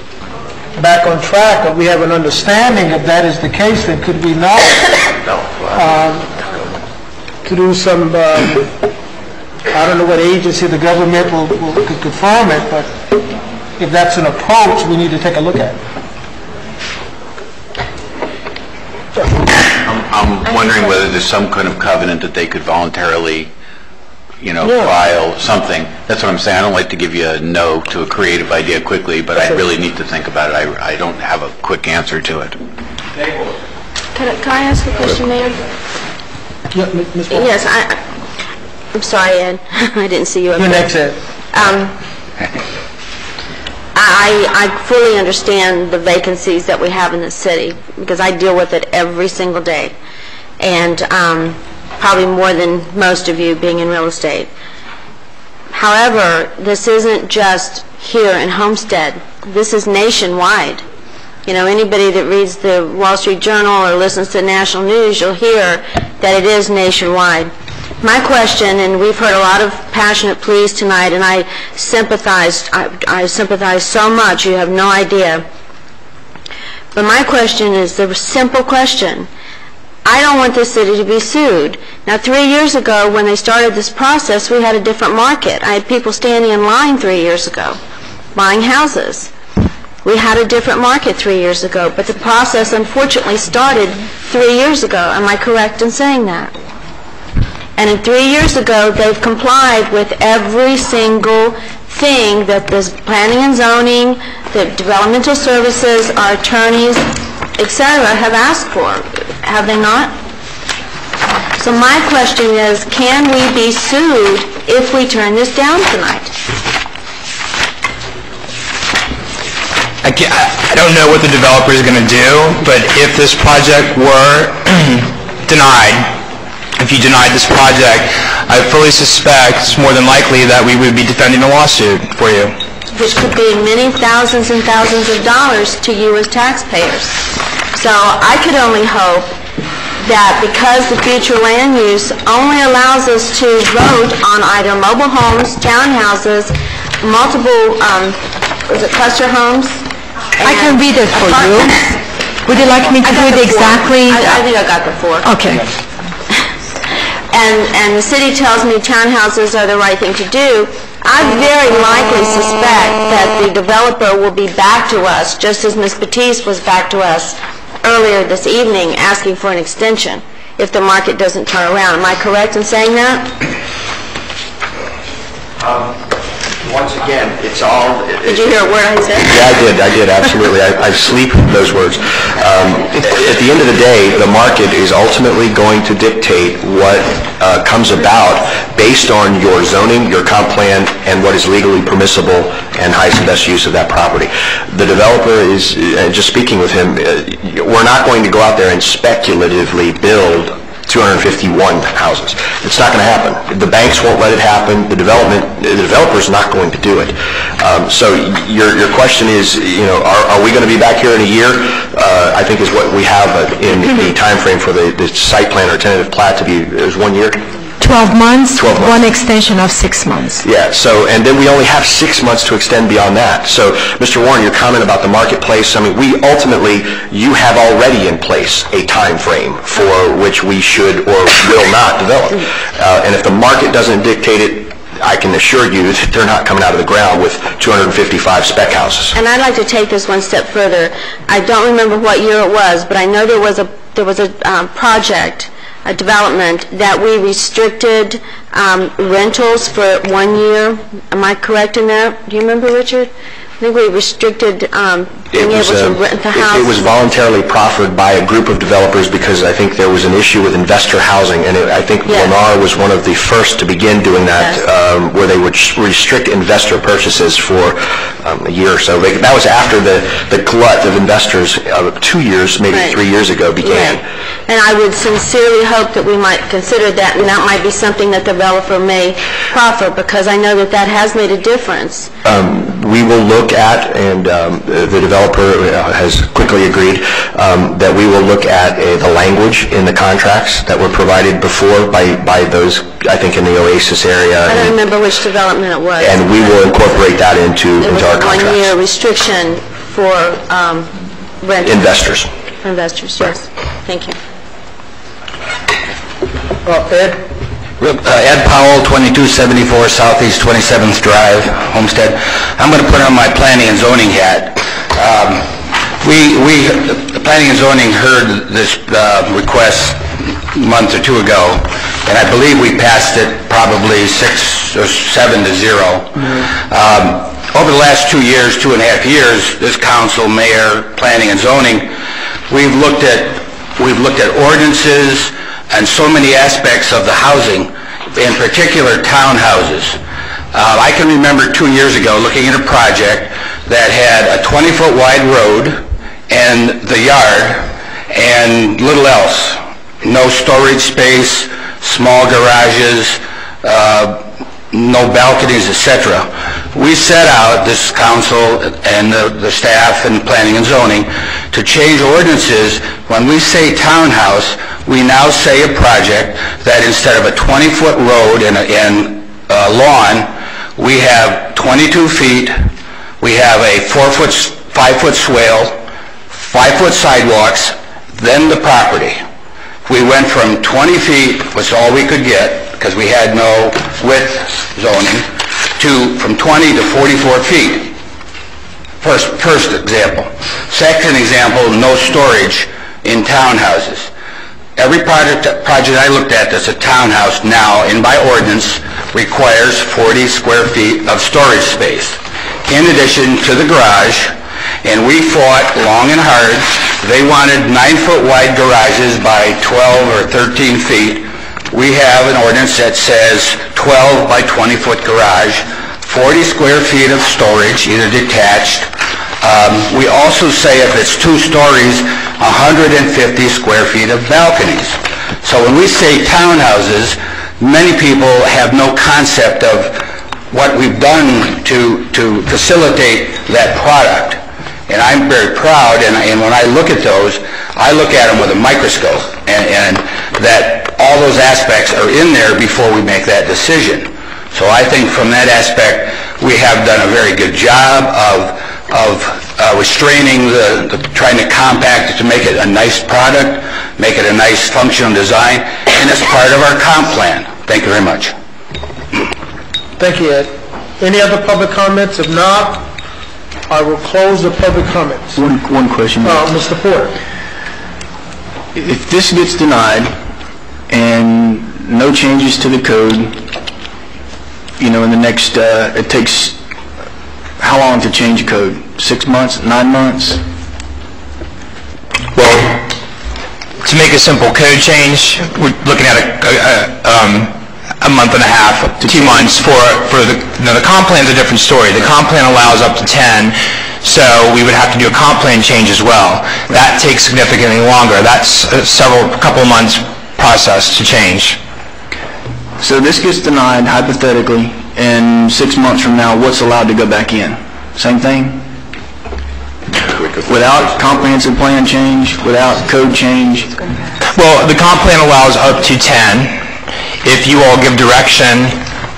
back on track. But we have an understanding if that is the case, then could we not through some, I don't know what agency the government could confirm it, but if that's an approach, we need to take a look at it. I'm wondering whether there's some kind of covenant that they could voluntarily, file something. That's what I'm saying. I don't like to give you a no to a creative idea quickly, but I really need to think about it. I don't have a quick answer to it. Can I ask a question, Mayor? Yes, I'm sorry, Ed. I didn't see you up there. You're next, Ed. I fully understand the vacancies that we have in the city because I deal with it every single day, and probably more than most of you being in real estate. However, this isn't just here in Homestead. This is nationwide. You know, anybody that reads the Wall Street Journal or listens to national news, you'll hear that it is nationwide. My question, and we've heard a lot of passionate pleas tonight, and I sympathize so much, you have no idea. But my question is the simple question. I don't want this city to be sued. Now, 3 years ago, when they started this process, we had a different market. I had people standing in line 3 years ago, buying houses. We had a different market 3 years ago, but the process unfortunately started 3 years ago. Am I correct in saying that? And in 3 years ago, they've complied with every single thing that the planning and zoning, the developmental services, our attorneys, etc., have asked for. Have they not? So my question is, can we be sued if we turn this down tonight? I don't know what the developer is going to do, but if this project were denied, if you denied this project, I fully suspect it's more than likely that we would be defending a lawsuit for you. Which could be many thousands and thousands of dollars to you as taxpayers. So I could only hope that because the future land use only allows us to vote on either mobile homes, townhouses, multiple, cluster homes. I can read it for you. Would you like me to do it exactly? I think I got the 4. Okay. And the city tells me townhouses are the right thing to do. I very likely suspect that the developer will be back to us, just as Ms. Batiste was back to us earlier this evening asking for an extension if the market doesn't turn around. Am I correct in saying that? Once again, it's all... Did you hear a word I said? Yeah, I did, absolutely. I sleep those words. At the end of the day, the market is ultimately going to dictate what comes about based on your zoning, your comp plan, and what is legally permissible and highest and best use of that property. The developer is, just speaking with him, we're not going to go out there and speculatively build 251 houses. It's not going to happen. The banks won't let it happen. The developer's not going to do it. So your question is, are we going to be back here in a year? I think is what we have in the time frame for the site plan or tentative plat to be is 1 year. 12 months, 12 months. One extension of 6 months. Yeah, and then we only have 6 months to extend beyond that. So, Mr. Warren, your comment about the marketplace, I mean, you have already in place a time frame for which we should or will not develop. And if the market doesn't dictate it, I can assure you that they're not coming out of the ground with 255 spec houses. And I'd like to take this one step further. I don't remember what year it was, but I know there was a project, a development, that we restricted rentals for 1 year. Am I correct in that? Do you remember, Richard? I think we restricted being able to rent the house. It was voluntarily proffered by a group of developers because I think there was an issue with investor housing, and I think Lennar was one of the first to begin doing that, where they would restrict investor purchases for a year or so. That was after the glut of investors 2 years, maybe 3 years ago, began. Right. And I would sincerely hope that we might consider that, and that might be something that the developer may proffer, because I know that has made a difference. We will look at, and the developer has quickly agreed, that we will look at the language in the contracts that were provided before by those, I think, in the Oasis area. I don't remember which development it was. And we will incorporate that into our contracts. It was a 1 year restriction for renters. Investors. Investors, yes. Thank you. Ed? Ed Powell, 2274 Southeast 27th Drive, Homestead. I'm going to put on my planning and zoning hat. The planning and zoning heard this request a month or 2 ago, and I believe we passed it probably 6 or 7 to 0. Over the last 2 years, 2.5 years, this council, mayor, planning and zoning, we've looked at ordinances and so many aspects of the housing, in particular townhouses. I can remember 2 years ago looking at a project that had a 20-foot wide road and the yard and little else. No storage space, small garages, no balconies, etc. We set out, this council and the staff and planning and zoning, to change ordinances. When we say townhouse, we now say a project that instead of a 20-foot road and lawn, we have 22 feet, we have a 5-foot swale, 5-foot sidewalks, then the property. We went from 20 feet, was all we could get, because we had no width zoning, to from 20 to 44 feet. First example. Second example, no storage in townhouses. Every project I looked at that's a townhouse now, in by ordinance, requires 40 square feet of storage space, in addition to the garage. And we fought long and hard. They wanted 9-foot wide garages by 12 or 13 feet. We have an ordinance that says 12 by 20-foot garage, 40 square feet of storage, either detached. We also say if it's 2 stories, 150 square feet of balconies. So when we say townhouses, many people have no concept of what we've done to facilitate that product. And I'm very proud, and when I look at those, I look at them with a microscope, and that all those aspects are in there before we make that decision. So I think from that aspect, we have done a very good job of restraining trying to compact it to make it a nice product, make it a nice functional design, and it's part of our comp plan. Thank you very much. Thank you, Ed. Any other public comments? If not, I will close the public comments. One question. Mr. Porter. If this gets denied and no changes to the code, in the next, it takes how long to change a code? 6 months, 9 months? Well, to make a simple code change, we're looking at a month and a half to 2 months for the comp plan's a different story. The comp plan allows up to 10, so we would have to do a comp plan change as well. That takes significantly longer. That's a couple of months process to change. So this gets denied, hypothetically, and 6 months from now, what's allowed to go back in? Same thing? Without comprehensive plan change, without code change? Well, the comp plan allows up to 10. If you all give direction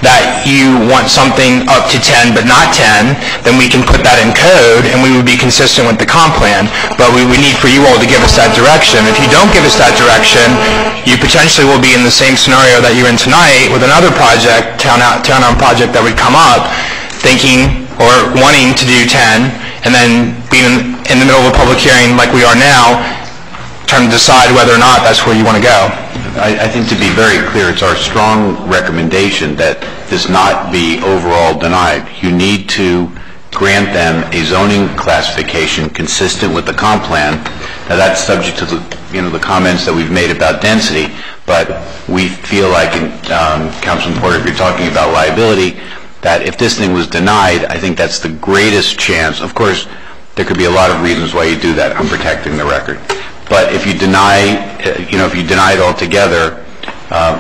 that you want something up to 10 but not 10, then we can put that in code and we would be consistent with the comp plan. But we would need for you all to give us that direction. If you don't give us that direction, you potentially will be in the same scenario that you're in tonight with another project, town-owned project that would come up, thinking or wanting to do 10, and then being in the middle of a public hearing like we are now, trying to decide whether or not that's where you want to go. I think to be very clear, it's our strong recommendation that this not be overall denied. You need to grant them a zoning classification consistent with the comp plan. Now that's subject to the comments that we've made about density, but we feel like, Councilman Porter, if you're talking about liability, that if this thing was denied, I think that's the greatest chance. Of course, there could be a lot of reasons why you do that. I'm protecting the record. But if you deny, if you deny it altogether,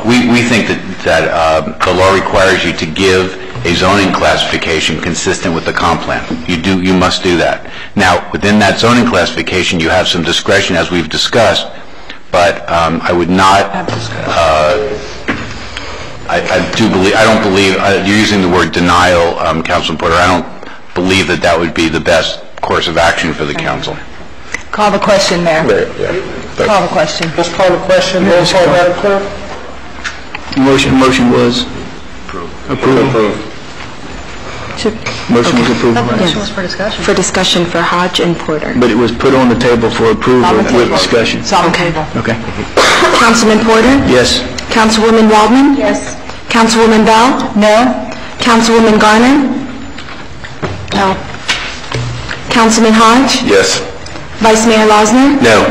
we think that the law requires you to give a zoning classification consistent with the comp plan. You must do that. Now, within that zoning classification, you have some discretion, as we've discussed, but I would not. I don't believe you're using the word denial, Councilman Porter. I don't believe that would be the best course of action for the council. Call the question, Mayor. Call the question. Let's call the question. Roll call, Madam Clerk. Motion was approved. Motion was approved. Yes. For discussion. For discussion for Hodge and Porter. But it was put on the table for approval with discussion. It's on the table. Okay. Councilman Porter? Yes. Councilwoman Waldman? Yes. Councilwoman Bell? No. Councilwoman Garner? No. Councilman Hodge? Yes. Vice Mayor Losner? No.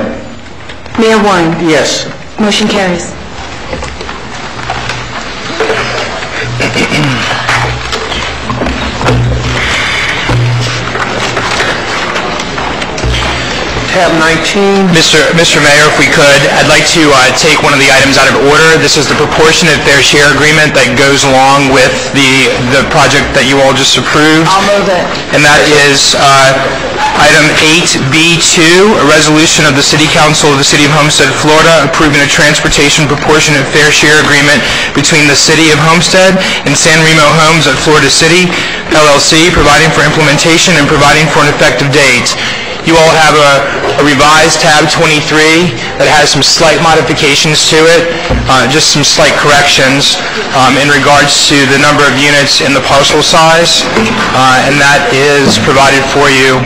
Mayor Warren? Yes. Motion carries. tab 19. Mr. Mayor, if we could, I'd like to take one of the items out of order. This is the proportionate fair share agreement that goes along with the project that you all just approved. I'll move it. And that is item 8B2, a resolution of the City Council of the City of Homestead, Florida, approving a transportation proportionate fair share agreement between the City of Homestead and San Remo Homes at Florida City, LLC, providing for implementation and providing for an effective date. You all have a revised tab 23 that has some slight modifications to it, just some slight corrections in regards to the number of units and the parcel size, and that is provided for you.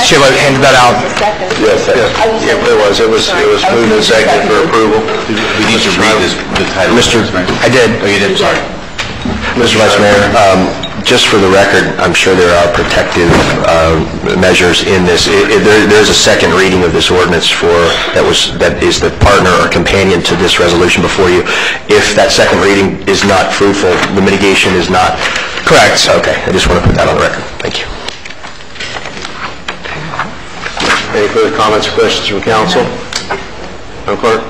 Sheila handed that out. Yes, yeah, it was. It was moved and seconded for approval. We need to read the title. I did. Oh, you did? Sorry. Mr. Vice Mayor, just for the record, I'm sure there are protective measures in this. There's a second reading of this ordinance that is the partner or companion to this resolution before you. If that second reading is not fruitful, the mitigation is not... Correct. Okay, I just want to put that on the record. Thank you. Any further comments or questions from council? Madam Clerk?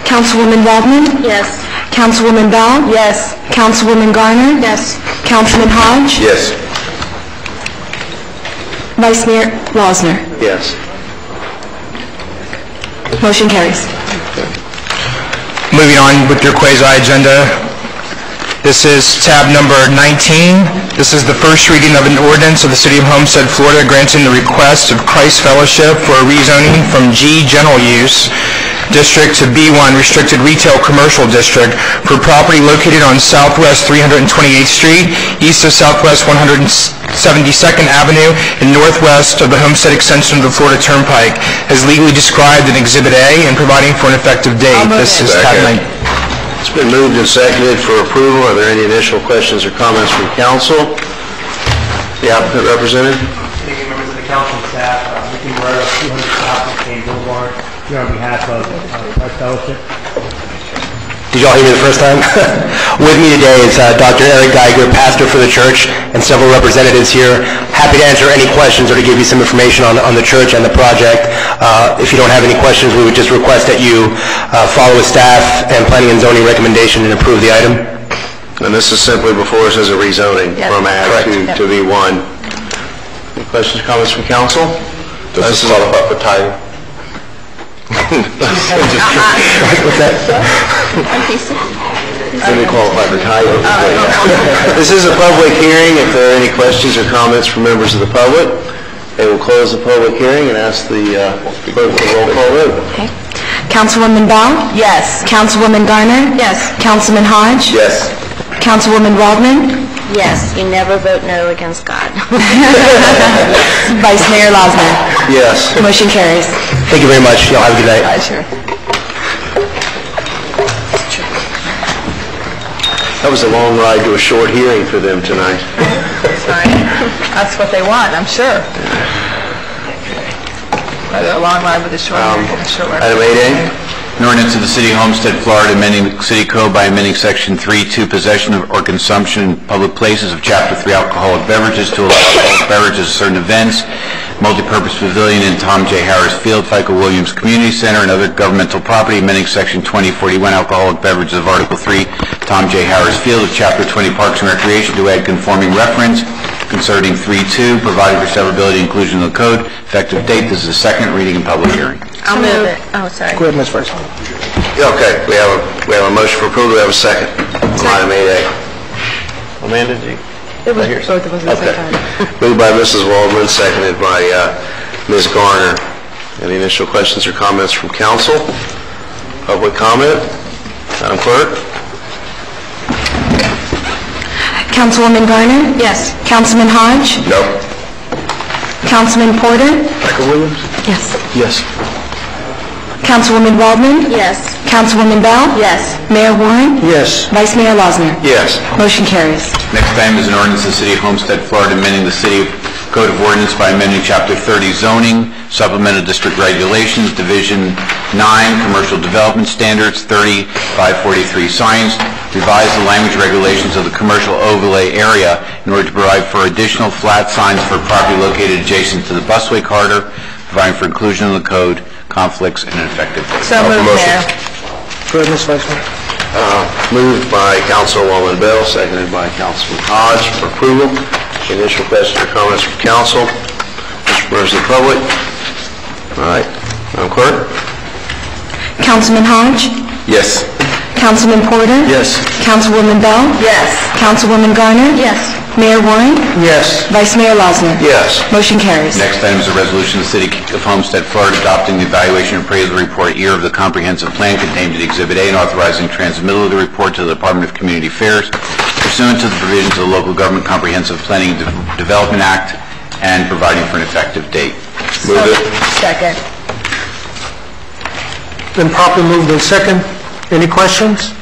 Councilwoman Waldman? Yes. Councilwoman Bell? Yes. Councilwoman Garner? Yes. Councilman Hodge? Yes. Vice Mayor Losner? Yes. Motion carries. Moving on with your quasi-agenda, this is tab number 19. This is the first reading of an ordinance of the City of Homestead, Florida, granting the request of Christ Fellowship for a rezoning from G General Use District to B1 Restricted Retail Commercial District for property located on Southwest 328th Street, east of Southwest 172nd Avenue, and northwest of the Homestead extension of the Florida Turnpike, as legally described in Exhibit A and providing for an effective date. This is tab 19. It's been moved and seconded for approval. Are there any initial questions or comments from council? The applicant represented. Thank you, members of the council and staff. Ricky Morero, 200 South Kane Boulevard, here on behalf of Christ Fellowship. Did y'all hear me the first time? With me today is Dr. Eric Geiger, pastor for the church, and several representatives here. Happy to answer any questions or to give you some information on the church and the project. If you don't have any questions, we would just request that you follow with staff and planning and zoning recommendation and approve the item. And this is simply before us as a rezoning from ag to B1. Any questions, comments from council? This is all about the title. What's that? Let me qualify for title. This is a public hearing. If there are any questions or comments from members of the public, they will close the public hearing and ask the clerk for the roll call vote. Okay. Councilwoman Bell? Yes. Councilwoman Garner? Yes. Councilman Hodge? Yes. Councilwoman Waldman? Yes. You never vote no against God. Vice Mayor Losner? Yes. Motion carries. Thank you very much. Y'all have a good night. Sure. That was a long ride to a short hearing for them tonight. That's what they want, I'm sure. Either a long ride with a short ride and a short ride. Item 8A. An ordinance of the City of Homestead, Florida, amending the City Code by amending Section 3.2, possession of or consumption in public places of Chapter 3 alcoholic beverages to allow alcoholic beverages at certain events, multi-purpose pavilion in Tom J. Harris Field, FICO Williams Community Center, and other governmental property, amending Section 2041 alcoholic beverages of Article 3, Tom J. Harris Field of Chapter 20 Parks and Recreation to add conforming reference concerning 3.2, providing for severability and inclusion in the code. Effective date, this is the second reading and public hearing. I'll move it. Oh, sorry. Go ahead, Ms. First. Okay, we have a motion for approval. Do we have a second? Item 8A. Amanda, do you? It was both of us at the same time. Moved by Mrs. Waldman, seconded by Ms. Garner. Any initial questions or comments from council? Public comment? Madam Clerk? Councilwoman Garner? Yes. Councilman Hodge? No. Councilman Porter? Michael Williams? Yes. Yes. Councilwoman Waldman? Yes. Councilwoman Bell? Yes. Mayor Warren? Yes. Vice Mayor Losner? Yes. Motion carries. Next item is an ordinance of the City of Homestead, Florida, amending the City Code of Ordinance by amending Chapter 30 zoning, supplemental district regulations, Division 9, commercial development standards, 30-543 signs, revise the language regulations of the commercial overlay area in order to provide for additional flat signs for property located adjacent to the busway corridor, providing for inclusion in the code, conflicts, and an effective date. So moved, Mayor. Go ahead, Ms. Vice Mayor. Moved by Councilwoman Bell, seconded by Councilman Hodge for approval. Initial questions or comments from council. Members of the public. All right. Madam Clerk. Councilman Hodge? Yes. Councilman Porter? Yes. Councilwoman Bell? Yes. Councilwoman Garner? Yes. Mayor Warren? Yes. Vice Mayor Losner? Yes. Motion carries. Next item is a resolution of the City of Homestead, Florida, adopting the evaluation and appraisal report year of the comprehensive plan contained in Exhibit A and authorizing transmittal of the report to the Department of Community Affairs pursuant to the provisions of the Local Government Comprehensive Planning and Development Act and providing for an effective date. Move it. Second. Been properly moved in second. Any questions?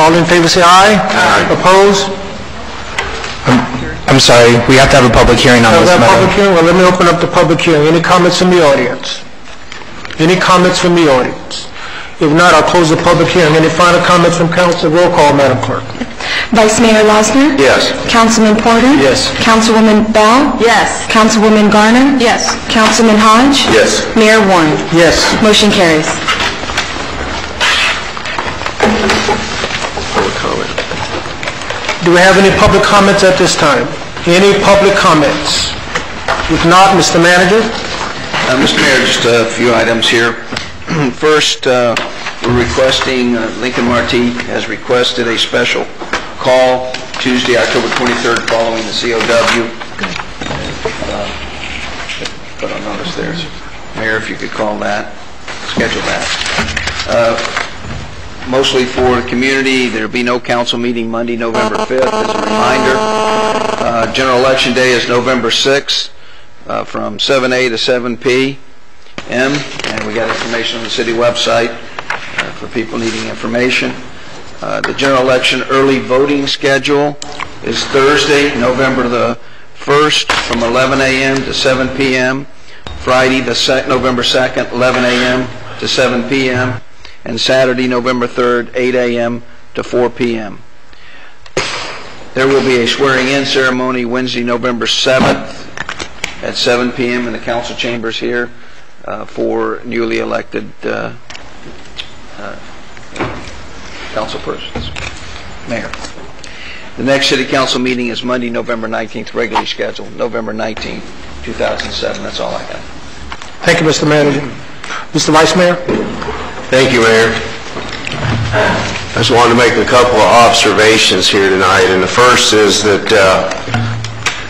All in favor say aye. Aye. Opposed? I'm sorry, we have to have a public hearing on this Have that matter. public hearing? Well, let me open up the public hearing. Any comments from the audience? Any comments from the audience? If not, I'll close the public hearing. Any final comments from council? Roll call, Madam Clerk. Vice Mayor Losner? Yes. Councilman Porter? Yes. Councilwoman Bell? Yes. Councilwoman Garner? Yes. Councilman Hodge? Yes. Mayor Warren? Yes. Motion carries. Public comment. Do we have any public comments at this time? Any public comments? If not, Mr. Manager? Mr. Mayor, just a few items here. First, we're requesting, Lincoln Marti has requested a special call Tuesday, October 23rd, following the COW. Put on notice there. Mayor, if you could call that, schedule that. Mostly for the community. There'll be no council meeting Monday, November 5th, as a reminder. General Election Day is November 6th, from 7 a to 7 p.m. And we got information on the city website for people needing information. The general election early voting schedule is Thursday, November the 1st, from 11 a.m. to 7 p.m. Friday, November 2nd, 11 a.m. to 7 p.m. and Saturday, November 3rd, 8 a.m. to 4 p.m. There will be a swearing-in ceremony Wednesday, November 7th at 7 p.m. in the council chambers here for newly elected council persons. Mayor. The next city council meeting is Monday, November 19th, regularly scheduled, November 19th, 2007. That's all I have. Thank you, Mr. Manager. Mr. Vice Mayor? Thank you, Mayor. I just wanted to make a couple of observations here tonight, and the first is that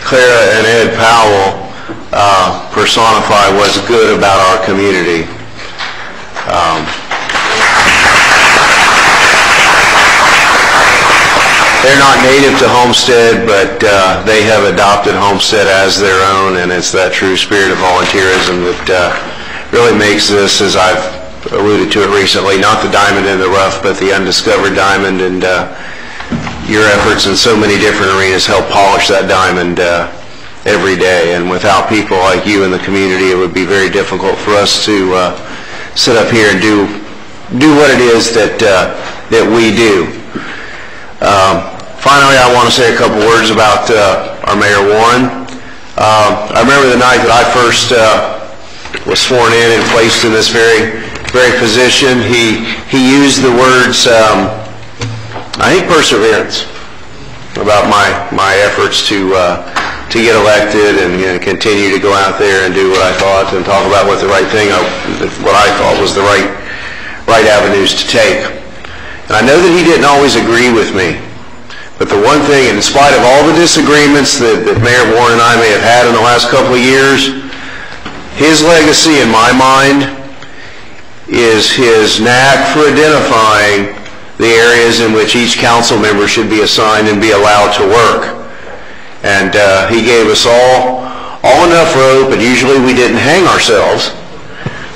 Clara and Ed Powell personify what's good about our community. They're not native to Homestead, but they have adopted Homestead as their own, and it's that true spirit of volunteerism that really makes this, as I've alluded to it recently, not the diamond in the rough, but the undiscovered diamond, and your efforts in so many different arenas help polish that diamond every day. And without people like you in the community, it would be very difficult for us to sit up here and do what it is that we do. Finally, I want to say a couple words about our Mayor Warren. I remember the night that I first was sworn in and placed in this very position. He used the words, I think, perseverance about my efforts to get elected and continue to go out there and do what I thought and talk about what the right thing, what I thought was the right avenues to take. And I know that he didn't always agree with me. But the one thing, in spite of all the disagreements that Mayor Warren and I may have had in the last couple of years, his legacy in my mind is his knack for identifying the areas in which each council member should be assigned and be allowed to work. And he gave us all enough rope, and usually we didn't hang ourselves.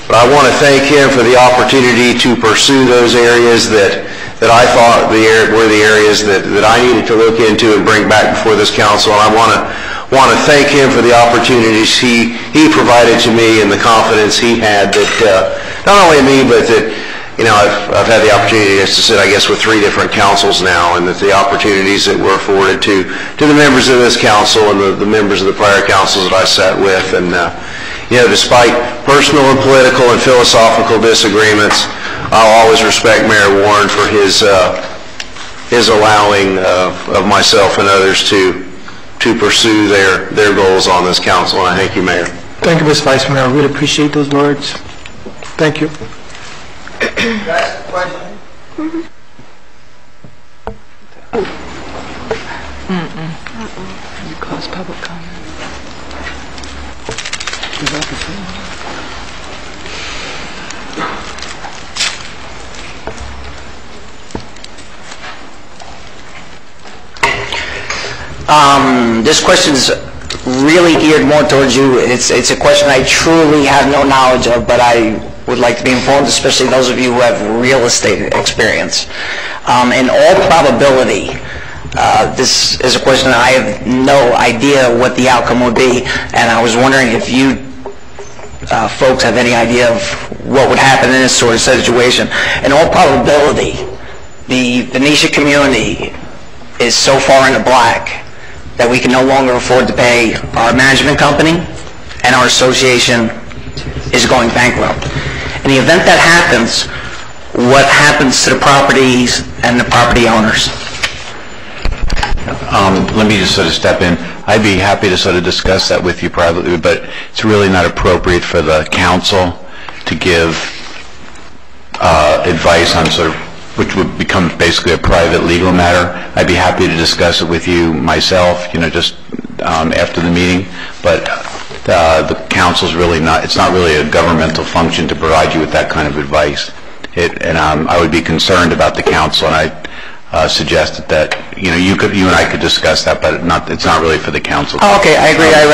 But I want to thank him for the opportunity to pursue those areas that I thought were the areas that I needed to look into and bring back before this council. And I want to thank him for the opportunities he provided to me and the confidence he had that not only me, but that I've had the opportunity to sit, I guess, with 3 different councils now, and that the opportunities that were afforded to the members of this council and the members of the prior councils that I sat with, and despite personal and political and philosophical disagreements, I'll always respect Mayor Warren for his allowing of myself and others to pursue their goals on this council, and I thank you, Mayor. Thank you, Mr. Vice Mayor. I really appreciate those words. Thank you. Can I ask a question? You close public comment. This question is really geared more towards you. It's a question I truly have no knowledge of, but I would like to be informed, especially those of you who have real estate experience. In all probability, this is a question that I have no idea what the outcome would be, and I was wondering if you folks have any idea of what would happen in this sort of situation. In all probability, the Benicia community is so far in the black that we can no longer afford to pay our management company, and our association is going bankrupt. In the event that happens, what happens to the properties and the property owners? Let me just sort of step in. I'd be happy to sort of discuss that with you privately, but it's really not appropriate for the council to give advice on sort of which would become basically a private legal matter. I'd be happy to discuss it with you myself, just after the meeting, but the council's really not, it's not really a governmental function to provide you with that kind of advice. I would be concerned about the council, and I suggested that, you and I could discuss that, but it's not really for the council. Oh, okay, I agree. I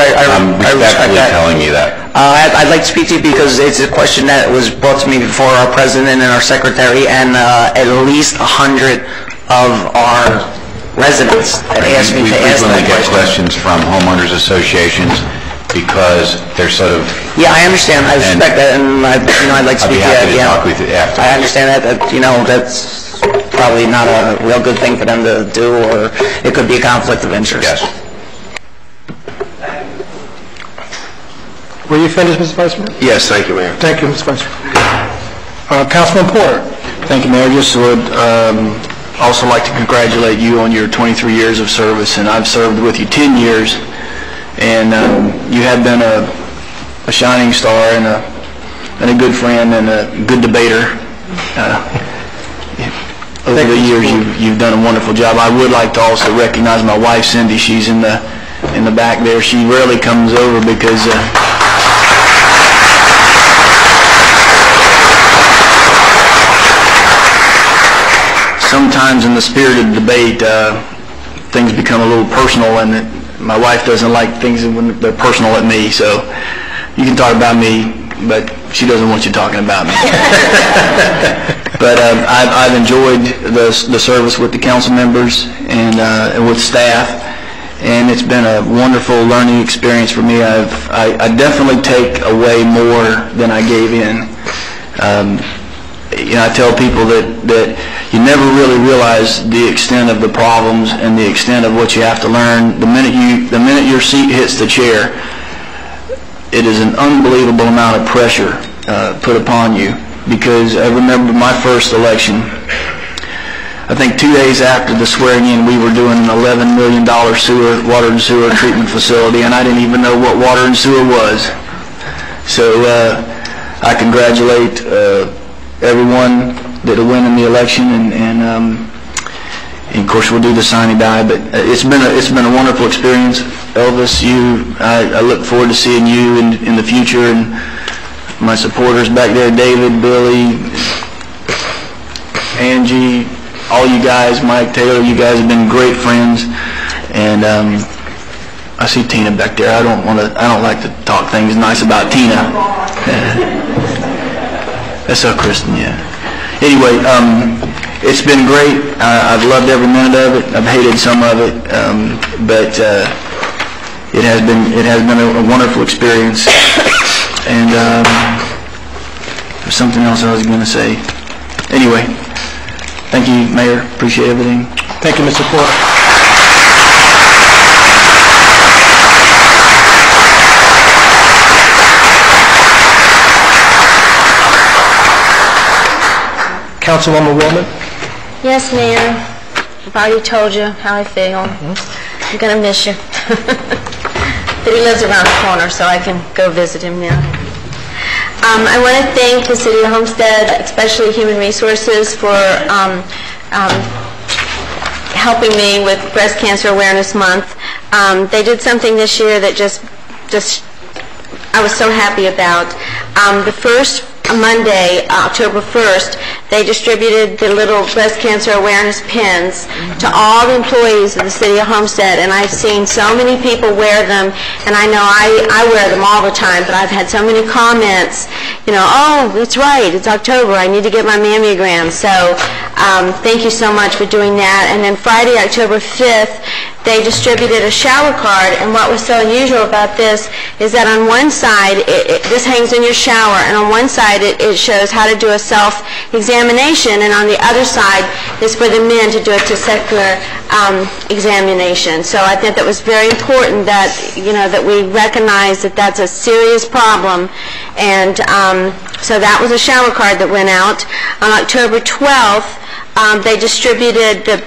respect that. Telling you that. I'd like to speak to you because it's a question that was brought to me before our president and our secretary, and at least 100 of our residents had asked me to ask that question. We frequently get questions from homeowners associations because they're sort of... Yeah, I understand. I respect that, and I'd like to speak to you again. I'd be happy to talk with you after. I understand that, that's probably not a real good thing for them to do, or it could be a conflict of interest. Yes. Were you finished, Mr. Vice Mayor? Yes, thank you, Mayor. Thank you, Mr. Vice Mayor. Councilman Porter. Thank you, Mayor. Just would also like to congratulate you on your 23 years of service, and I've served with you 10 years, and you have been a shining star and a good friend and a good debater. Over the years, you've done a wonderful job. I would like to also recognize my wife, Cindy. She's in the back there. She rarely comes over because sometimes in the spirited debate, things become a little personal, and my wife doesn't like things when they're personal at me. So you can talk about me, but she doesn't want you talking about me. But I've enjoyed the service with the council members and with staff, and it's been a wonderful learning experience for me. I definitely take away more than I gave in. I tell people that you never really realize the extent of the problems and the extent of what you have to learn. The minute your seat hits the chair, it is an unbelievable amount of pressure put upon you. Because I remember my first election, I think 2 days after the swearing in, we were doing an $11 million water and sewer treatment facility, and I didn't even know what water and sewer was. So I congratulate everyone that will win in the election, and of course we'll do the sine die. But it's been a wonderful experience, Elvis. I look forward to seeing you in the future, and my supporters back there, David, Billy, Angie, all you guys, Mike, Taylor, you guys have been great friends. And I see Tina back there. I don't like to talk things nice about Tina. That's so Kristen, yeah. Anyway, it's been great. I've loved every minute of it. I've hated some of it, but it has been a wonderful experience. And there's something else I was going to say. Anyway, thank you, Mayor. Appreciate everything. Thank you, Mr. Porter. Councilwoman Willman? Yes, Mayor. I've already told you how I feel. I'm going to miss you. But he lives around the corner, so I can go visit him now. I want to thank the City of Homestead, especially Human Resources, for helping me with Breast Cancer Awareness Month. They did something this year that just I was so happy about. The first Monday, October 1st, they distributed the little breast cancer awareness pins to all the employees of the City of Homestead, and I've seen so many people wear them, and I know I wear them all the time, but I've had so many comments, you know, oh, it's right, it's October, I need to get my mammogram. So thank you so much for doing that. And then Friday, October 5th, they distributed a shower card, and what was so unusual about this is that on one side, this hangs in your shower, and on one side it shows how to do a self-examination, and on the other side is for the men to do a testicular examination. So I think that was very important that, you know, that we recognize that that's a serious problem, and so that was a shower card that went out. On October 12th, they distributed the,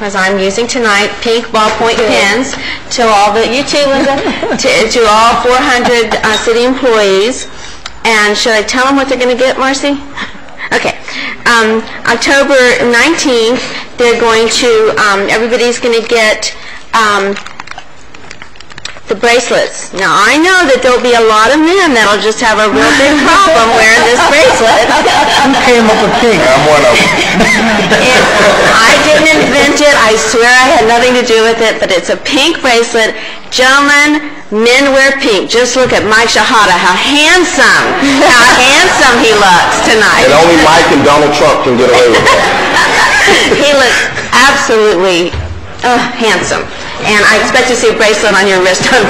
as I'm using tonight, pink ballpoint pens to all the, you too, Linda, to all 400 city employees. And should I tell them what they're going to get, Marcy? Okay. October 19th, they're going to, everybody's going to get the bracelets. Now, I know that there'll be a lot of men that'll just have a real big problem wearing this bracelet. Who came up with pink? I'm one of them. I didn't invent it. I swear I had nothing to do with it, but it's a pink bracelet. Gentlemen, men wear pink. Just look at Mike Shahada, how handsome he looks tonight. And only Mike and Donald Trump can get away with that. He looks absolutely handsome. And I expect to see a bracelet on your wrist on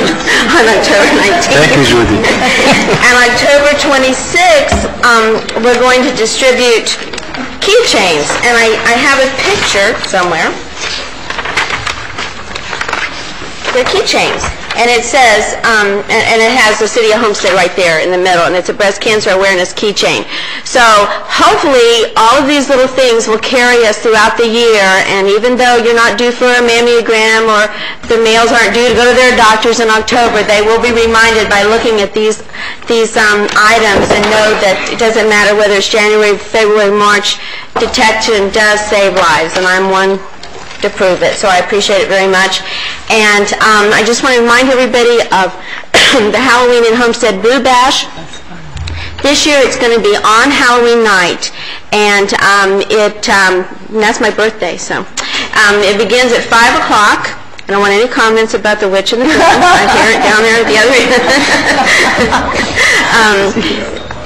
October 19th. Thank you, Judy. And October 26th, we're going to distribute keychains. And I have a picture somewhere. They're keychains. And it says, and it has the City of Homestead right there in the middle, and it's a breast cancer awareness keychain. So hopefully all of these little things will carry us throughout the year, and even though you're not due for a mammogram or the males aren't due to go to their doctors in October, they will be reminded by looking at these items and know that it doesn't matter whether it's January, February, March, detection does save lives, and I'm one to prove it, so I appreciate it very much. And I just want to remind everybody of the Halloween in Homestead Brew Bash. This year it's going to be on Halloween night, and that's my birthday, so it begins at 5 o'clock. I don't want any comments about the witch and the girl. I hear it down there at the other end.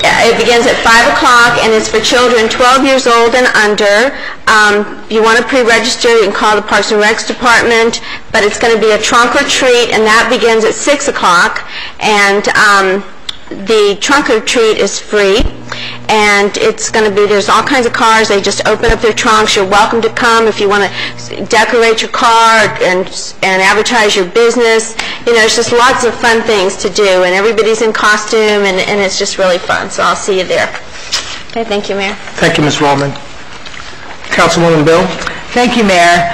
It begins at 5 o'clock, and it's for children 12 years old and under. You want to pre-register, you can call the Parks and Recs Department, but it's going to be a trunk or treat, and that begins at 6 o'clock. And the trunk or treat is free, and it's going to be, there's all kinds of cars. They just open up their trunks. You're welcome to come if you want to decorate your car and advertise your business. You know, it's just lots of fun things to do, and everybody's in costume, and it's just really fun. So I'll see you there. Okay, thank you, Mayor. Thank you, Ms. Wallman. Councilwoman Bill? Thank you, Mayor.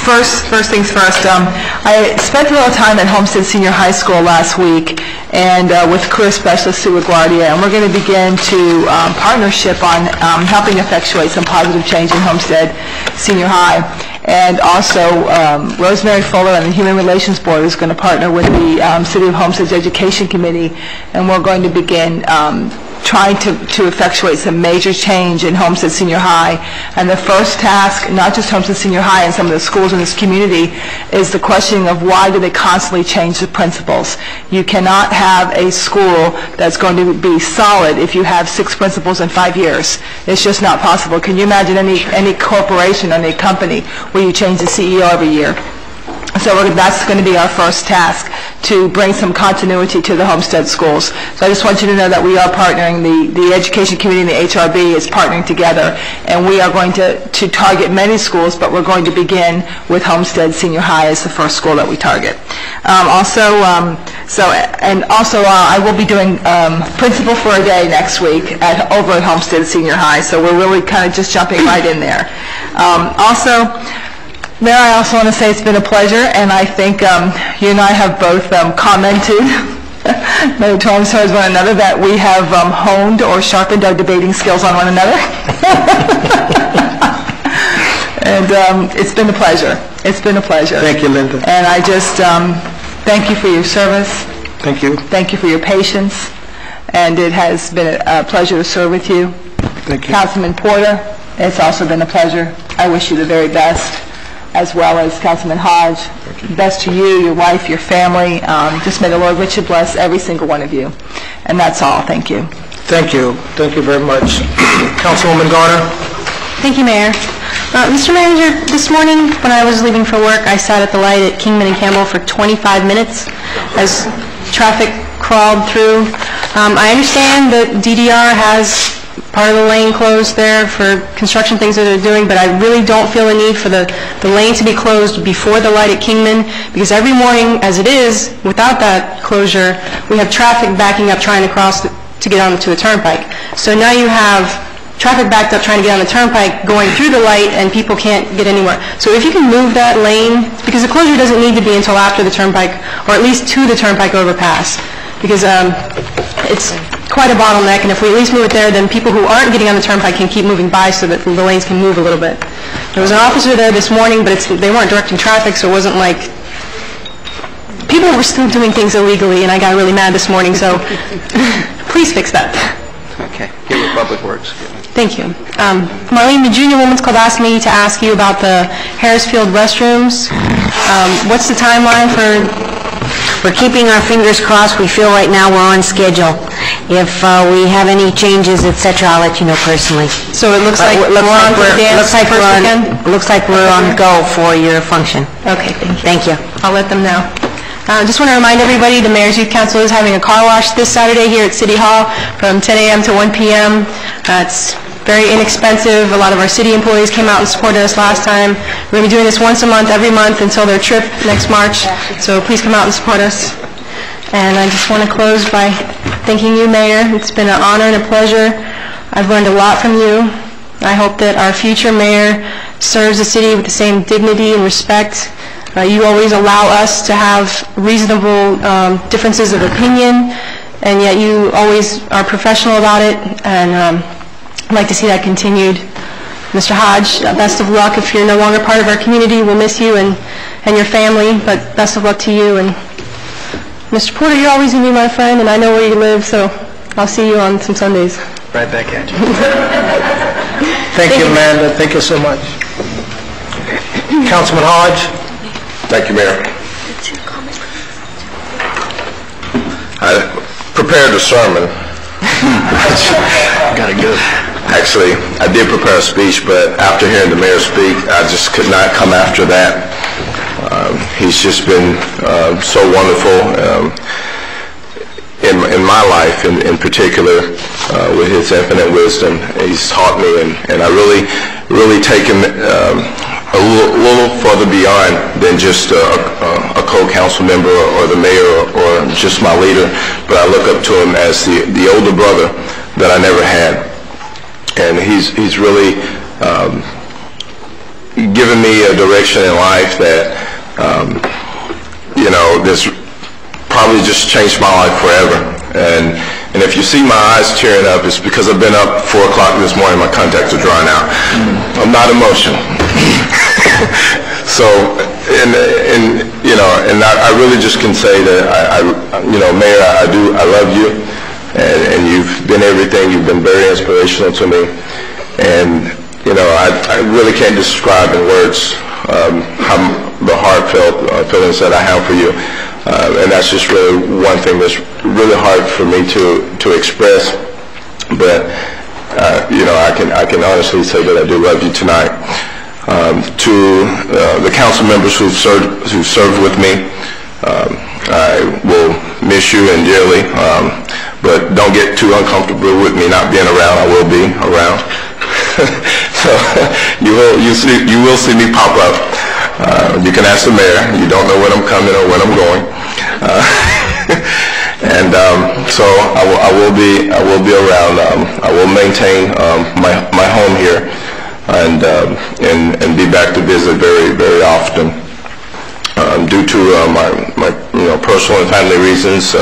First things first, I spent a little time at Homestead Senior High School last week and with career specialist Sue LaGuardia, and we're going to begin to partnership on helping effectuate some positive change in Homestead Senior High. And also, Rosemary Fuller and the Human Relations Board is going to partner with the City of Homestead's Education Committee, and we're going to begin trying to effectuate some major change in Homestead Senior High. And the first task, not just Homestead Senior High and some of the schools in this community, is the questioning of why do they constantly change the principals. You cannot have a school that's going to be solid if you have 6 principals in 5 years. It's just not possible. Can you imagine any corporation, any company, where you change the CEO every year? So that's going to be our first task, to bring some continuity to the Homestead schools. So I just want you to know that we are partnering, the Education Committee and the HRB is partnering together, and we are going to target many schools, but we're going to begin with Homestead Senior High as the first school that we target. I will be doing Principal for a Day next week over at Homestead Senior High, so we're really kind of just jumping right in there. Mayor, I also want to say it's been a pleasure, and I think you and I have both commented many times towards one another that we have honed or sharpened our debating skills on one another. And it's been a pleasure. It's been a pleasure. Thank you, Linda. And I just thank you for your service. Thank you. Thank you for your patience. And it has been a pleasure to serve with you. Thank you. Councilman Porter, it's also been a pleasure. I wish you the very best, as well as Councilman Hodge. Best to you, your wife, your family. Just may the Lord richly bless every single one of you. And that's all. Thank you. Thank you. Thank you very much. Councilwoman Garner. Thank you, Mayor. Mr. Manager, this morning when I was leaving for work, I sat at the light at Kingman and Campbell for 25 minutes as traffic crawled through. I understand that DDR has part of the lane closed there for construction things that they're doing, but I really don't feel a need for the lane to be closed before the light at Kingman, because every morning, as it is, without that closure, we have traffic backing up trying to cross to get onto the turnpike. So now you have traffic backed up trying to get on the turnpike going through the light, and people can't get anywhere. So if you can move that lane, because the closure doesn't need to be until after the turnpike, or at least to the turnpike overpass, because it's quite a bottleneck, and if we at least move it there, then people who aren't getting on the turnpike can keep moving by so that the lanes can move a little bit. There was an officer there this morning, but they weren't directing traffic, so it wasn't like... People were still doing things illegally, and I got really mad this morning, so please fix that. Okay. Get with Public Works. Thank you. Marlene, the Junior Women's Club asked me to ask you about the Harrisfield restrooms. What's the timeline for... We're keeping our fingers crossed. We feel right now we're on schedule. If we have any changes, etc., I'll let you know personally. So it looks like we're on for the dance first weekend? Looks like we're on go for your function. Okay, thank you. Thank you. I'll let them know. Just want to remind everybody the Mayor's Youth Council is having a car wash this Saturday here at City Hall from 10 a.m. to 1 p.m. It's very inexpensive. A lot of our city employees came out and supported us last time. We're going to be doing this once a month, every month until their trip next March. So please come out and support us. And I just want to close by thanking you, Mayor. It's been an honor and a pleasure. I've learned a lot from you. I hope that our future mayor serves the city with the same dignity and respect. You always allow us to have reasonable differences of opinion, and yet you always are professional about it, and I'd like to see that continued. Mr. Hodge, best of luck. If you're no longer part of our community, we'll miss you and your family, but best of luck to you. And Mr. Porter, you're always going to be my friend, and I know where you live, so I'll see you on some Sundays. Right back at you. Thank you, Amanda. Thank you so much. Councilman Hodge. Thank you, Mayor. I prepared a sermon. Got it good. Actually, I did prepare a speech, but after hearing the mayor speak, I just could not come after that. He's just been so wonderful in my life, in particular, with his infinite wisdom. He's taught me, and I really take him a little further beyond than just a co-council member or the mayor or just my leader, but I look up to him as the older brother that I never had. And he's really given me a direction in life that, that's probably just changed my life forever. And if you see my eyes tearing up, it's because I've been up 4 o'clock this morning, my contacts are drying out. I'm not emotional. So, and I really just can say that Mayor, I love you, and you've been everything. You've been very inspirational to me, and I really can't describe in words how the heartfelt feelings that I have for you, and that's just really one thing that's really hard for me to express. But I can honestly say that I do love you tonight. To the council members who've served with me, I miss you and dearly, but don't get too uncomfortable with me not being around. I will be around. So you will see me pop up. You can ask the mayor. You don't know when I'm coming or when I'm going. And so I will be around. I will maintain my home here and be back to visit very, very often. Due to my personal and family reasons,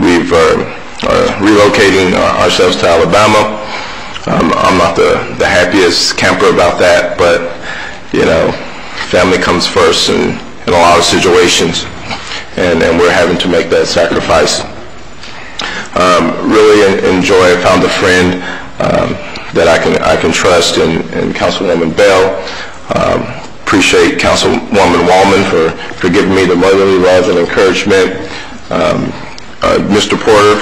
we've relocating ourselves to Alabama. I'm not the happiest camper about that, but family comes first in a lot of situations, and we're having to make that sacrifice. Really enjoy. I found a friend that I can trust in Councilwoman Bell. Appreciate Councilwoman Wallman for giving me the motherly love and encouragement. Mr. Porter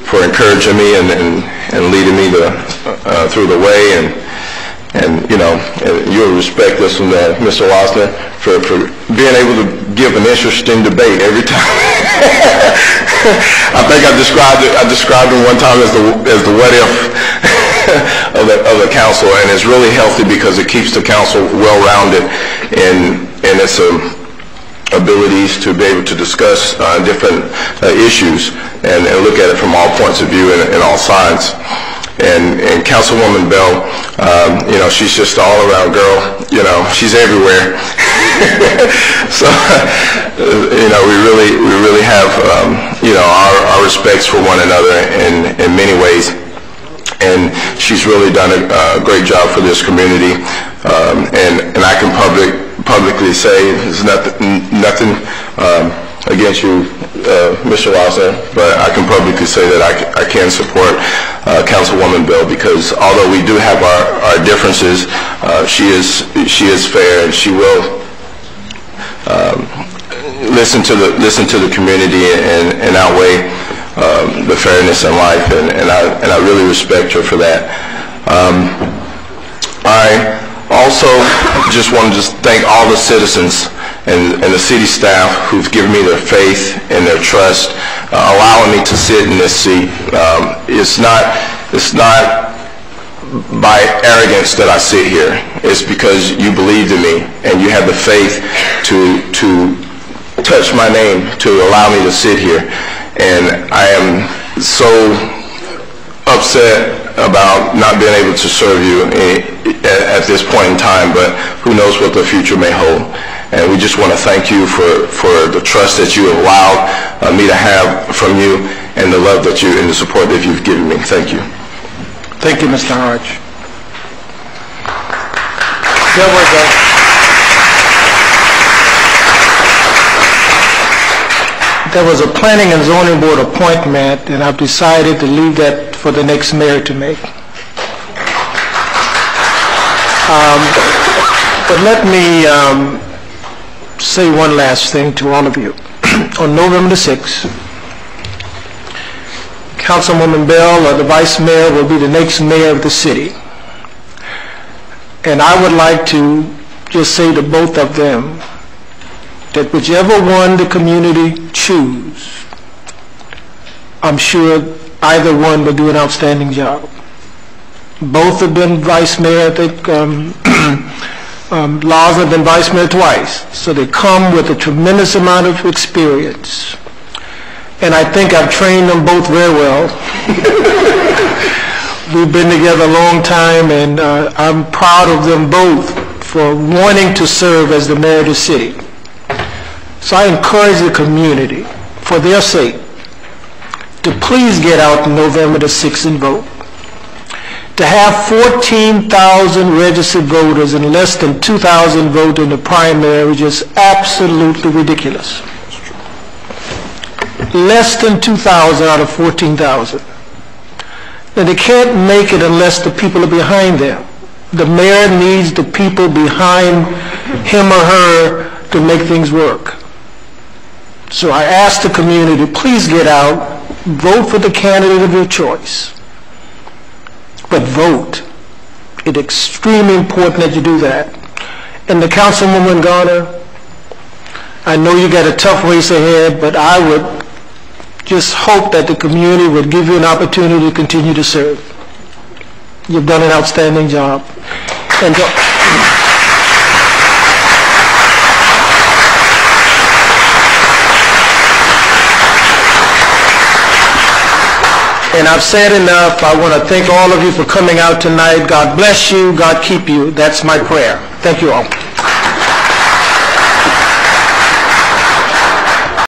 for encouraging me and leading me through the way, and you'll respect this from Mr. Wasner for being able to give an interesting debate every time. I think I described him one time as the what if of the council, and it's really healthy because it keeps the council well-rounded in its abilities to be able to discuss different issues and look at it from all points of view and all sides. And Councilwoman Bell, she's just an all-around girl. She's everywhere. So, we really have, our respects for one another in many ways. And she's really done a great job for this community. And I can publicly say there's nothing against you, Mr. Wasner, but I can publicly say that I can support Councilwoman Bell, because although we do have our differences, she is fair, and she will listen to the community and outweigh the fairness in life, and I really respect her for that. I also just wanted to thank all the citizens and the city staff who've given me their faith and their trust, allowing me to sit in this seat. It's not by arrogance that I sit here. It's because you believed in me and you had the faith to touch my name, to allow me to sit here. And I am so upset about not being able to serve you at this point in time, but who knows what the future may hold. And we just want to thank you for the trust that you allowed me to have from you, and the love that and the support that you've given me. Thank you. Thank you, Mr. Hodge. There was a planning and zoning board appointment, and I've decided to leave that for the next mayor to make. But let me say one last thing to all of you. On November the 6th, Councilwoman Bell, the vice mayor, will be the next mayor of the city. And I would like to just say to both of them that whichever one the community choose, I'm sure either one will do an outstanding job. Both have been vice mayor. I think Laws have been vice mayor twice, so they come with a tremendous amount of experience. And I think I've trained them both very well. We've been together a long time, and I'm proud of them both for wanting to serve as the mayor of the city. So I encourage the community, for their sake, to please get out on November the 6th and vote. To have 14,000 registered voters and less than 2,000 vote in the primary is just absolutely ridiculous. Less than 2,000 out of 14,000. And they can't make it unless the people are behind them. The mayor needs the people behind him or her to make things work. So I ask the community, please get out, vote for the candidate of your choice. But vote. It's extremely important that you do that. And the Councilwoman Garner, I know you got a tough race ahead, but I would just hope that the community would give you an opportunity to continue to serve. You've done an outstanding job. And I've said enough. I want to thank all of you for coming out tonight. God bless you. God keep you. That's my prayer. Thank you all.